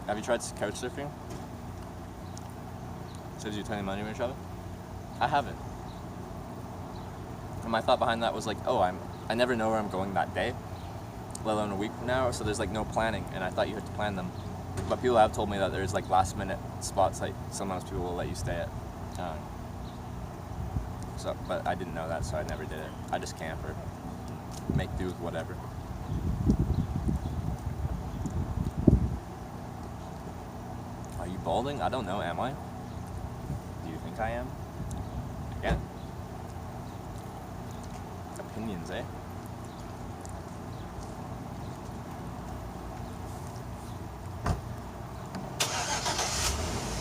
Have you tried couch surfing? Saves you 20 money when you travel? I haven't. And my thought behind that was like, oh, I never know where I'm going that day, let alone a week from now, so there's like no planning, and I thought you had to plan them. But people have told me that there's like last minute spots, like sometimes people will let you stay at. But I didn't know that, so I never did it. I just camp or make do with whatever. Are you balding? I don't know, am I? Do you think I am? Again. Opinions, eh?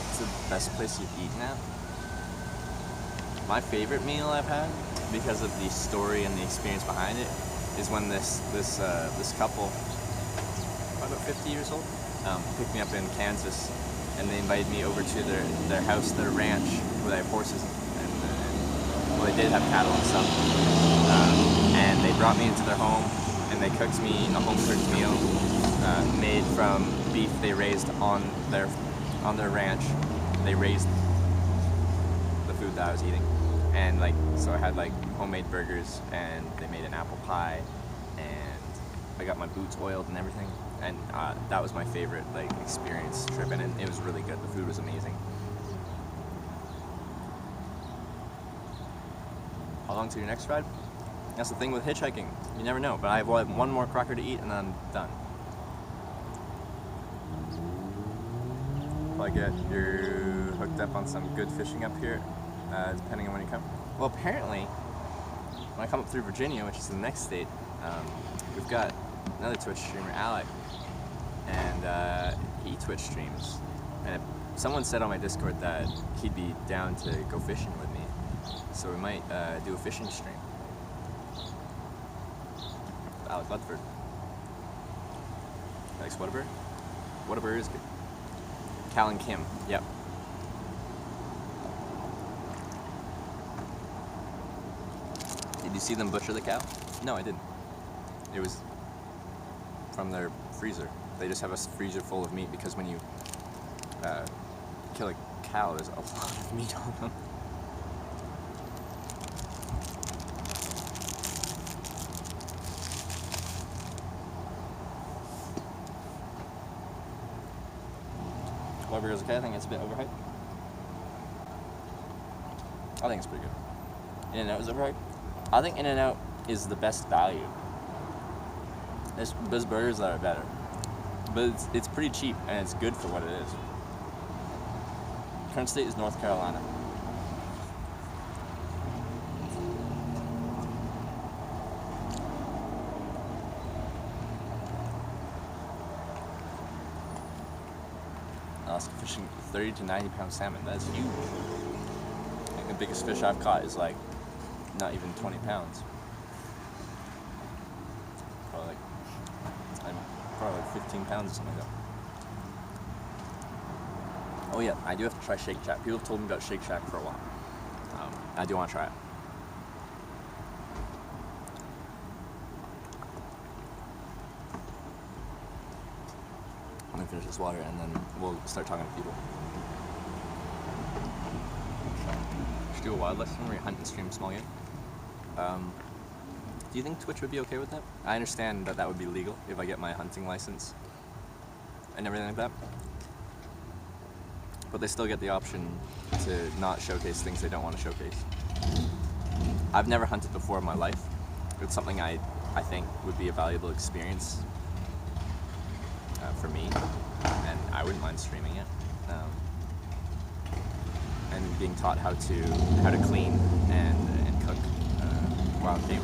It's the best place you've eaten at? My favorite meal I've had, because of the story and the experience behind it, is when this couple, about 50 years old, picked me up in Kansas, and they invited me over to their house, their ranch, where they have horses, and well, they did have cattle and stuff, and they brought me into their home, and they cooked me a home-cooked meal made from beef they raised on their ranch. They raised the food that I was eating. And like, so I had like homemade burgers, and they made an apple pie, and I got my boots oiled and everything, and that was my favorite like experience trip, and it was really good. The food was amazing. How long to your next ride? That's the thing with hitchhiking. You never know. But I have one more cracker to eat, and then I'm done. Will I get you hooked up on some good fishing up here? Depending on when you come. Well, apparently, when I come up through Virginia, which is the next state, we've got another Twitch streamer, Alec, and he Twitch streams. And someone said on my Discord that he'd be down to go fishing with me, so we might do a fishing stream. Alec Ludford. Alex Whataburger? Whataburger is good. Cal and Kim, yep. Did you see them butcher the cow? No, I didn't. It was from their freezer. They just have a freezer full of meat because when you kill a cow, there's a lot of meat on them. Whataburger's okay. I think it's a bit overhyped. I think it's pretty good. In-N-Out is overhyped. I think In-N-Out is the best value. There's burgers that are better, but it's pretty cheap and it's good for what it is. Current state is North Carolina. Alaska fishing 30 to 90 pound salmon. That's huge. I think the biggest fish I've caught is like not even 20 pounds. Probably like 15 pounds or something like that. Oh yeah, I do have to try Shake Shack. People have told me about Shake Shack for a while. I do want to try it. Let me finish this water and then we'll start talking to people. Should do a wildlife stream where you hunt and stream small game. Do you think Twitch would be okay with that? I understand that that would be legal if I get my hunting license and everything like that. But they still get the option to not showcase things they don't want to showcase. I've never hunted before in my life. It's something I think would be a valuable experience for me, and I wouldn't mind streaming it. And being taught how to clean and cook wild game.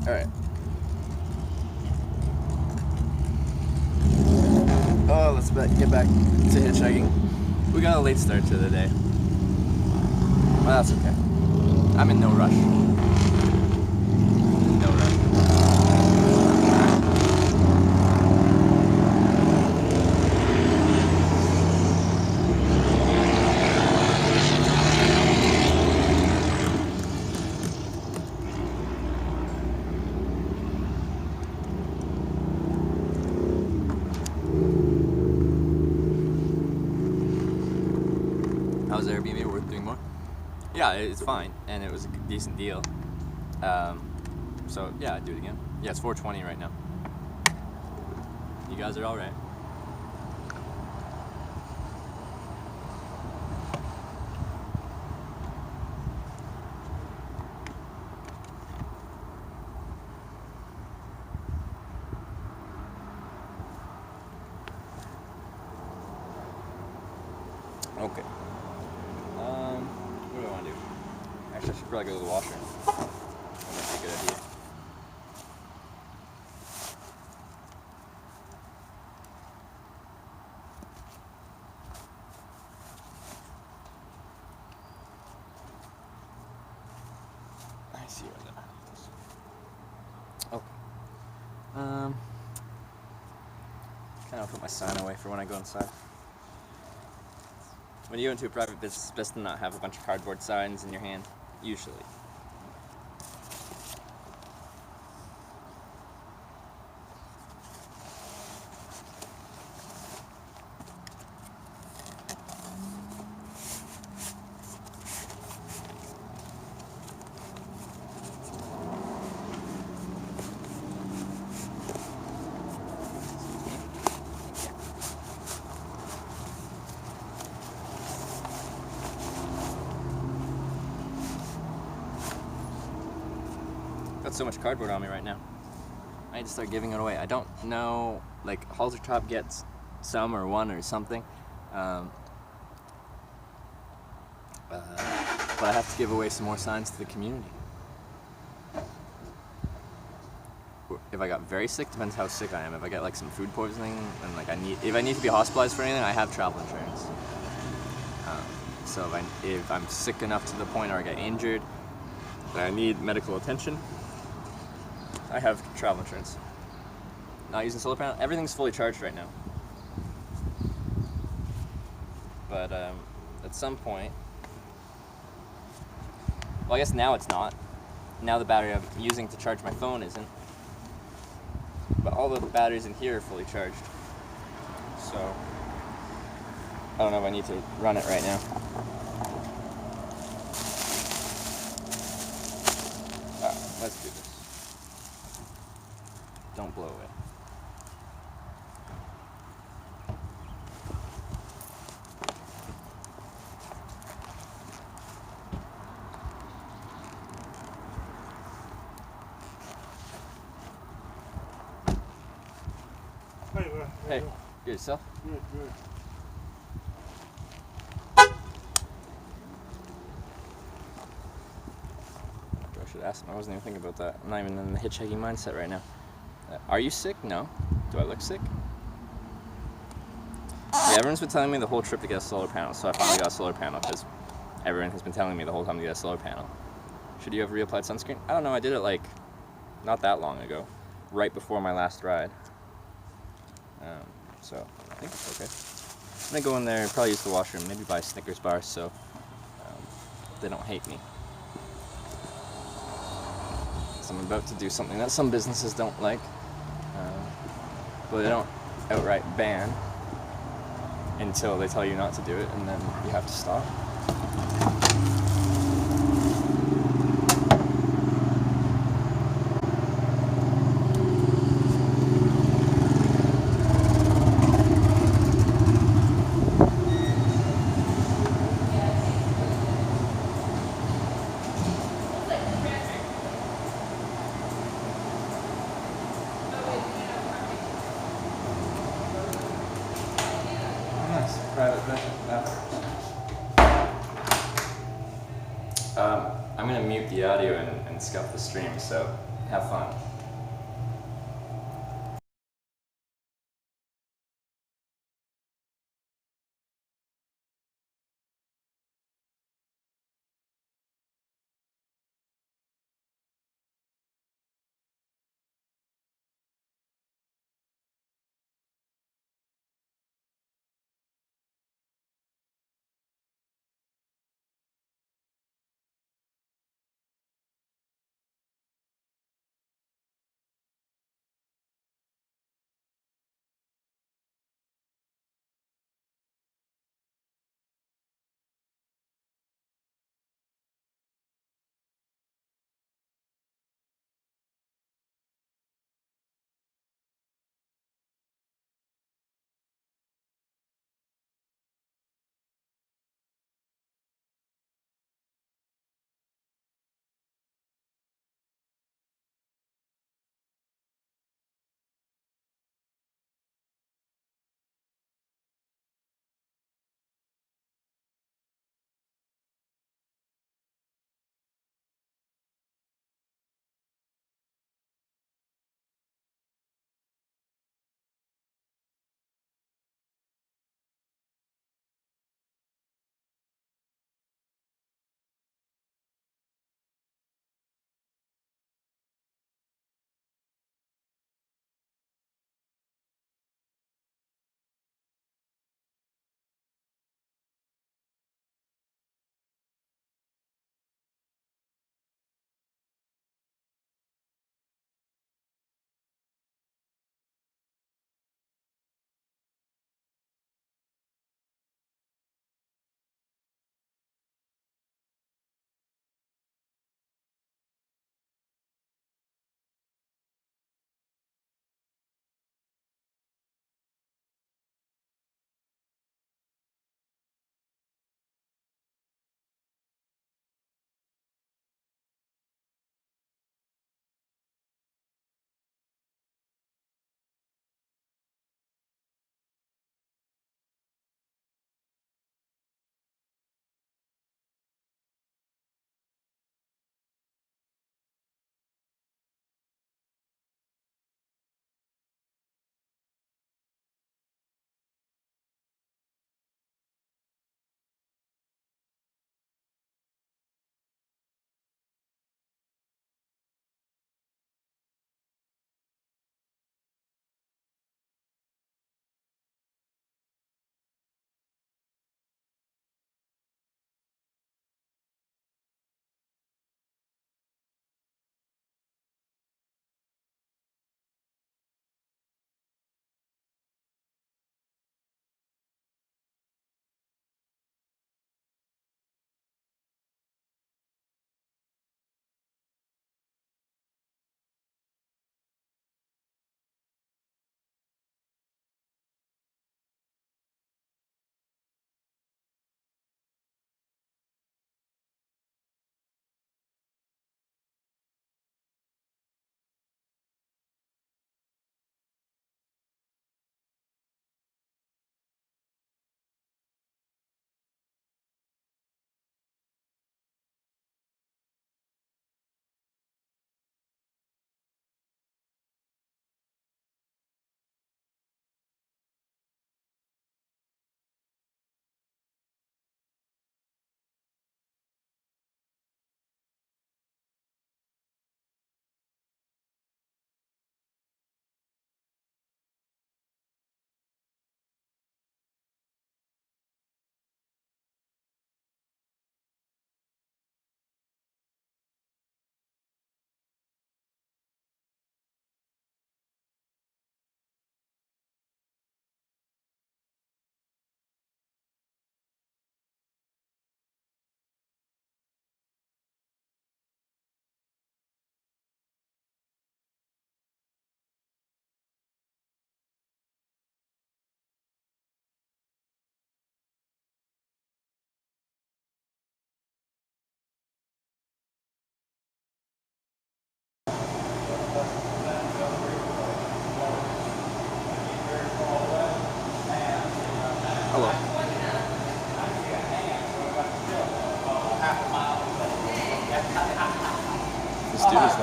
Alright. Oh, let's get back to hitchhiking. We got a late start to the day. Well, that's okay. I'm in no rush. No rush. How's Airbnb worth doing more? Yeah, it's fine, and it was a decent deal. So yeah, I'd do it again. Yeah, it's $4.20 right now. You guys are all right. Okay. What do I want to do? Actually, I should probably go to the washroom. That might be a good idea. I see where that is. Okay. Kind of put my sign away for when I go inside. When you go into a private business, it's best to not have a bunch of cardboard signs in your hand, usually. Got so much cardboard on me right now. I need to start giving it away. I don't know, like Halter Top gets some or one or something, but I have to give away some more signs to the community. If I got very sick, depends how sick I am. If I get like some food poisoning and like if I need to be hospitalized for anything, I have travel insurance. So if I'm sick enough to the point where I get injured and I need medical attention, I have travel insurance. Not using solar panel. Everything's fully charged right now. But at some point, well, I guess now it's not. Now the battery I'm using to charge my phone isn't. But all the batteries in here are fully charged. so I don't know if I need to run it right now. Let's do this. Don't blow it. Hey, man. Hey, good yourself? Good, good. I should ask him. I wasn't even thinking about that. I'm not even in the hitchhiking mindset right now. Are you sick? No. Do I look sick? Yeah, everyone's been telling me the whole trip to get a solar panel, so I finally got a solar panel because everyone has been telling me the whole time to get a solar panel. Should you have reapplied sunscreen? I don't know. I did it like not that long ago, right before my last ride. So I think it's okay. I'm gonna go in there and probably use the washroom, maybe buy a Snickers bar so they don't hate me. So I'm about to do something that some businesses don't like, but they don't outright ban until they tell you not to do it, and then you have to stop. Nice. Private bathrooms. I'm gonna mute the audio and scuff the stream, so have fun.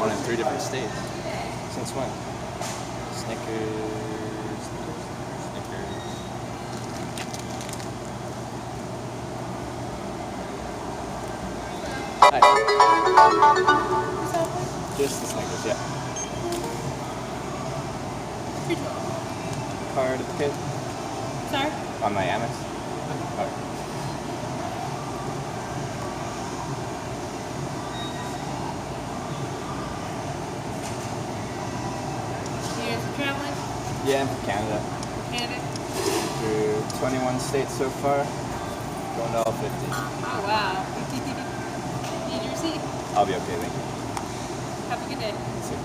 one in 3 different states. Since when? Snickers. Hi. Just the Snickers, yeah. Card of the kid Sorry? on my Amex. Oh. Years of traveling? Yeah, I'm from Canada. Canada? Through 21 states so far. Going to all 50. Oh, wow. Need your receipt? I'll be okay, thank you. Have a good day. See you.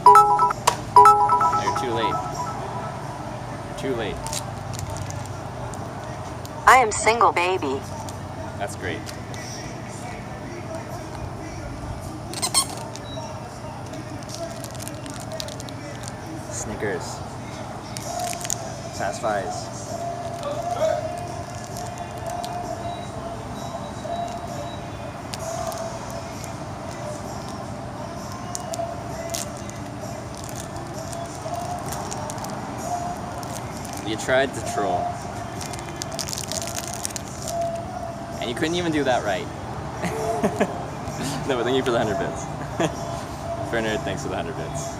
No, you're too late. You're too late. I am single, baby. That's great. Snickers. Satisfies. You tried to troll. And you couldn't even do that right. No, but thank you for the 100 bits. For nerd, thanks for the 100 bits.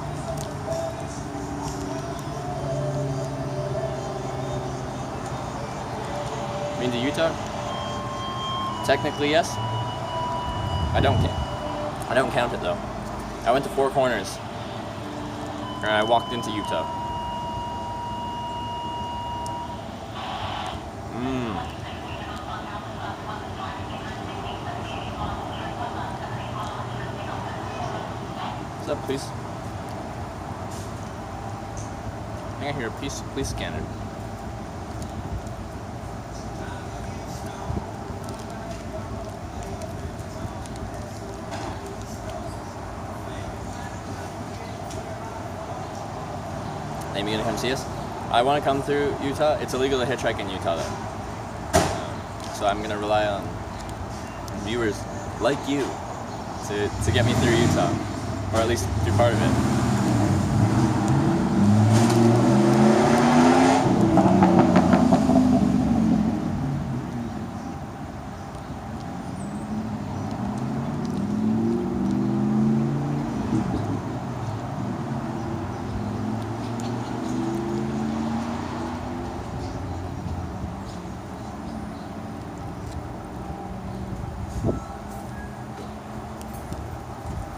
Been to Utah? Technically, yes. I don't count it though. I went to Four Corners, and I walked into Utah. What's up, please? I think I hear a police scanner. Amy, you gonna come see us? I want to come through Utah. It's illegal to hitchhike in Utah, though. So I'm gonna rely on viewers like you to get me through Utah, or at least through part of it.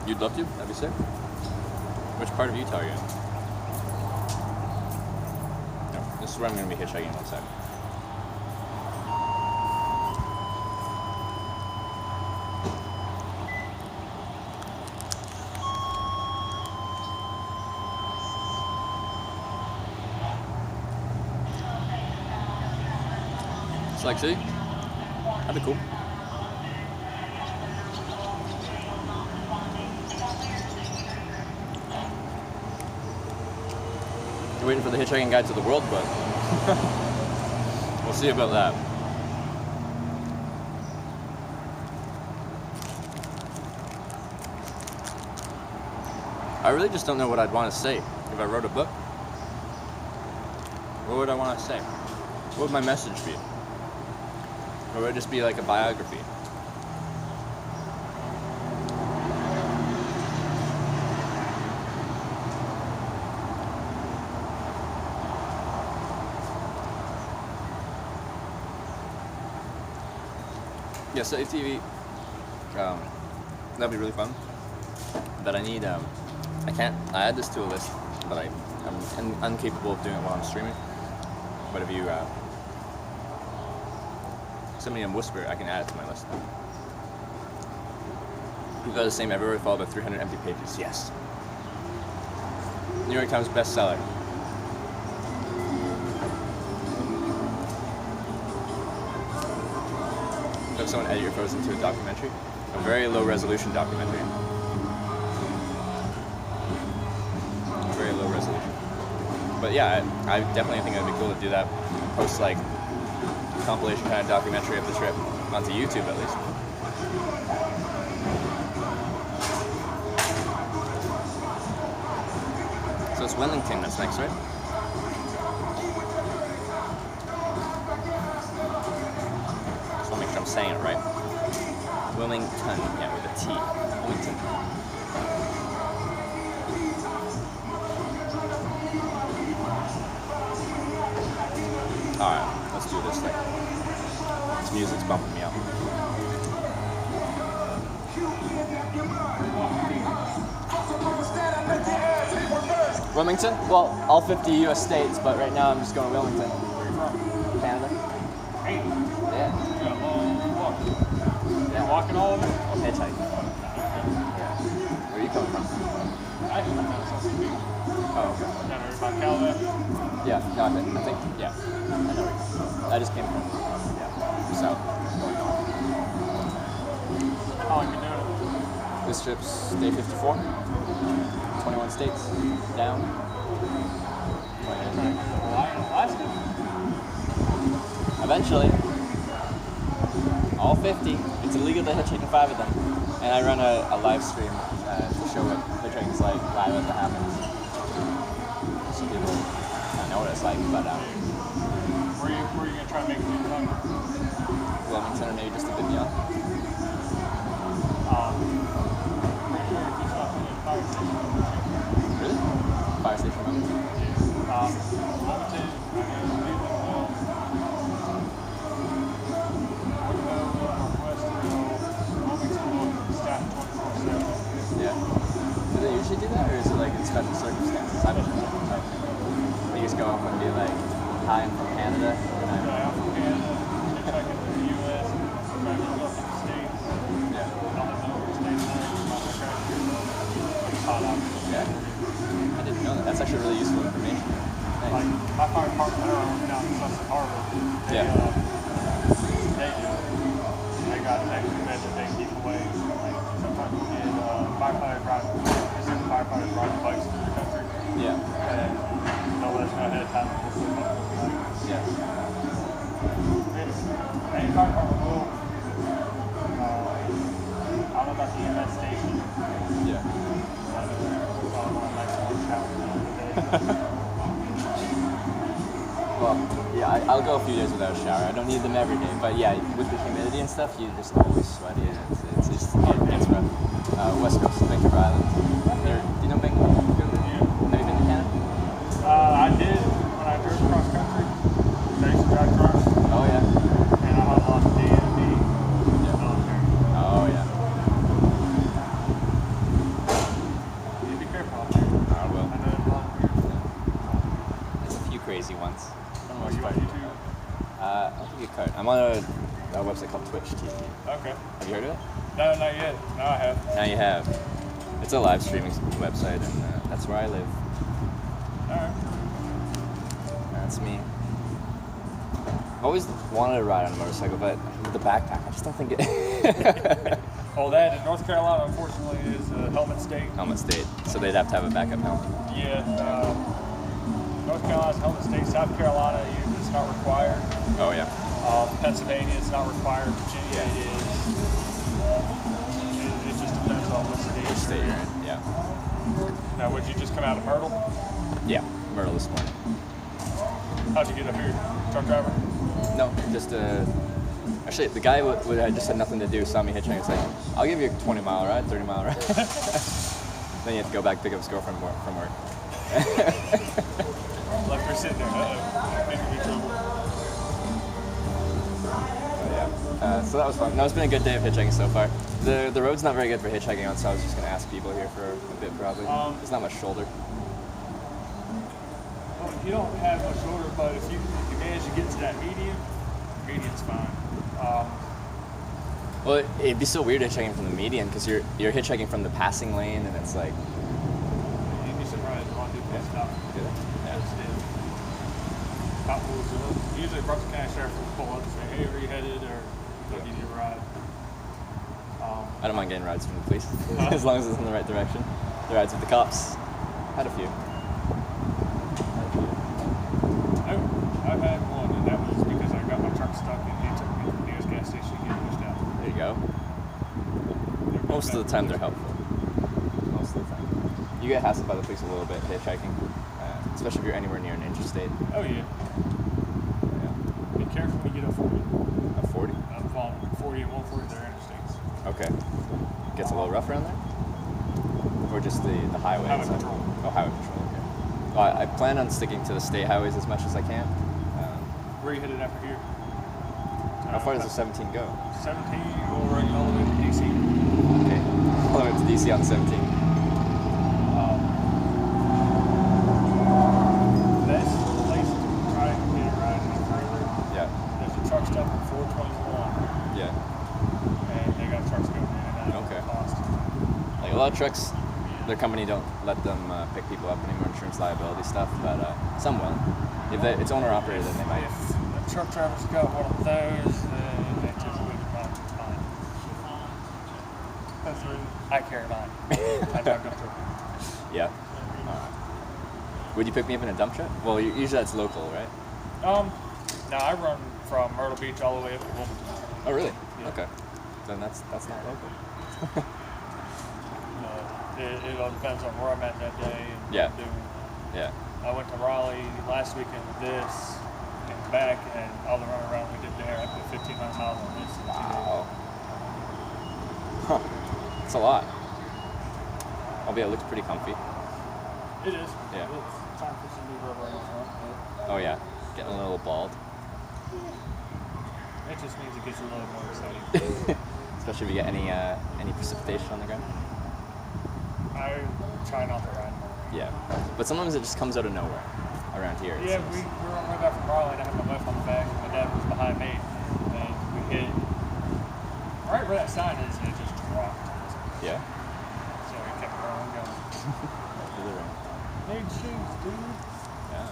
You'd love to? That'd be sick. Which part of Utah are you in? No, this is where I'm going to be hitchhiking in one sec. Select City? That'd be cool. Waiting for the Hitchhiking Guide to the World, but we'll see about that. I really just don't know what I'd want to say if I wrote a book. What would I want to say? What would my message be? Or would it just be like a biography? Yeah, so ATV, that'd be really fun. But I need, I add this to a list, but I'm incapable of doing it while I'm streaming. But if you send me a whisper, I can add it to my list. We've got the same everywhere with all the 300 empty pages, yes. New York Times bestseller. Have someone edit your photos into a documentary. A very low resolution documentary. Very low resolution. But yeah, I definitely think it'd be cool to do that. post like compilation kind of documentary of the trip onto YouTube at least. So it's Wellington that's next, right? Just want to make sure I'm saying it right. Wilmington, yeah, with a T. Wilmington. Alright, let's do this thing. This music's bumping me out. Wilmington? Well, all 50 U.S. states, but right now I'm just going to Wilmington. Canada. Hey, Yeah. you got a long walk. Yeah. Walking all of it? Hitchhiking. Yeah. Where are you coming from? I actually went down to South Beach. Oh, okay. Down there by Calvin. Yeah, got it. I think, yeah. I know where you're from. I just came from, south. Going north. How long you been doing it? This trip's day 54. 21 states down. 29. Alaska? Eventually, all 50. It's illegal to hitchhike in 5 of them. And I run a live stream to show what hitchhiking's like live as it happens. So people know what it's like, but Where you gonna try to make it to Tonga? Wilmington or maybe just a bit beyond. Pretty sure if you stop in the fire station. Really? Fire station Wilmington? Wilmington, Yeah. Do they usually do that, or is it like in special circumstances? I don't know. They just go up and be like, "Hi, I'm from Canada." And I'm, yeah. Yeah. I didn't know that. That's actually really useful information. Like Thanks. my fire department, they're down in Sussex Harbor. They, Yeah. they got extra beds that they keep away. Like sometimes we get firefighters riding, firefighters riding bikes through the country, Yeah. and they'll let us know ahead of time. We'll put them up for the night. Yeah. Any fire department will. I don't know about the EMS station. Yeah. But I know there's probably one nice orange shower the other day. Well, yeah, I'll go a few days without a shower. I don't need them every day, but yeah, with the humidity and stuff, you're just always sweaty. And it's just it's rough. West Coast, Vancouver Island. Do you know Vancouver? Have you been to Canada? I did when I drove cross country. I used to drive trucks, Oh yeah. and I had a lot of DMV Yeah. military. Oh yeah. You be careful out there. I will. I know there's a lot of weird stuff. There's a few crazy ones. For the Oh, most you on part. YouTube? I'll give you a card. I'm on a website called Twitch TV. Okay. Have you heard of it? No, not yet. No, I have. Now you have. It's a live streaming website, and that's where I live. Alright. That's me. I've always wanted to ride on a motorcycle, but with the backpack, I just don't think it. Well, that in North Carolina, unfortunately, is helmet state. Helmet state, so they'd have to have a backup helmet. Yeah. North Carolina's helmet state. South Carolina, it's not required. Oh yeah. Pennsylvania, it's not required. Virginia, Yeah. it is. It just depends on what state. Which state you're in? Yeah. Now, would you just come out of Myrtle? Yeah. Myrtle this morning. How'd you get up here? Truck driver? No, just actually, the guy who just had nothing to do saw me hitchhiking. It's like, I'll give you a 20-mile ride, 30-mile ride. Then you have to go back pick up his girlfriend from work. Left her sitting there. Uh-oh. Maybe be trouble. Yeah. So that was fun. No, it's been a good day of hitchhiking so far. The road's not very good for hitchhiking on, so I was just gonna ask people here for a bit probably. There's not much shoulder. Well, you don't have much shoulder, but if you manage to get to that median's fine. Well, it'd be so weird hitchhiking from the median because you're hitchhiking from the passing lane, and it's like. You can sit right on the bus stop. Do that? Yeah. Cop will usually Brooks County Sheriff will pull up and say, "Hey, where you headed?" or they'll give you a ride. I don't mind getting rides from the police as long as it's in the right direction. The rides with the cops. Had a few. I've had one, and stuck and he took me to the nearest gas station to get pushed out. There you go. Most of the time they're helpful. Most of the time. You get hassled by the police a little bit hitchhiking, especially if you're anywhere near an interstate. Oh yeah. Yeah. Be careful when you get up 40. A 40? I'm following 40 and 140, they're interstates. Okay. Gets a little rough around there? Or just the highway? Highway itself? patrol. Oh, highway patrol, okay. Well, I plan on sticking to the state highways as much as I can. Where are you headed after here? How far does the 17 go? 17, you go right all the way to DC. Okay. All the way to DC on the 17. Best place to try and get a ride any further. Yeah. There's a truck stop on 421, Yeah. and they got trucks going in and out. Okay. Cost. Like a lot of trucks, their company don't let them pick people up anymore, insurance liability stuff, but some will. If it's owner operated, then they might. If the truck driver's got one of those, then they typically do not mine. That's the reason I carry mine. I drive dump truck. Yeah. Would you pick me up in a dump truck? Well, usually that's local, right? Now I run from Myrtle Beach all the way up to Wilmington. Oh, really? Yeah. Okay. Then that's not local. It all depends on where I'm at that day and Yeah. what I'm doing. Yeah. I went to Raleigh last weekend with this and back, and all the run around we did there, I put 1,500 miles on this. in 2 days. Wow. Huh. It's a lot. Albeit it looks pretty comfy. It is. Yeah. It's time for some new rubber on the front. Oh yeah. Getting a little bald. It just means it gets a little more exciting. Especially if you get any precipitation on the ground. I try not to ride. Yeah. But sometimes it just comes out of nowhere around here. it Yeah, seems. we were on the way back from Raleigh, and I had my wife on the back, and my dad was behind me, and we hit right where that sign is, and it just dropped. Yeah. So we kept going. Really wrong. Need shoes, dude. Yeah.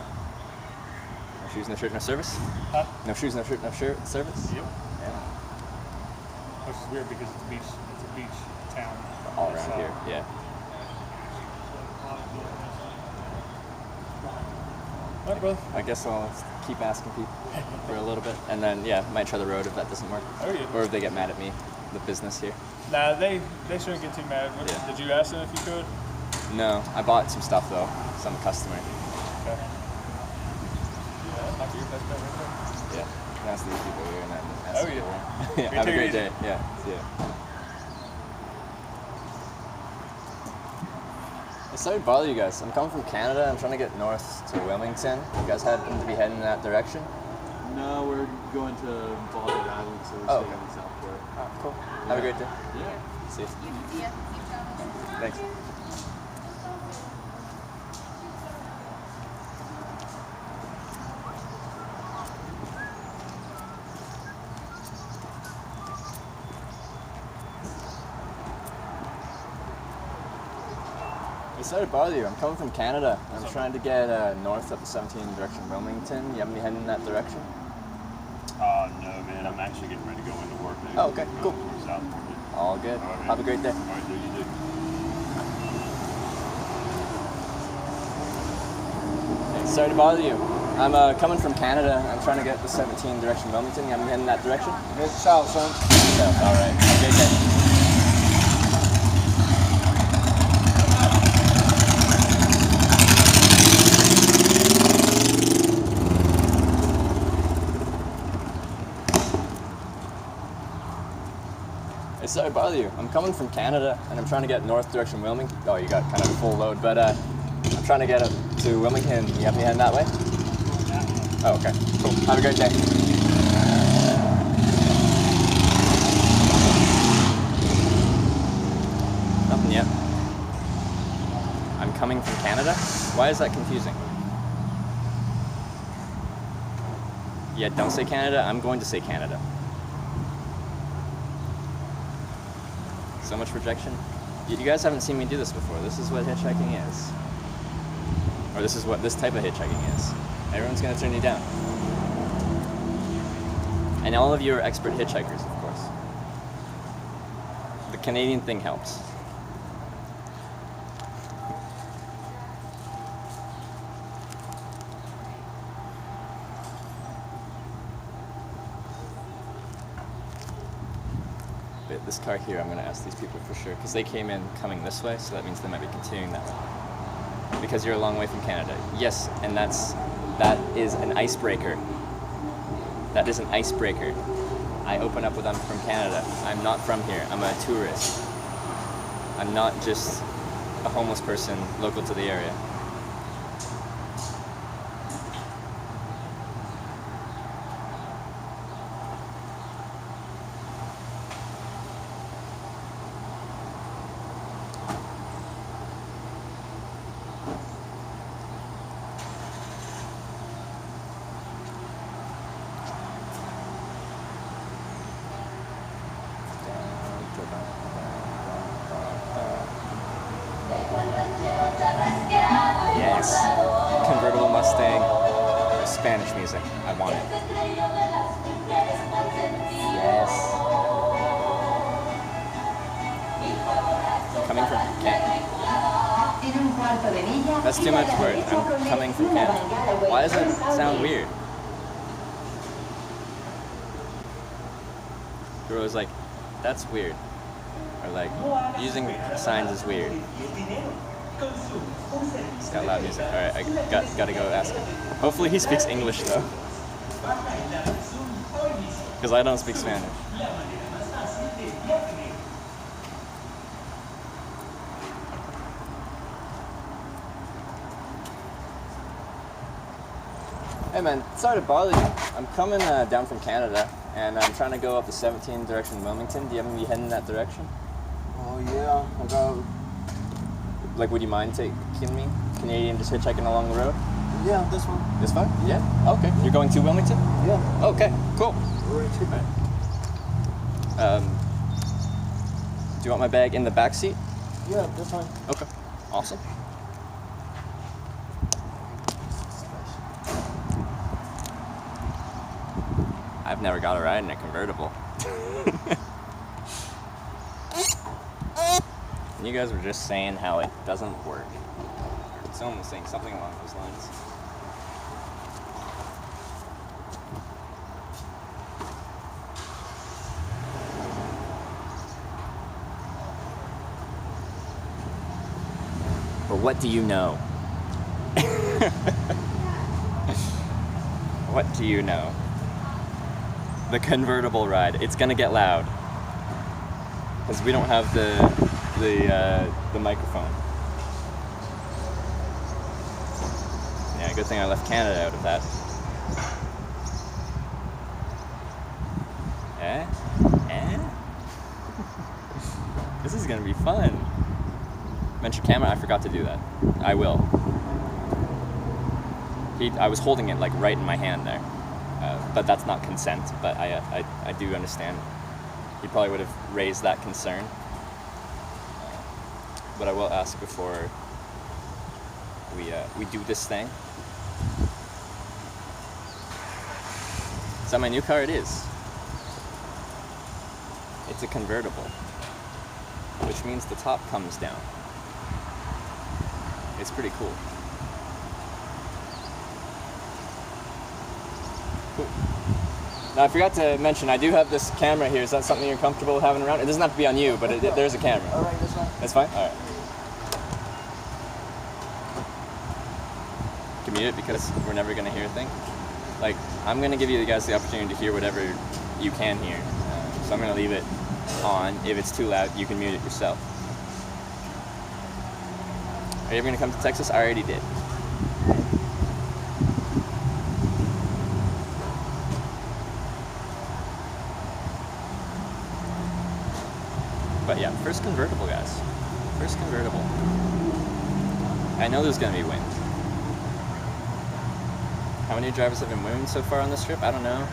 No shoes, no shirt, no service? Huh? No shoes, no shirt, no shirt, service? Yep. Yeah. Which is weird because it's a beach town. All around So- here. Yeah. All right, brother. I guess I'll keep asking people for a little bit. And then, yeah, might try the road if that doesn't work. Oh, yeah. Or if they get mad at me, the business here. Nah, they shouldn't get too mad. Yeah. Did you ask them if you could? No, I bought some stuff though. Some customer. Okay. Yeah, that might be your best bet right there. Yeah. Can ask these people here and then ask Oh, some yeah. more. Okay, Yeah. Have a take it great easy. day. Yeah. See ya. Sorry to bother you guys. I'm coming from Canada. I'm trying to get north to Wilmington. You guys happen to be heading in that direction? No, we're going to Baldwin Island, so we're Oh, staying okay. in Southport. Oh, cool. Have a great day. Yeah. See you. Thanks. Hey, sorry to bother you. I'm coming from Canada. I'm trying to get north up to 17 direction Wilmington. You happen to be heading in that direction? No, man. I'm actually getting ready to go into work now. Oh, okay. Cool. South. All good. All right. Have a great day. All right, do you do? Hey, sorry to bother you. I'm coming from Canada. I'm trying to get the 17 direction Wilmington. You happen to be heading in that direction? Head south, son. South. All right. Have a great day. Hey, sorry to bother you. I'm coming from Canada and I'm trying to get north direction Wilmington. Oh, you got kind of a full load, but I'm trying to get up to Wilmington. You have me heading that way? Oh, okay. Cool. Have a great day. Nothing yet. I'm coming from Canada? Why is that confusing? Yeah, don't say Canada. I'm going to say Canada. So much rejection. You guys haven't seen me do this before. This is what hitchhiking is. Or this is what this type of hitchhiking is. Everyone's gonna turn you down. And all of you are expert hitchhikers, of course. The Canadian thing helps. this car here, I'm gonna ask these people for sure, because they came in coming this way, so that means they might be continuing that way. Because you're a long way from Canada. Yes, and that is an icebreaker. That is an icebreaker. I open up with I'm from Canada. I'm not from here. I'm a tourist. I'm not just a homeless person local to the area. Yes. Convertible Mustang. Spanish music. I want it. Yes. Coming from Canada. That's too much word. I'm coming from Canada. Why does that sound weird? People are always like, that's weird. Or like, using signs is weird. He's got loud music. Alright, I gotta go ask him. Hopefully he speaks English though. Because I don't speak Spanish. Hey man, sorry to bother you. I'm coming down from Canada, and I'm trying to go up the 17 direction Wilmington. Do you happen to be heading that direction? Oh yeah, I got. Like, would you mind taking me? Canadian, just hitchhiking along the road? Yeah, this one. This far? Yeah. Okay. You're going to Wilmington? Yeah. Okay, cool. Right. Do you want my bag in the back seat? Yeah, that's fine. Okay. Awesome. I've never got a ride in a convertible. And you guys were just saying how it doesn't work. Someone was saying something along those lines. But what do you know? What do you know? The convertible ride. It's gonna get loud. Because we don't have the microphone. Yeah, good thing I left Canada out of that. This is gonna be fun. Mention camera, I forgot to do that. I will. I was holding it like right in my hand there. But that's not consent, but I do understand. He probably would have raised that concern. But I will ask before we do this thing. Is that my new car? It is. It's a convertible, which means the top comes down. It's pretty cool. Cool. Now I forgot to mention, I do have this camera here. Is that something you're comfortable with having around? It doesn't have to be on you, but there's a camera. All right, that's fine. That's fine? All right. Can mute it because we're never going to hear a thing. Like, I'm going to give you guys the opportunity to hear whatever you can hear. So I'm going to leave it on. If it's too loud, you can mute it yourself. Are you ever going to come to Texas? I already did. But yeah, first convertible, guys. First convertible. I know there's gonna be wind. How many drivers have been wounded so far on this trip? I don't know.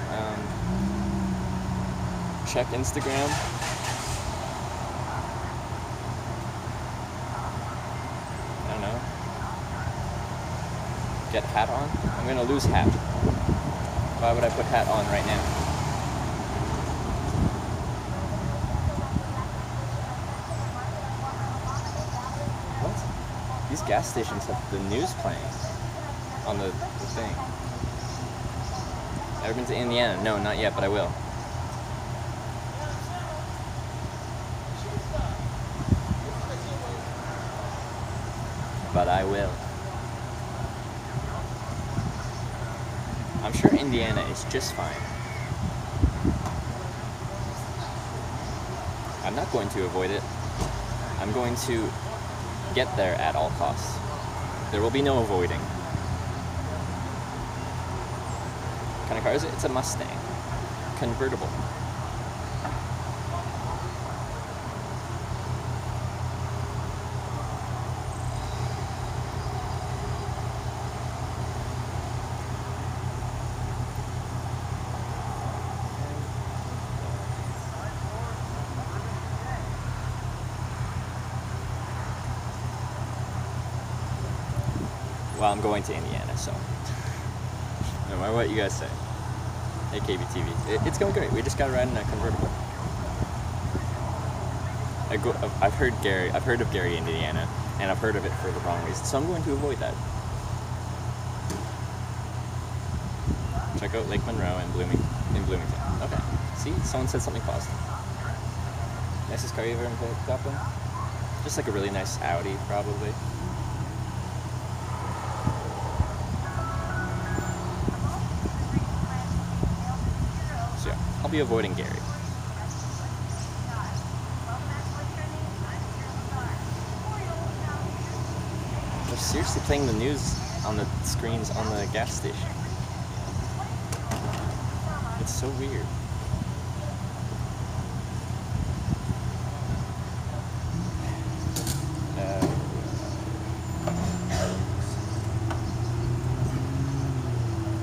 Check Instagram. I don't know. Get hat on? I'm gonna lose hat. Why would I put hat on right now? These gas stations have the news playing on the thing. Ever been to Indiana? No, not yet, but I will. but I will. I'm sure Indiana is just fine. I'm not going to avoid it. I'm going to get there at all costs. There will be no avoiding. What kind of car is it? It's a Mustang. Convertible. Well, I'm going to Indiana, so no matter what you guys say. Hey, KBTV. It's going great. We just got a ride in a convertible. I've heard of Gary, Indiana, and I've heard of it for the wrong reason, so I'm going to avoid that. Check out Lake Monroe in Bloomington. Okay. See, someone said something positive. Nicest car you ever picked up in? Just like a really nice Audi, probably. I'll be avoiding Gary. They're seriously playing the news on the screens on the gas station. It's so weird.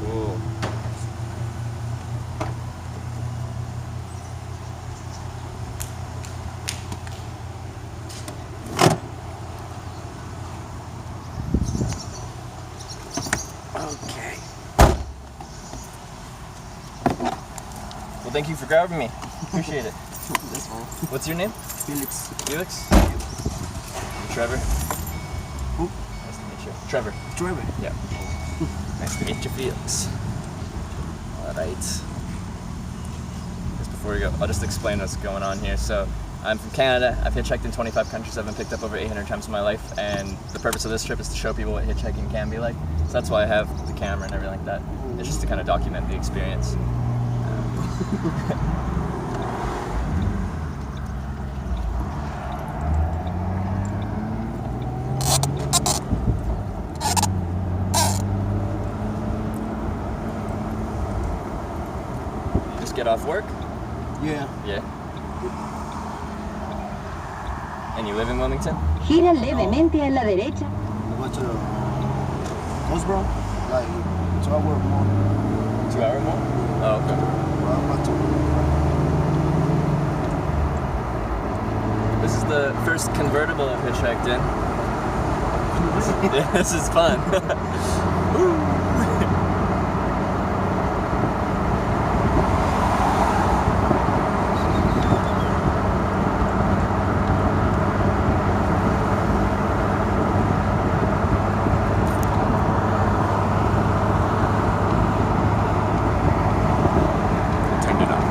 Cool. Okay. Well, thank you for grabbing me. Appreciate it. That's all. What's your name? Felix. Felix? I'm Trevor. Who? Nice to meet you. Trevor. Trevor. Yeah. Nice to meet you, Felix. Alright. Just before we go, I'll just explain what's going on here. So, I'm from Canada. I've hitchhiked in 25 countries. I've been picked up over 800 times in my life, and the purpose of this trip is to show people what hitchhiking can be like. So that's why I have the camera and everything like that. It's just to kind of document the experience. You just get off work? Yeah. Yeah. And you live in Wilmington? Gira levemente a la derecha. I went to Hillsborough, like 2 hours more. 2 hours more? Oh, okay. Well, I went to This is the first convertible I've hitchhiked in. This is fun. Turned it on.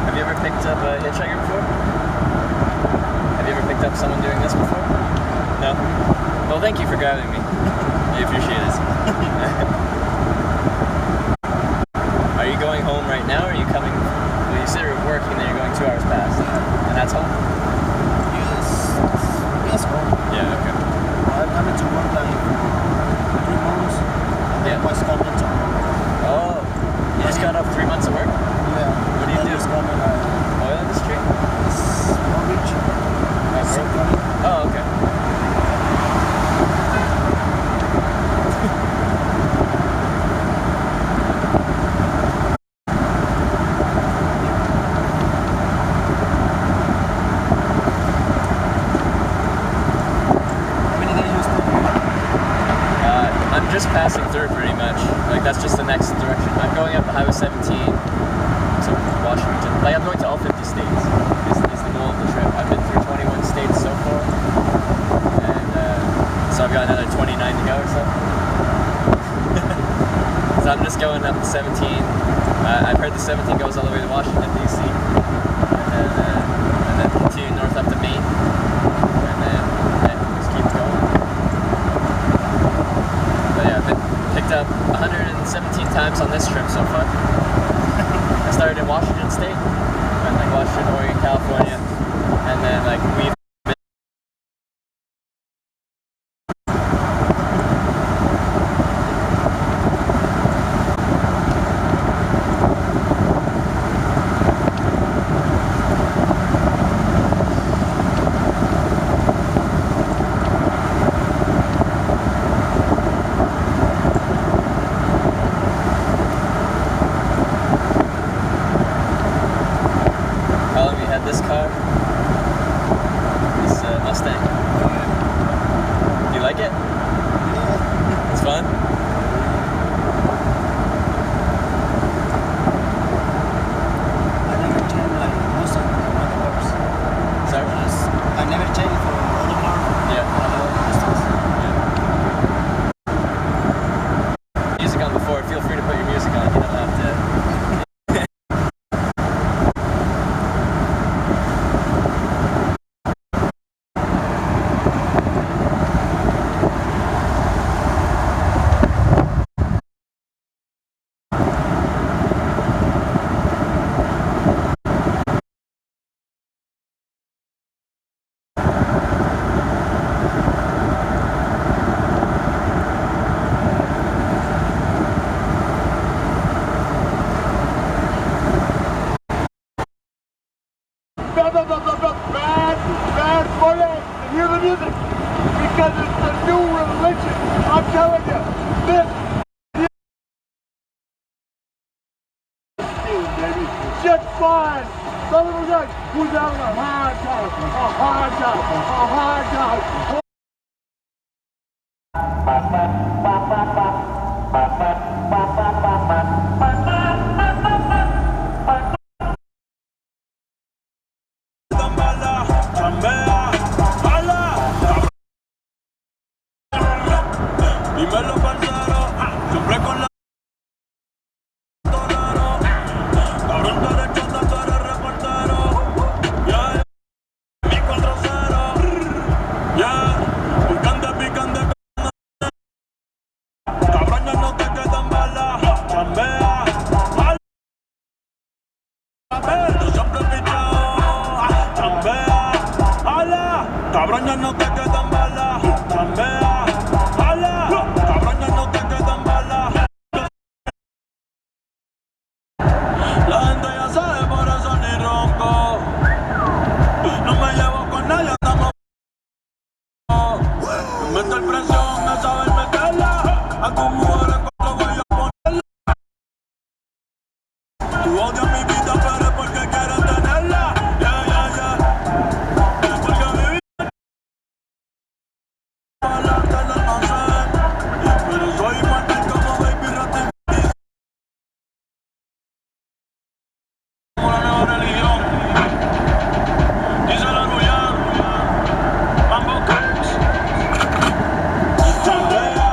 Have you ever picked up a hitchhiker before? Have you ever picked up someone doing this before? No? Well, thank you for grabbing me. I appreciate it. Are you going home right now, or are you coming? Well, you said you're working, then you're going 2 hours past. And that's home? Yes, bro. Yeah, okay. I went to work like 3 months. Yeah. My school went to Oh, you just got off 3 months of work? yeah. What do you do? It's coming Oil industry? Long Beach. Oh, okay. just passing through pretty much. Like that's just the next direction. I'm going up Highway 17 to Washington. Like I'm going to all 50 states. Is the goal of the trip. I've been through 21 states so far, and so I've got another 29 to go or so. So I'm just going up the 17. I've heard the 17 goes all the way to Washington D.C. and then continue north up to Maine, and then just keep going. But yeah, I've been picked up 117 times on this trip so far. I started in Washington State, and like Washington, Oregon, California, and then like we've this car, this Mustang. Do you like it? Yeah. It's fun? I never changed like most of the cars. Sorry? I never changed for other cars. Yeah. Music on before. Feel free to put your music on. You don't have to. Bad for you to hear the music because it's the new religion. I'm telling you, this baby, just fine. Some of them guys who's having a hard time, a hard time. Dímelo, parcero, siempre con la torero. Cabrón, tú eres chota, tú eres reportero. Yeah, mi 4-0. Yeah, picante. Cabrón, ya no te quedan balas. Chambea, tú siempre pichao. Chambea, ala. Cabrón, ya no te quedan balas. Chambea. La gente ya sabe, por eso ni ronco. No me llevo con nadie, estamos. Meter presión, a saber meterla. A tus mujeres cuando voy a ponerla. Tú odias mi vida, pero es porque quieres tenerla. Yeah. Porque mi vida para el almacén. Pero soy inmortal como Baby Ratty. Como la nueva religión. Dice la Ruyan. Mambo Cakes. Chambea.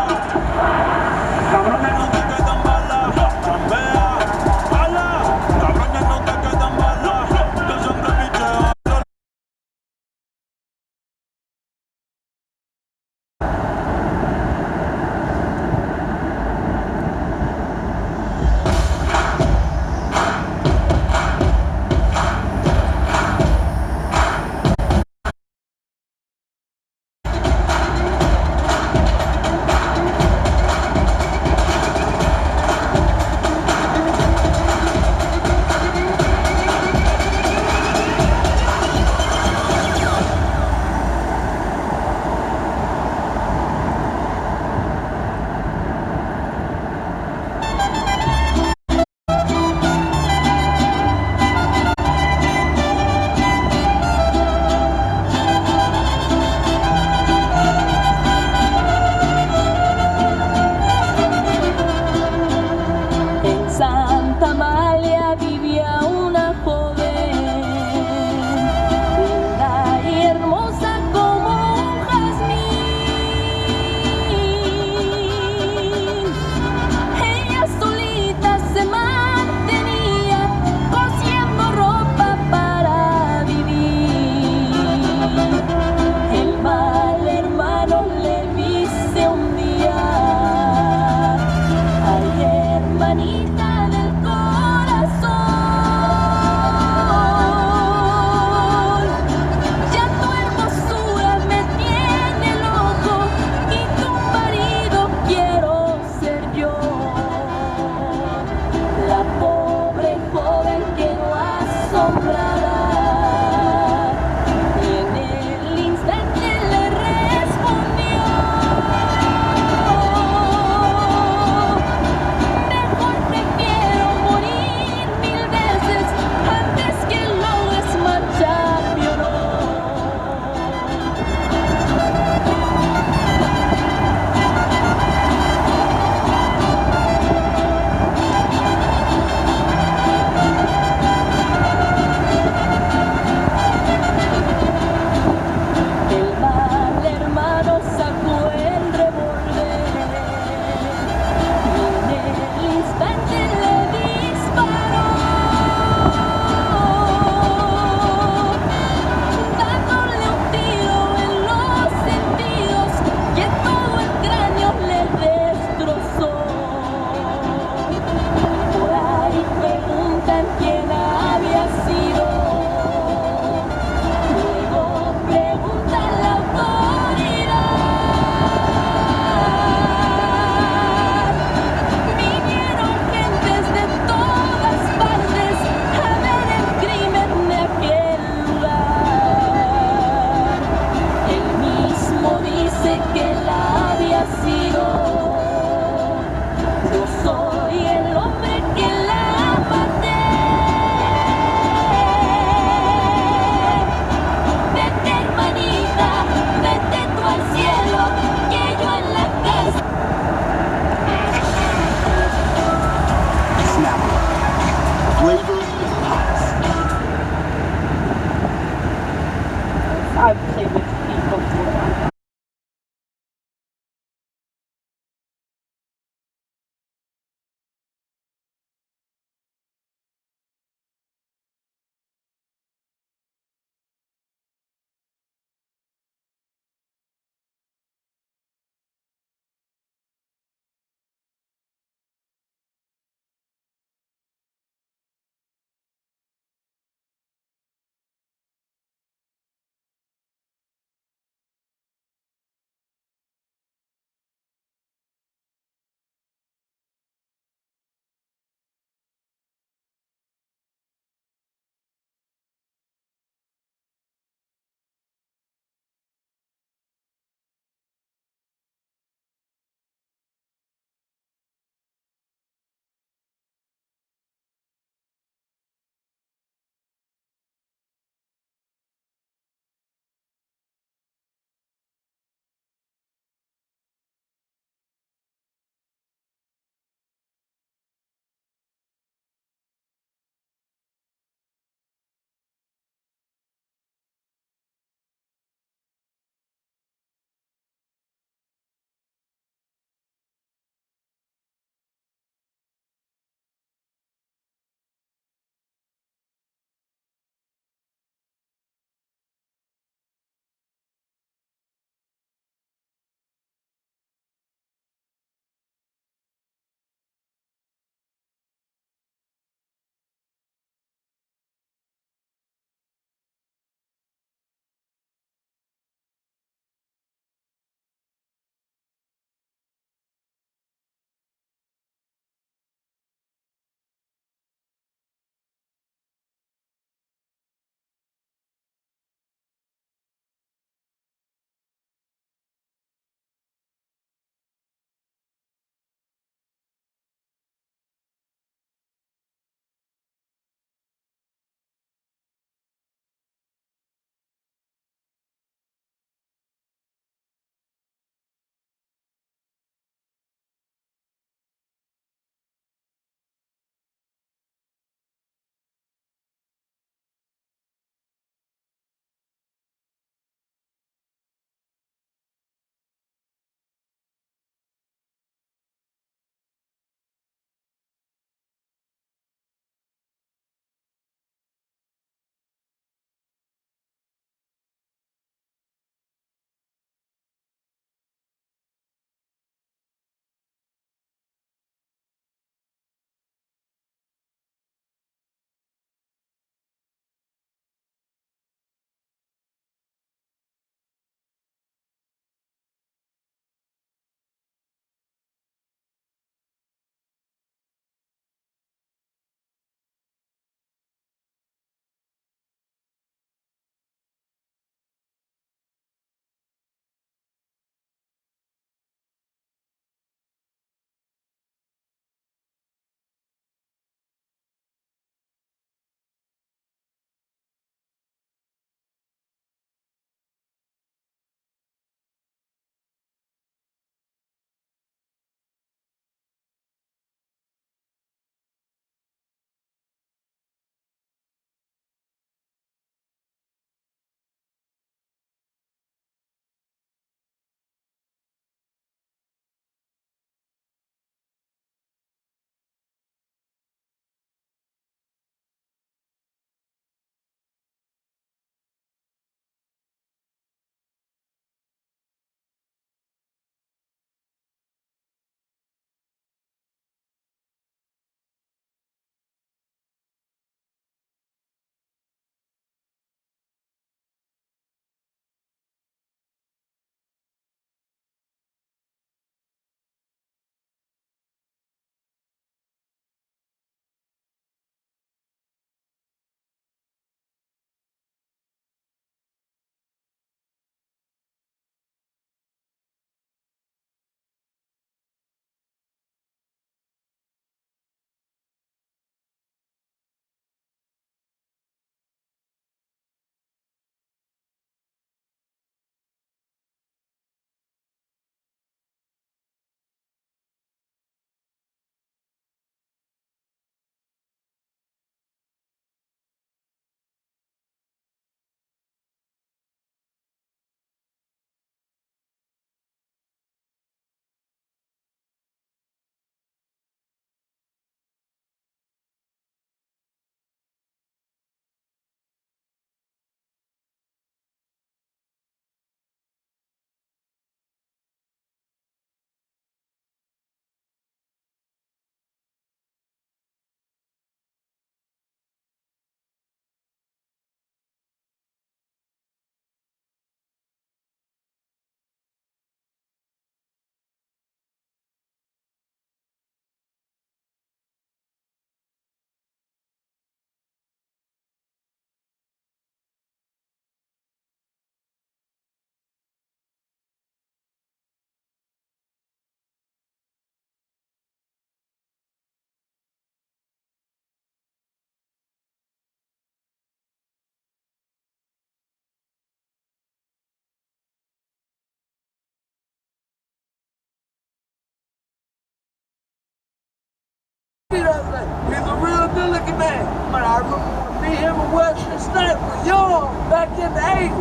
man. But I remember when me, him, and Wesley Snipes were young back in the 80s.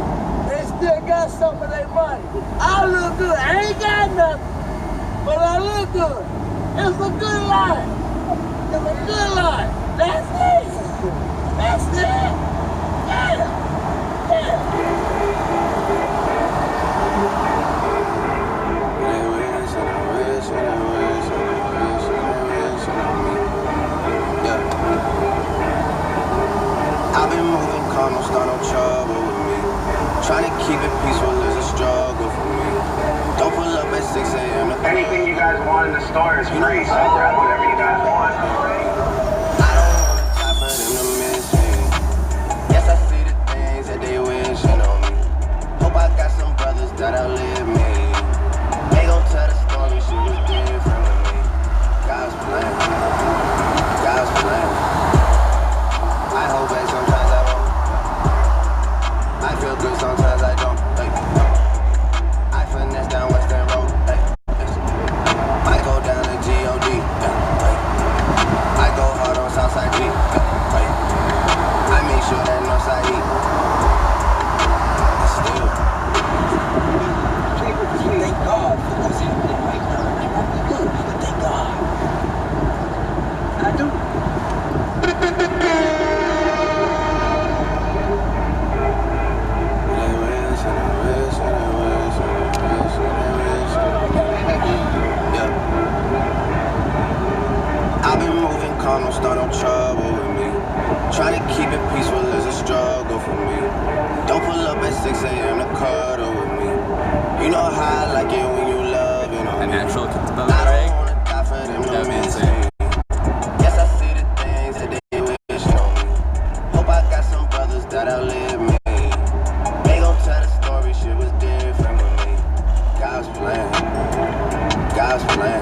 They still got some of their money. I look good. I ain't got nothing, but I look good. It's a good life. It's a good life. That's it. That's it. Yeah. I've been moving calm, don't start no trouble with me. Trying to keep it peaceful is a struggle for me. Don't pull up at 6 a.m. Anything you guys want in the store is free, so grab whatever you guys want. I don't wanna die for them to miss me. Yes, I see the things that they wishing on me. Hope I got some brothers that outlive me. They gon' tell the story, shit was different with me. God's plan, God's plan. I hold back sometimes I won't. I feel good sometimes I don't. Hey. I finesse down Western Road. Hey. I go down to G.O.D. Hey. I go hard on Southside G. Hey. I make sure that Northside E. Still. Thank God. Thank God. I do. I've been moving calm, don't start no trouble with me. Trying to keep it peaceful is a struggle for me. Don't pull up at 6 a.m. to cuddle with me. You know how I like it when you loving on me. A natural kitten I don't wanna die for them to miss me. Yes, I see the things that they wish on me. Hope I got some brothers that outlive me. They gon' tell the story, shit was different with me. God's plan, God's plan.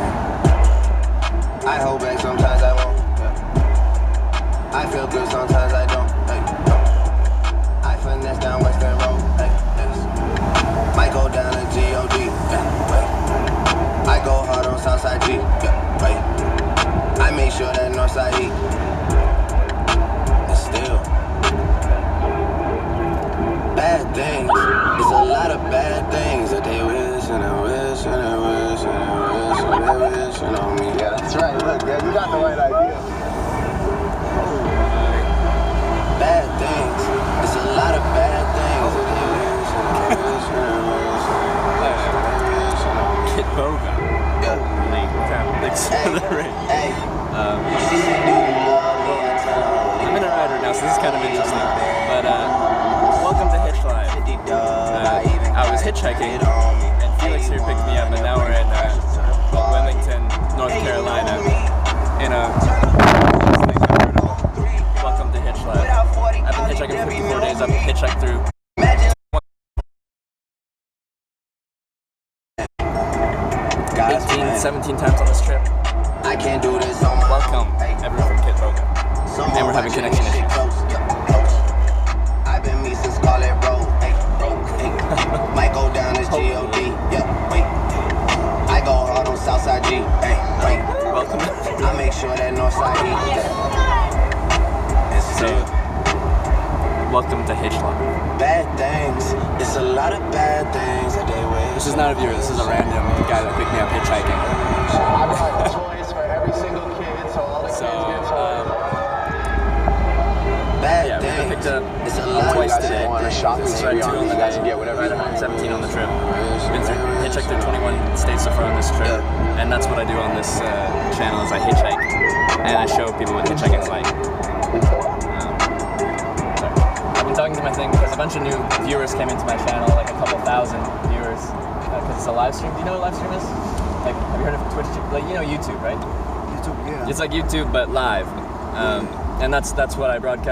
I hold back sometimes I won't. Yeah. I feel good sometimes I don't. Hey. I finesse down Western Road. Hey. Yes. Might go down to G.O.D. Yeah. Hey. I go hard on Southside G. Yeah. Hey. I make sure that Northside E. And still bad things. It's a lot of bad things that they wish and they wish and they wish and they wish and they wish on me. Yeah, that's right. Look, yeah, you got the right idea. Bad things. It's a lot of bad things that they wish and they wish and they wish and they wish on me. Kid Boga. Yeah. Thanks for the ring. Hey. She said, do you love me? I tell her. I'm in a ride right now, so this is kind of interesting. But welcome to Hitch Live. I was hitchhiking, and Felix here picked me up, and now we're in Wilmington, North Carolina, in a welcome to Hitch Live. I've been hitchhiking for 54 days. I've hitchhiked through 17 times on this trip. I can't do this on my Welcome, everyone from Kid Boga. And we're having connection issues. I've been me since Scarlet Road. Might go down as G.O.D. Yeah, wait. I go hard on Southside G. Hey, wait. Welcome. I make sure that Northside E. And still welcome to Hitch Live. bad things. It's a lot of bad things that they wish. This is not a viewer. This is a random guy that picked me up hitchhiking. I brought toys for every single kid, so all the kids get toys. Yeah, we picked up twice today. This is ride 2 on the day, ride 117 on the trip. Been through, hitchhiked through 21 states so far on this trip, and that's what I do on this channel is I hitchhike, and I show people what hitchhiking's like. I've been talking to my thing because a bunch of new viewers came into my channel, like a couple thousand viewers, because it's a live stream. Do you know what a live stream is? Like, have you heard of Twitch? Like, you know YouTube, right? YouTube, yeah. It's like YouTube, but live. And that's what I broadcast.